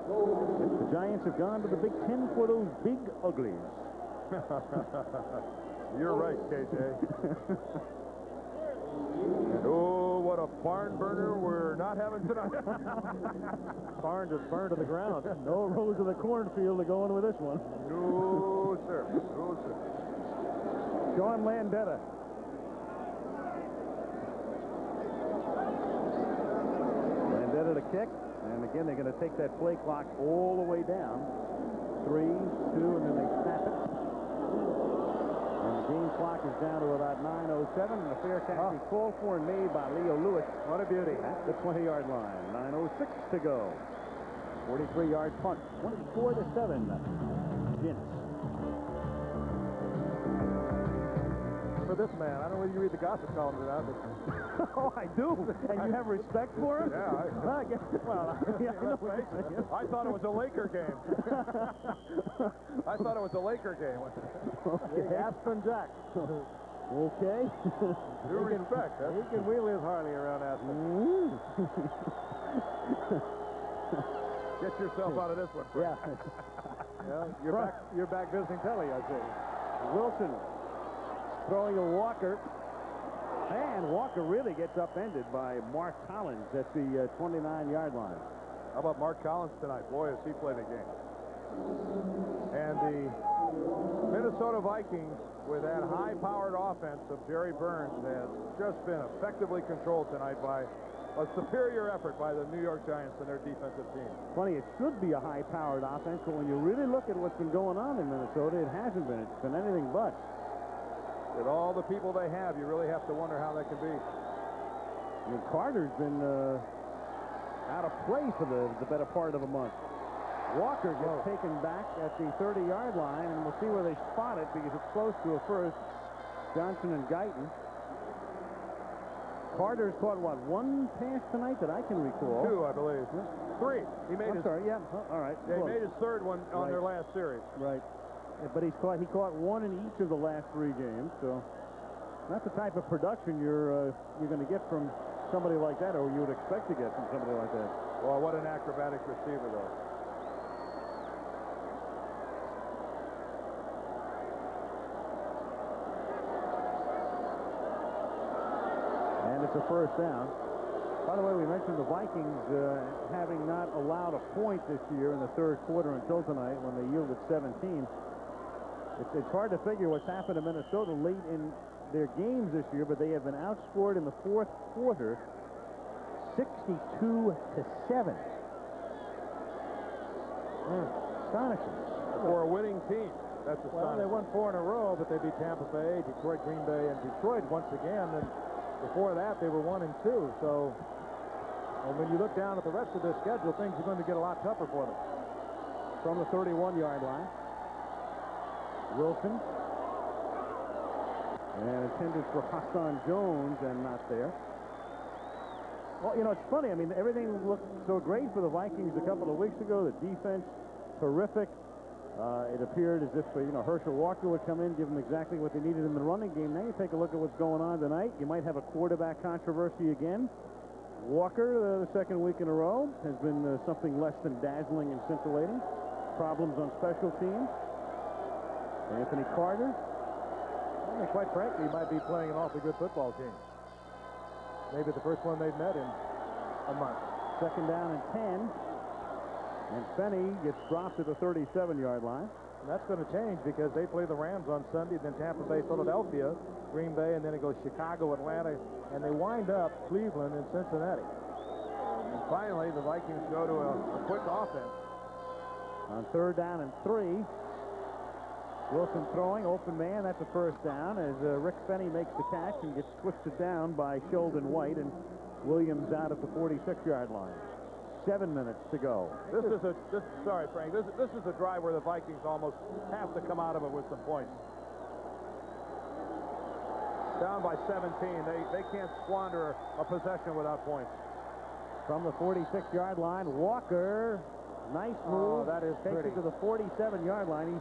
The Giants have gone to the Big Ten for those big uglies. You're right, KJ. And oh, what a barn burner we're not having tonight. Barn just burned to the ground. No rows of the cornfield to go in with this one. No, sir. No, sir. Sean Landetta. Landetta to kick. And again, they're going to take that play clock all the way down. 3, 2, and then they snap it. And the game clock is down to about 9:07, and a fair catch is called for and made by Leo Lewis. What a beauty. At the 20-yard line. 9:06 to go. 43-yard punt. 24-7. Gins. For this man, I don't know whether you read the gossip columns or not, but Oh, I do. And you have respect for him? Yeah. I guess, well, I know what you're saying. I thought it was a Laker game. I thought it was a Laker game. Okay. Aspen Jack. Okay. Due respect. Huh? He can wheel his Harley around Aspen. Get yourself out of this one. Yeah. Well, you're back visiting Telly, I see. Wilson throwing to Walker. And Walker really gets upended by Mark Collins at the 29-yard line. How about Mark Collins tonight? Boy, has he played a game. And the Minnesota Vikings, with that high-powered offense of Jerry Burns, has just been effectively controlled tonight by a superior effort by the New York Giants and their defensive team. Funny, it should be a high-powered offense, but when you really look at what's been going on in Minnesota, it hasn't been. It's been anything but. With all the people they have, you really have to wonder how that can be. I mean, Carter's been out of play for the better part of a month. Walker gets taken back at the 30-yard line, and we'll see where they spot it because it's close to a first. Johnson and Guyton. Carter's caught, what, 1 pass tonight that I can recall? 2, I believe. 3. He made his. Sorry, yeah. All right. Yeah, he made his 3rd one on their last series. Right. But he caught 1 in each of the last 3 games, so not the type of production you're going to get from somebody like that, or you would expect to get from somebody like that. Well, what an acrobatic receiver, though. And it's a first down. By the way, we mentioned the Vikings having not allowed a point this year in the 3rd quarter until tonight when they yielded 17. It's hard to figure what's happened to Minnesota late in their games this year, but they have been outscored in the fourth quarter 62-7. Astonishing. For a winning team. That's Well, they won 4 in a row, but they beat Tampa Bay, Detroit, Green Bay, and Detroit once again. And before that, they were 1 and 2. So, and when you look down at the rest of their schedule, things are going to get a lot tougher for them. From the 31-yard line, Wilson. And intended for Hassan Jones and not there. Well, you know, it's funny. I mean, everything looked so great for the Vikings a couple of weeks ago. The defense, terrific. It appeared as if, Herschel Walker would come in, give them exactly what they needed in the running game. Now you take a look at what's going on tonight. You might have a quarterback controversy again. Walker, the second week in a row, has been something less than dazzling and scintillating. Problems on special teams. Anthony Carter. I mean, quite frankly, he might be playing an awfully good football team. Maybe the first one they've met in a month. Second down and 10. And Fenny gets dropped at the 37-yard line. And that's going to change because they play the Rams on Sunday, then Tampa Bay, Philadelphia, Green Bay, and then it goes Chicago, Atlanta, and they wind up Cleveland and Cincinnati. And finally, the Vikings go to a quick offense. On third down and 3. Wilson throwing, open man, that's a first down as Rick Fenny makes the catch and gets twisted down by Sheldon White, and Williams out at the 46-yard line. 7 minutes to go. Sorry, Frank. This is a drive where the Vikings almost have to come out of it with some points. Down by 17. They can't squander a possession without points. From the 46-yard line, Walker. Nice move. That is Takes pretty. it to the 47-yard line. He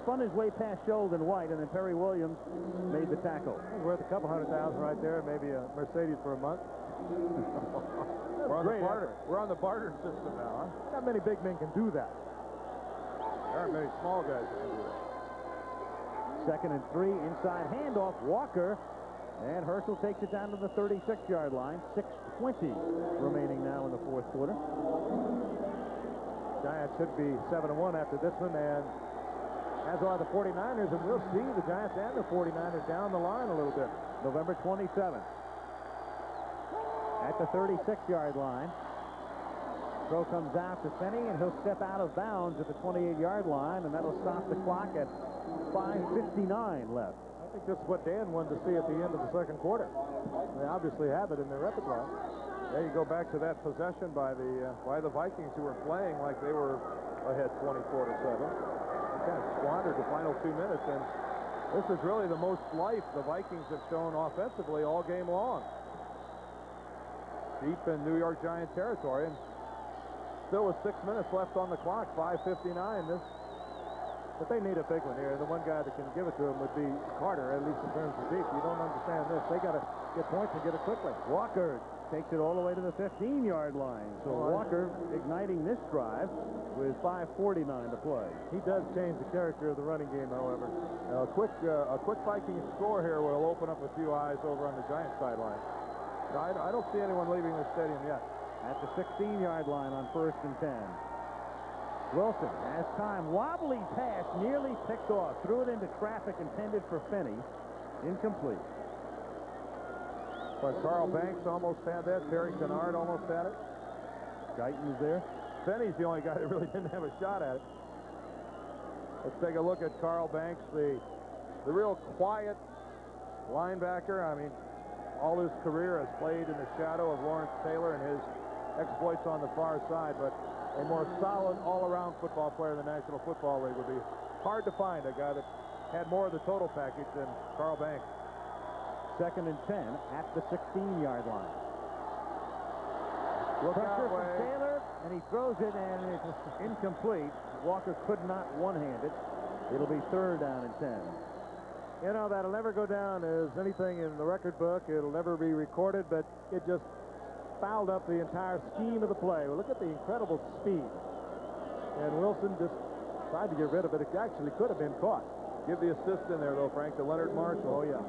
spun his way past Sheldon White, and then Perry Williams made the tackle. He's worth a couple $100,000 right there, maybe a Mercedes for a month. We're on the barter system now, huh? Not many big men can do that. There aren't many small guys that can do that. Second and 3, inside handoff, Walker, and Herschel takes it down to the 36-yard line. 6:20 remaining now in the fourth quarter. Giants should be 7-1 after this one, and as are the 49ers, and we'll see the Giants and the 49ers down the line a little bit. November 27th. At the 36-yard line. Throw comes out to Fenny, and he'll step out of bounds at the 28-yard line, and that'll stop the clock at 5:59 left. I think this is what Dan wanted to see at the end of the second quarter. They obviously have it in their repertoire. There you go back to that possession by the Vikings, who were playing like they were ahead 24-7. They kind of squandered the final 2 minutes, and this is really the most life the Vikings have shown offensively all game long. Deep in New York Giant territory, and still with 6 minutes left on the clock, 5:59. But they need a big one here. The one guy that can give it to them would be Carter, at least in terms of deep. You don't understand this. They got to get points and get it quickly. Walker takes it all the way to the 15-yard line. So Walker igniting this drive with 5:49 to play. He does change the character of the running game, however. A quick Vikings score here will open up a few eyes over on the Giant sideline. I don't see anyone leaving the stadium yet. At the 16-yard line on 1st and 10. Wilson has time. Wobbly pass, nearly picked off. Threw it into traffic intended for Fenny. Incomplete. But Carl Banks almost had that. Terry Kennard almost had it. Guyton's there. Fenny's the only guy that really didn't have a shot at it. Let's take a look at Carl Banks, the real quiet linebacker. I mean, all his career has played in the shadow of Lawrence Taylor and his exploits on the far side, but a more solid all-around football player in the National Football League would be hard to find, a guy that had more of the total package than Carl Banks. 2nd and 10 at the 16-yard line. Pressure from Taylor, and he throws it, and it's incomplete. Walker could not one-hand it. It'll be 3rd down and 10. You know, that'll never go down as anything in the record book. It'll never be recorded, but it just fouled up the entire scheme of the play. Well, look at the incredible speed. And Wilson just tried to get rid of it. It actually could have been caught. Give the assist in there, though, Frank, to Leonard Marshall. Oh, yeah.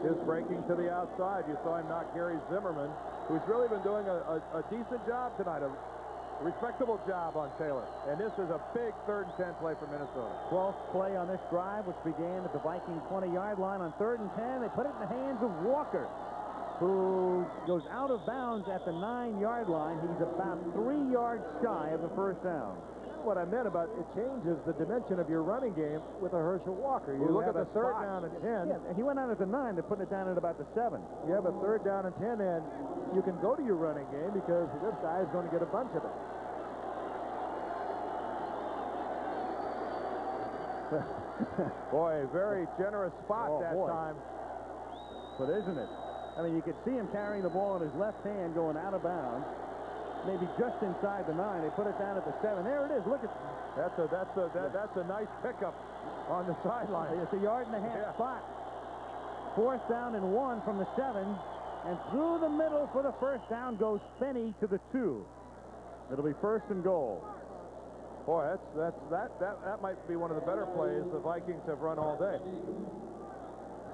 His breaking to the outside. You saw him knock Gary Zimmerman, who's really been doing a decent job tonight of Respectable job on Taylor. And this is a big 3rd and 10 play for Minnesota. 12th play on this drive, which began at the Viking 20-yard line on 3rd and 10. They put it in the hands of Walker, who goes out of bounds at the 9-yard line. He's about 3 yards shy of the first down. What I meant about it changes the dimension of your running game with a Herschel Walker. You look at the 3rd down and 10. Yeah, he went out at the 9. They're putting it down at about the 7. You have a 3rd down and 10, and you can go to your running game because this guy is going to get a bunch of it. Boy, a very generous spot that time. But isn't it? I mean, you could see him carrying the ball in his left hand going out of bounds. Maybe just inside the 9. They put it down at the 7. There it is. Look at that's a nice pickup on the sideline. It's a 1.5-yard spot. 4th down and 1 from the 7, and through the middle for the first down goes Finney to the 2. It'll be 1st and goal. Boy, that might be one of the better plays the Vikings have run all day.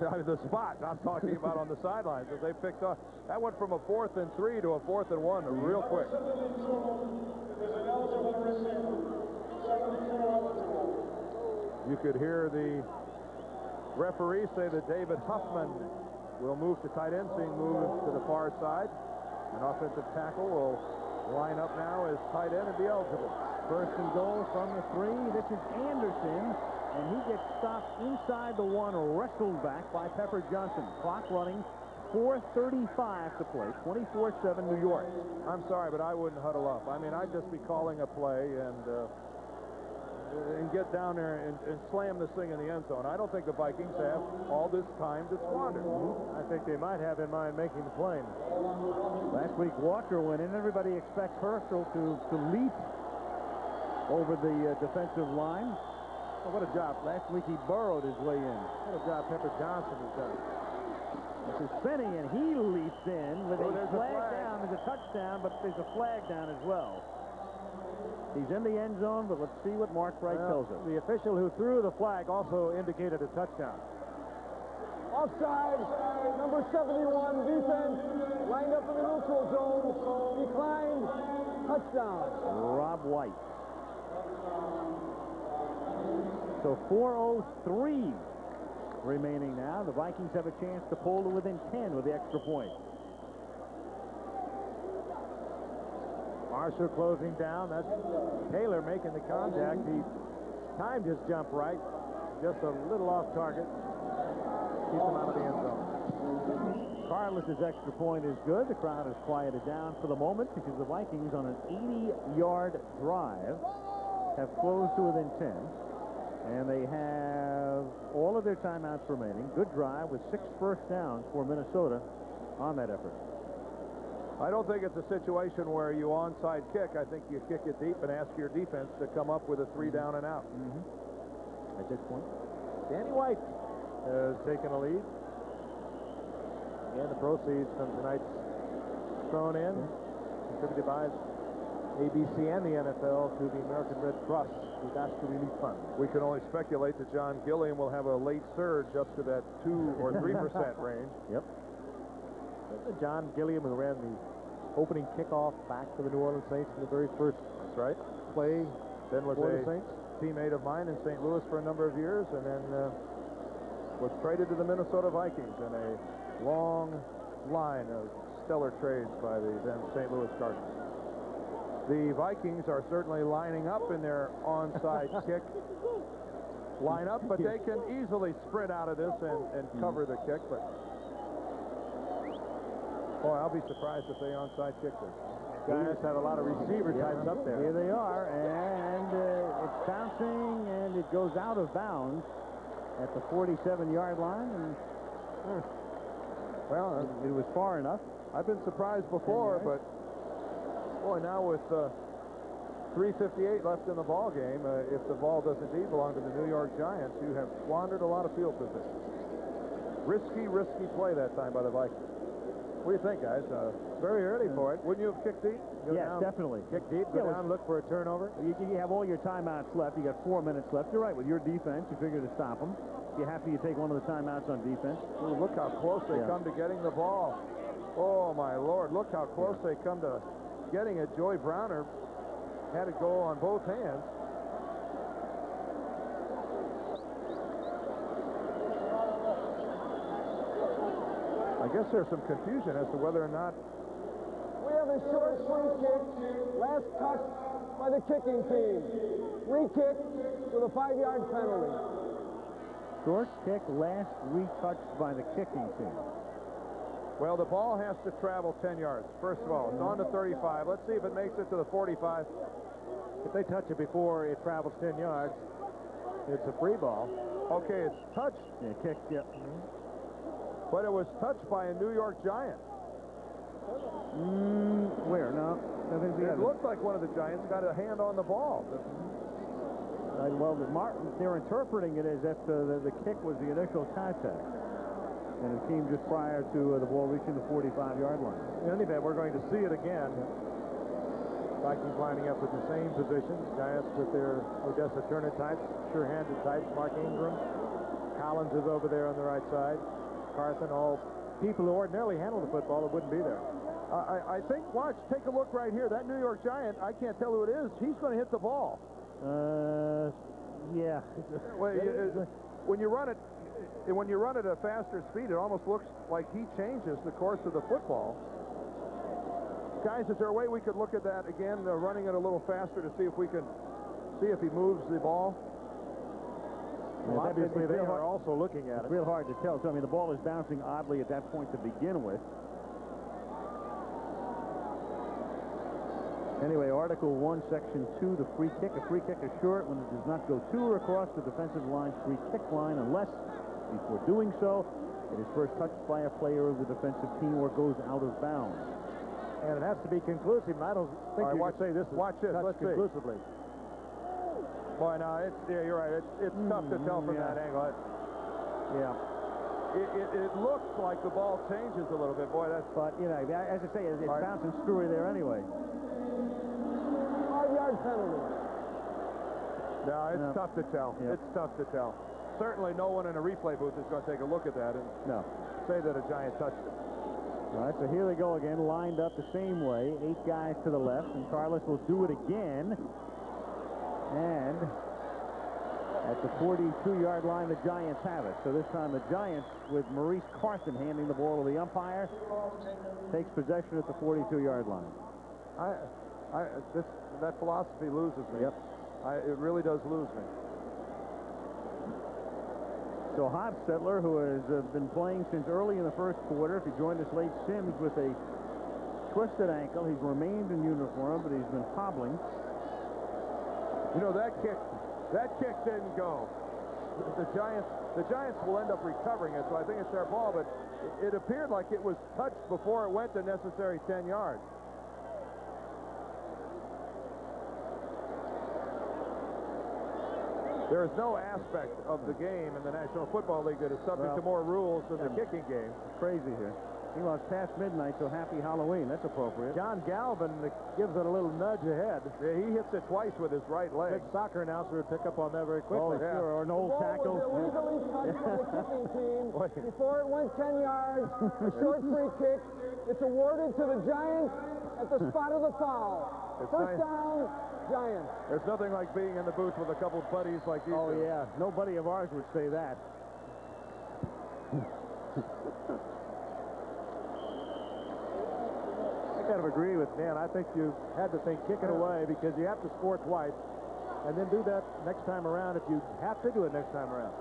The spot I'm talking about on the sidelines that they picked up. That went from a 4th and 3 to a 4th and 1 real quick. You could hear the referee say that David Huffman will move to tight end, being moved to the far side. An offensive tackle will line up now as tight end and be eligible. 1st and goal from the 3. This is Anderson, and he gets stopped inside the 1, wrestled back by Pepper Johnson. Clock running, 4:35 to play, 24-7 New York. I'm sorry, but I wouldn't huddle up. I mean, I'd just be calling a play and get down there and slam this thing in the end zone. I don't think the Vikings have all this time to squander. I think they might have in mind making the play. Last week, Walker went in. Everybody expects Herschel to leap over the defensive line. Oh, what a job. Last week, he burrowed his way in. What a job Pepper Johnson has done. This is Finney, and he leaps in with a there's a flag flag. down. There's a touchdown, but there's a flag down as well. He's in the end zone, but let's see what Mark Wright tells us. The official who threw the flag also indicated a touchdown. Offside, number 71, defense, lined up in the neutral zone, declined, touchdown. Rob White. So 4:03 remaining now. The Vikings have a chance to pull to within 10 with the extra point. Marshall closing down. That's Taylor making the contact. He timed his jump right. Just a little off target. Keeps him out of the end zone. Carlos's extra point is good. The crowd has quieted down for the moment because the Vikings on an 80-yard drive have closed to within 10. And they have all of their timeouts remaining. Good drive with 6 first downs for Minnesota on that effort. I don't think it's a situation where you onside kick. I think you kick it deep and ask your defense to come up with a 3 down and out. At this point, Danny White has taken a lead. And the proceeds from tonight's thrown in, contributed by ABC and the NFL to the American Red Cross Disaster Relief Fund. We can only speculate that John Gilliam will have a late surge up to that 2 or 3% range. Yep. John Gilliam, who ran the opening kickoff back for the New Orleans Saints in the very first play. Then was for a the Saints. teammate of mine in St. Louis for a number of years, and then was traded to the Minnesota Vikings in a long line of stellar trades by the then St. Louis Cardinals. The Vikings are certainly lining up in their onside kick lineup, but they can easily sprint out of this and cover the kick. But boy, I'll be surprised if they onside kick this. Guys have a lot of receiver types up there. Here they are, and it's bouncing, and it goes out of bounds at the 47-yard line. And well, it was far enough. I've been surprised before, but boy, now with 3:58 left in the ball game, if the ball does indeed belong to the New York Giants, you have squandered a lot of field position. Risky play that time by the Vikings. What do you think, guys? Very early for it. Wouldn't you have kicked deep? Yes, definitely. Kick deep, go down, look for a turnover. You have all your timeouts left. You got 4 minutes left. You're right. With your defense, you figure to stop them. You're happy you take one of the timeouts on defense. Ooh, look how close they come to getting the ball. Oh, my Lord. Look how close they come to getting it. Joey Browner had it go on both hands. I guess there's some confusion as to whether or not. We have a short free kick, last touch by the kicking team. Free kick with a 5-yard penalty. Short kick, last retouched by the kicking team. Well, the ball has to travel 10 yards. First of all, it's on to 35. Let's see if it makes it to the 45. If they touch it before it travels 10 yards, it's a free ball. Okay, it's touched. Yeah, kicked, yeah. But it was touched by a New York Giant. Where? No. I think It looked like one of the Giants got a hand on the ball. Well, they're interpreting it as if the kick was the initial contact. And it came just prior to the ball reaching the 45-yard line. In any event, we're going to see it again. Vikings lining up with the same positions. Giants with their Odessa Turner types, sure-handed types. Mark Ingram. Collins is over there on the right side. Carthen, all people who ordinarily handle the football that wouldn't be there. I think, watch, take a look right here. That New York Giant, I can't tell who it is. He's going to hit the ball. Yeah. Well, when you run it at a faster speed, it almost looks like he changes the course of the football. Guys, is there a way we could look at that again, running it a little faster to see if we can see if he moves the ball? Well, obviously, they are also looking at it. It's real hard to tell. So, I mean, the ball is bouncing oddly at that point to begin with. Anyway, Article 1, Section 2, the free kick. A free kick is short when it does not go to or across the defensive line's free kick line unless, before doing so, it is first touched by a player of the defensive team or goes out of bounds. And it has to be conclusive. And I don't think you can say this. Watch this. Let's see. Conclusively. Boy, no, you're right. It's tough to tell from that angle. It looks like the ball changes a little bit. Boy, that's. But, you know, as I say, it's bouncing screwy there anyway. 5-yard penalty. No, it's tough to tell. Yep. It's tough to tell. Certainly no one in a replay booth is going to take a look at that and say that a Giant touched it. All right, so here they go again, lined up the same way. 8 guys to the left, and Carlos will do it again. And at the 42-yard line, the Giants have it. So this time the Giants, with Maurice Carthen handing the ball to the umpire, takes possession at the 42-yard line. That philosophy loses me. Yep. It really does lose me. So Hofstetler, who has been playing since early in the first quarter, if he joined us late, Sims with a twisted ankle. He's remained in uniform, but he's been hobbling. You know, that kick didn't go. The Giants will end up recovering it, so I think it's their ball, but it appeared like it was touched before it went the necessary 10 yards. There is no aspect of the game in the National Football League that is subject to more rules than the kicking game. It's crazy here. He lost past midnight, so happy Halloween. That's appropriate. John Galvin gives it a little nudge ahead. Yeah, he hits it twice with his right leg. Big soccer announcer would pick up on that very quickly. Oh, sure, or an old tackle. The ball was illegally touched by the kicking team before it went 10 yards. A short free kick. It's awarded to the Giants at the spot of the foul. First down, Giants. There's nothing like being in the booth with a couple of buddies like you. Oh, yeah. No buddy of ours would say that. I kind of agree with Dan. I think you had to think kick it away because you have to score twice and then do that next time around if you have to do it next time around.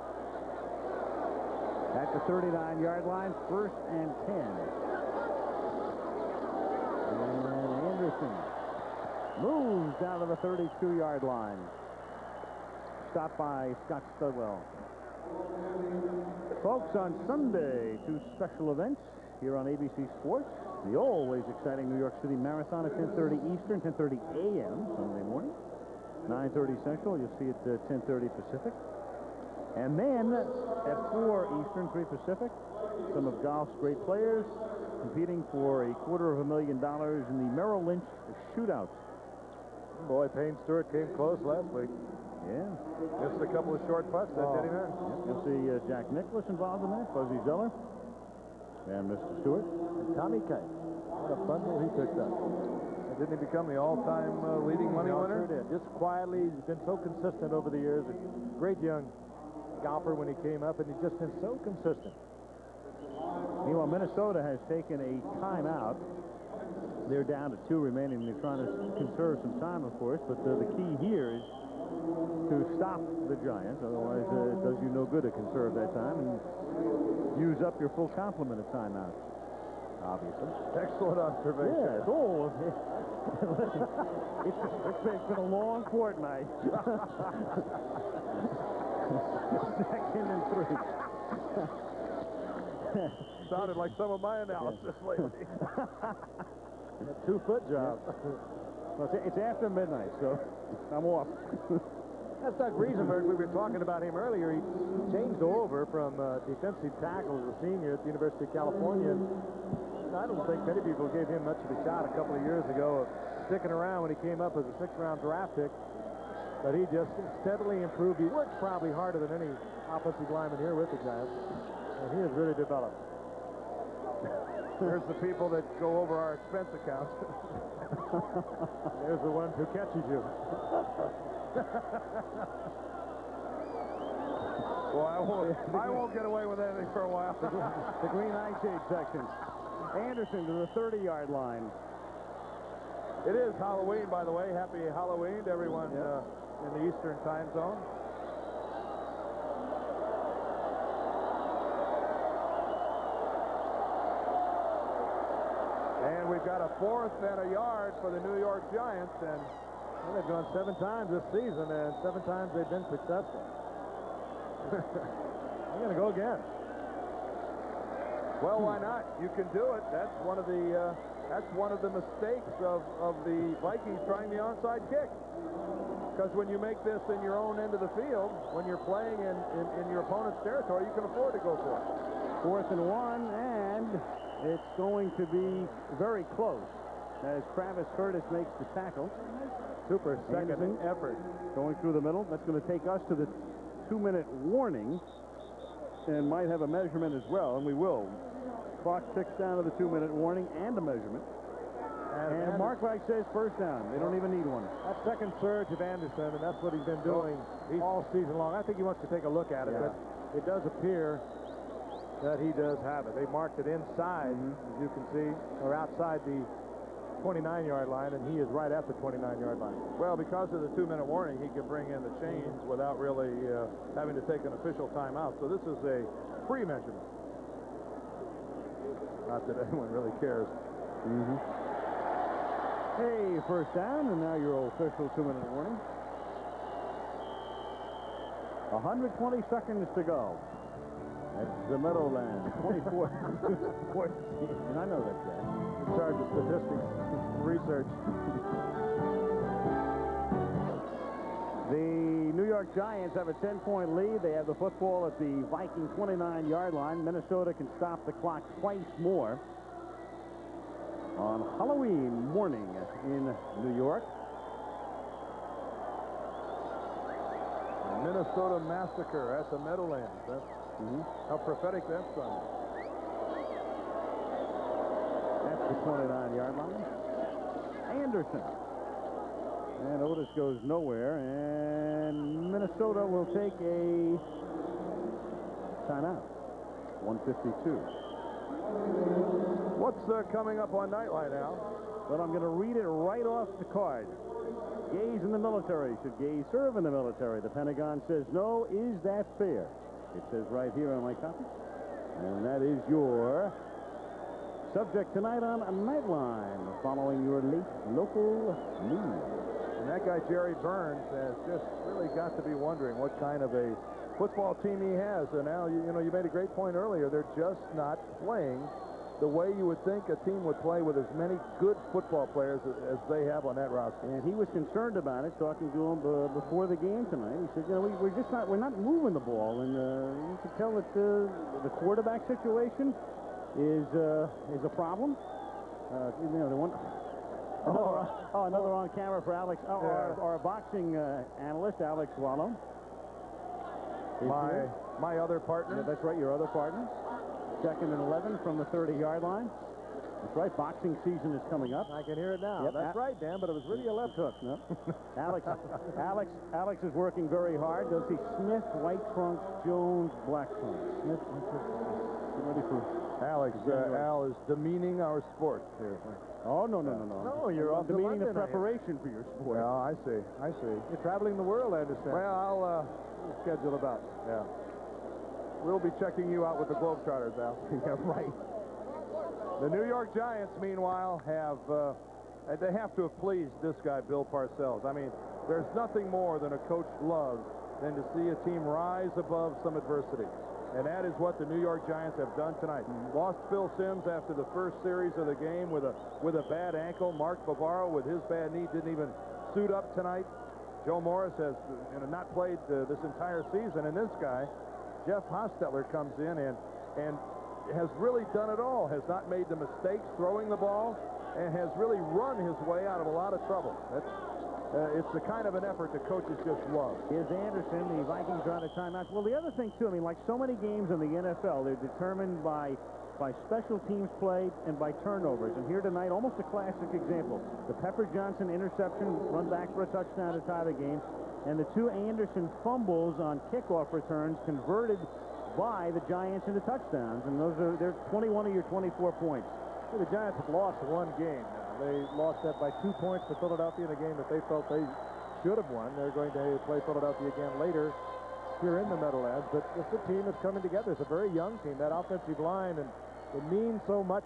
At the 39-yard line, 1st and 10. And Anderson moves down to the 32-yard line. Stopped by Scott Studwell. Folks, on Sunday, 2 special events here on ABC Sports. The always exciting New York City Marathon at 10:30 Eastern, 10:30 a.m. Sunday morning. 9:30 Central. You'll see it at 10:30 Pacific. And then at 4 Eastern, 3 Pacific, some of golf's great players competing for $250,000 in the Merrill Lynch Shootout. Boy, Payne Stewart came close last week. Yeah. Just a couple of short putts that did him in. You'll see Jack Nicklaus involved in that, Fuzzy Zeller, and Mr. Stewart. And Tommy Kite. What a bundle he picked up. Didn't he become the all-time leading money winner? Sure did. Just quietly, he's been so consistent over the years. A great young golfer when he came up, and he's just been so consistent. Meanwhile, Minnesota has taken a timeout. They're down to 2 remaining. They're trying to conserve some time, of course, but the key here is to stop the Giants. Otherwise, it does you no good to conserve that time and use up your full complement of timeouts, obviously. Excellent observation. Yes. Oh, it's been a long fortnight. Second and 3. Sounded like some of my analysis lately. A 2-foot job. Well, it's after midnight, so I'm off. That's Doug Riesenberg. We were talking about him earlier. He changed over from defensive tackle as a senior at the University of California. And I don't think many people gave him much of a shot a couple of years ago of sticking around when he came up as a 6th-round draft pick. But he just steadily improved. He works probably harder than any offensive lineman here with the Giants. And he has really developed. There's the people that go over our expense accounts. There's the one who catches you. Well, I won't get away with anything for a while. The green nightshade section. Anderson to the 30-yard line. It is Halloween, by the way. Happy Halloween to everyone in the Eastern time zone. And we've got a 4th and a yard for the New York Giants, and well, they've gone 7 times this season, and 7 times they've been successful. I'm going to go again. Well, why not? You can do it. That's one of the mistakes of the Vikings trying the onside kick. Because when you make this in your own end of the field, when you're playing in your opponent's territory, you can afford to go for it. 4th and 1, and it's going to be very close as Travis Curtis makes the tackle. Super second effort. Going through the middle. That's going to take us to the 2-minute warning and might have a measurement as well, and we will. Clock ticks down to the 2-minute warning and a measurement. And Mark Reich says first down. They don't even need one. That second surge of Anderson, and that's what he's been doing all season long. I think he wants to take a look at it, but it does appear that he does have it. They marked it inside, as you can see, or outside the 29-yard line, and he is right at the 29-yard line. Well, because of the 2-minute warning, he can bring in the chains without really having to take an official timeout. So this is a pre-measurement. Not that anyone really cares. Hey, first down, and now your official 2-minute warning. 120 seconds to go. That's the Meadowlands. 24. And I know that guy. In charge of statistics and research. The New York Giants have a 10-point lead. They have the football at the Viking 29-yard line. Minnesota can stop the clock twice more on Halloween morning in New York. The Minnesota Massacre at the Meadowlands. That's how prophetic that sounds. That's the 29-yard line. Anderson. And Otis goes nowhere, and Minnesota will take a timeout. 1:52. What's coming up on Nightline, Al? But I'm going to read it right off the card. Gays in the military. Should gays serve in the military? The Pentagon says no. Is that fair? It says right here on my copy. And that is your subject tonight on Nightline, following your late local news. And that guy, Jerry Burns, has just really got to be wondering what kind of a football team he has. And now, you know, you made a great point earlier. They're just not playing the way you would think a team would play with as many good football players as they have on that roster. And he was concerned about it, talking to him before the game tonight. He said, you know, we're not moving the ball, and you can tell that the quarterback situation is a problem. You know, they want. Another on camera for Alex, our boxing analyst, Alex Wallow. My other partner. Yeah, that's right, your other partner. 2nd and 11 from the 30-yard line. That's right. Boxing season is coming up. I can hear it now. Yep. That's right, Dan, but it was really a left hook. No. Alex is working very hard. You'll see Smith, white trunks, Jones, black trunks. Smith, white trunks. Get ready for Alex, Al is demeaning our sport here. Oh, no. No, you're off to demeaning the London, preparation for your sport. Well, I see. You're traveling the world, I understand. Well, I'll schedule about. Yeah. We'll be checking you out with the Globetrotters, Al. Yeah, right. The New York Giants, meanwhile, they have to have pleased this guy, Bill Parcells. I mean, there's nothing more than a coach loves than to see a team rise above some adversity. And that is what the New York Giants have done tonight. Lost Phil Simms after the first series of the game with a bad ankle. Mark Bavaro with his bad knee didn't even suit up tonight. Joe Morris has not played this entire season. And this guy, Jeff Hostetler, comes in and has really done it all. Has not made the mistakes throwing the ball and has really run his way out of a lot of trouble. It's the kind of an effort that coaches just love. Here's Anderson. The Vikings are on a timeout. Well, the other thing, too, I mean, like so many games in the NFL, they're determined by special teams play and by turnovers. And here tonight, almost a classic example. The Pepper Johnson interception, run back for a touchdown to tie the game, and the two Anderson fumbles on kickoff returns converted by the Giants into touchdowns. And they're 21 of your 24 points. Well, the Giants have lost one game now. They lost that by 2 points to Philadelphia in a game that they felt they should have won. They're going to play Philadelphia again later here in the Meadowlands. But it's a team that's coming together. It's a very young team. That offensive line, and it means so much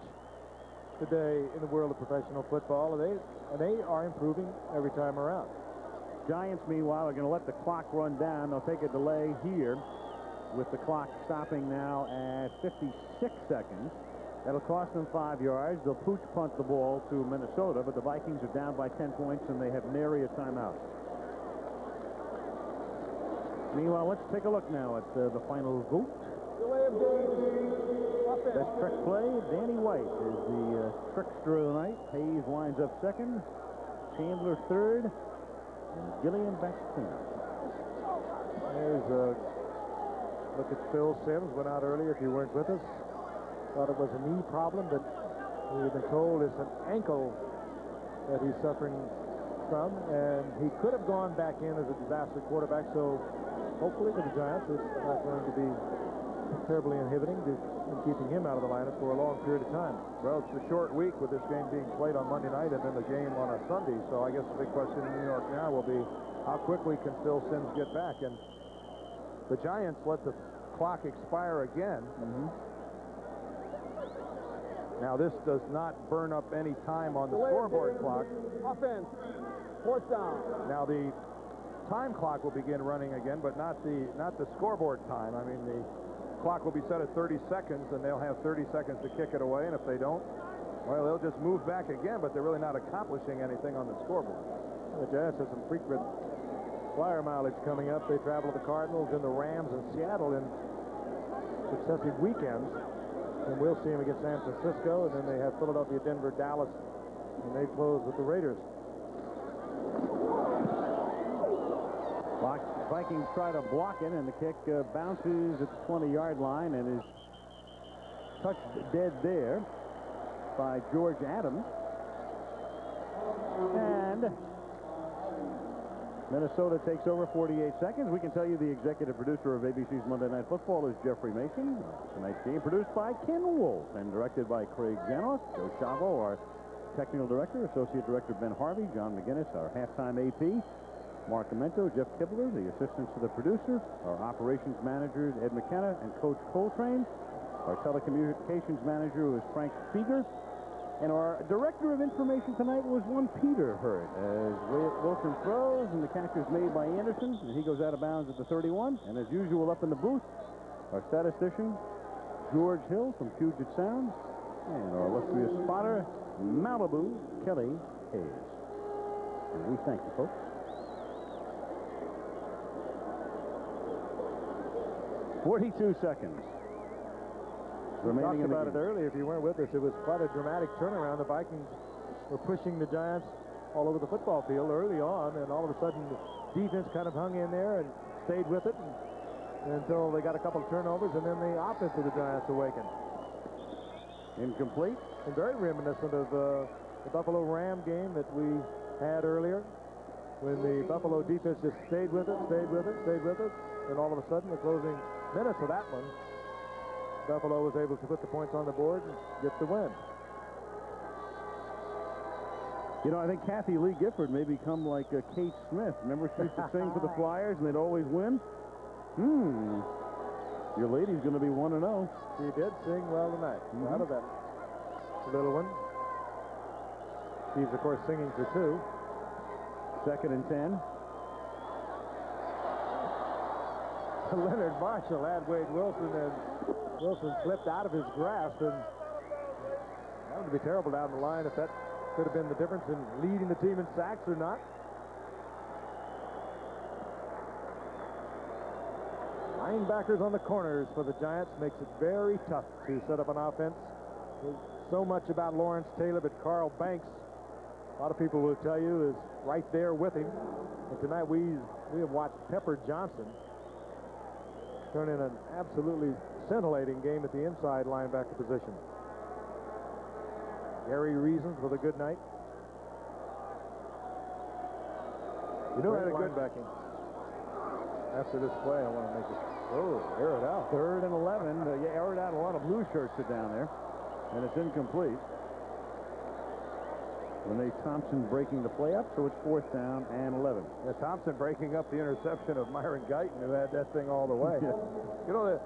today in the world of professional football. And they are improving every time around. Giants, meanwhile, are going to let the clock run down. They'll take a delay here with the clock stopping now at 56 seconds. That'll cost them 5 yards. They'll pooch punt the ball to Minnesota, but the Vikings are down by 10 points, and they have nary a timeout. Meanwhile, let's take a look now at the final vote. Delay of game. Best trick play, Danny White is the trickster of the night. Hayes winds up second. Chandler third. And Gilliam back clean. There's a look at Phil Simms. Went out earlier if you weren't with us. Thought it was a knee problem, but we've been told it's an ankle that he's suffering from, and he could have gone back in as a disaster quarterback, so hopefully for the Giants it's not going to be terribly inhibiting in keeping him out of the lineup for a long period of time. Well, it's a short week with this game being played on Monday night and then the game on a Sunday, so I guess the big question in New York now will be how quickly can Phil Simms get back. And the Giants let the clock expire again. Now, this does not burn up any time on the scoreboard clock. Offense. Fourth down. Now, the time clock will begin running again, but not the scoreboard time. I mean, the clock will be set at 30 seconds, and they'll have 30 seconds to kick it away, and if they don't, well, they'll just move back again, but they're really not accomplishing anything on the scoreboard. The Giants have some frequent flyer mileage coming up. They travel to the Cardinals and the Rams and Seattle in successive weekends. And we'll see them against San Francisco, and then they have Philadelphia, Denver, Dallas, and they close with the Raiders. Vikings try to block it, and the kick bounces at the 20-yard line and is touched dead there by George Adams. And Minnesota takes over 48 seconds. We can tell you the executive producer of ABC's Monday Night Football is Jeffrey Mason. Tonight's game produced by Ken Wolf and directed by Craig Janos. Joe Chavo, our technical director. Associate director Ben Harvey. John McGinnis, our halftime AP. Mark Amento, Jeff Kibler, the assistants to the producer. Our operations managers, Ed McKenna and Coach Coltrane. Our telecommunications manager was Frank Fieger. And our director of information tonight was one Peter Hurt. As Wilson throws, and the catch is made by Anderson, and he goes out of bounds at the 31. And as usual, up in the booth, our statistician, George Hill from Puget Sound, and our illustrious spotter, Malibu, Kelly Hayes. And we thank you, folks. 42 seconds. We talked about it earlier. If you weren't with us, it was quite a dramatic turnaround. The Vikings were pushing the Giants all over the football field early on, and all of a sudden the defense kind of hung in there and stayed with it until they got a couple of turnovers, and then the offense of the Giants awakened. Incomplete. And very reminiscent of the Buffalo Ram game that we had earlier, when the Buffalo defense just stayed with it, and all of a sudden, the closing minutes of that one, Buffalo was able to put the points on the board and get the win. You know, I think Kathy Lee Gifford may become like Kate Smith. Remember, she used to sing for the Flyers, and they'd always win? Your lady's going to be 1-0. She did sing well tonight. Out of that little one. She's, of course, singing for 2. 2nd and 10. Leonard Marshall had Wade Wilson, and Wilson slipped out of his grasp, and that would be terrible down the line if that could have been the difference in leading the team in sacks or not. Linebackers on the corners for the Giants makes it very tough to set up an offense. There's so much about Lawrence Taylor, but Carl Banks, a lot of people will tell you, is right there with him. And tonight we have watched Pepper Johnson turn in an absolutely scintillating game at the inside linebacker position. Gary Reasons with a good night. You know, had a good backing. After this play, I want to make it. Oh, air it out. 3rd and 11. Yeah, air it out. A lot of blue shirts are down there, and it's incomplete. Renee Thompson breaking the play up, so it's 4th down and 11. Yeah, Thompson breaking up the interception of Myron Guyton, who had that thing all the way. You know,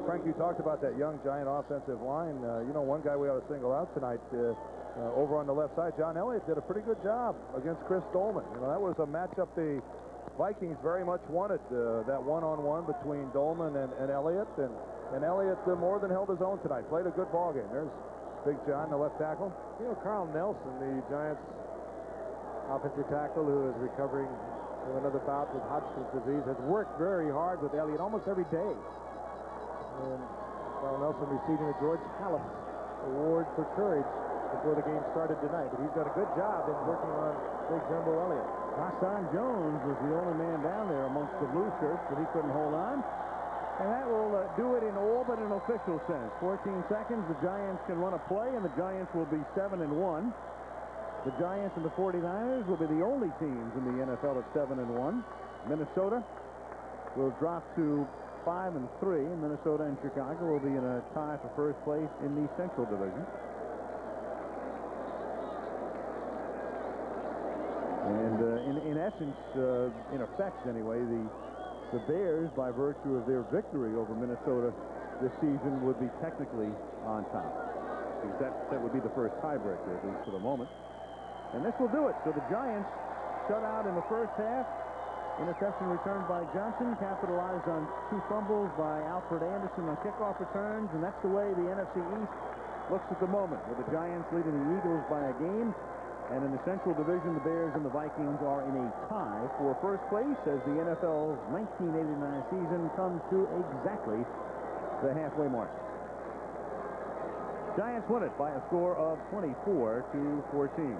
Frank, you talked about that young Giant offensive line. You know, one guy we ought to single out tonight, over on the left side, John Elliott did a pretty good job against Chris Dolman. You know, that was a matchup the Vikings very much wanted, that one-on-one between Dolman and Elliott. And Elliott more than held his own tonight. Played a good ball game. There's Big John, the left tackle. You know, Carl Nelson, the Giants offensive tackle, who is recovering from another bout with Hodgkin's disease, has worked very hard with Elliott almost every day. And Carl Nelson receiving the George Halas Award for Courage before the game started tonight. But he's done a good job in working on Big Jumbo Elliott. Hassan Jones was the only man down there amongst the blue shirts, but he couldn't hold on. And that will do it in all but an official sense. 14 seconds, the Giants can run a play, and the Giants will be 7-1. The Giants and the 49ers will be the only teams in the NFL at 7-1. Minnesota will drop to 5-3, and Minnesota and Chicago will be in a tie for first place in the Central Division. And in essence, in effect anyway, the Bears, by virtue of their victory over Minnesota this season, would be technically on top. Because that would be the first tiebreaker, at least for the moment. And this will do it. So the Giants shut out in the first half. Interception returned by Johnson, capitalized on 2 fumbles by Alfred Anderson on kickoff returns, and that's the way the NFC East looks at the moment, with the Giants leading the Eagles by a game. And in the Central Division, the Bears and the Vikings are in a tie for first place as the NFL's 1989 season comes to exactly the halfway mark. Giants win it by a score of 24-14.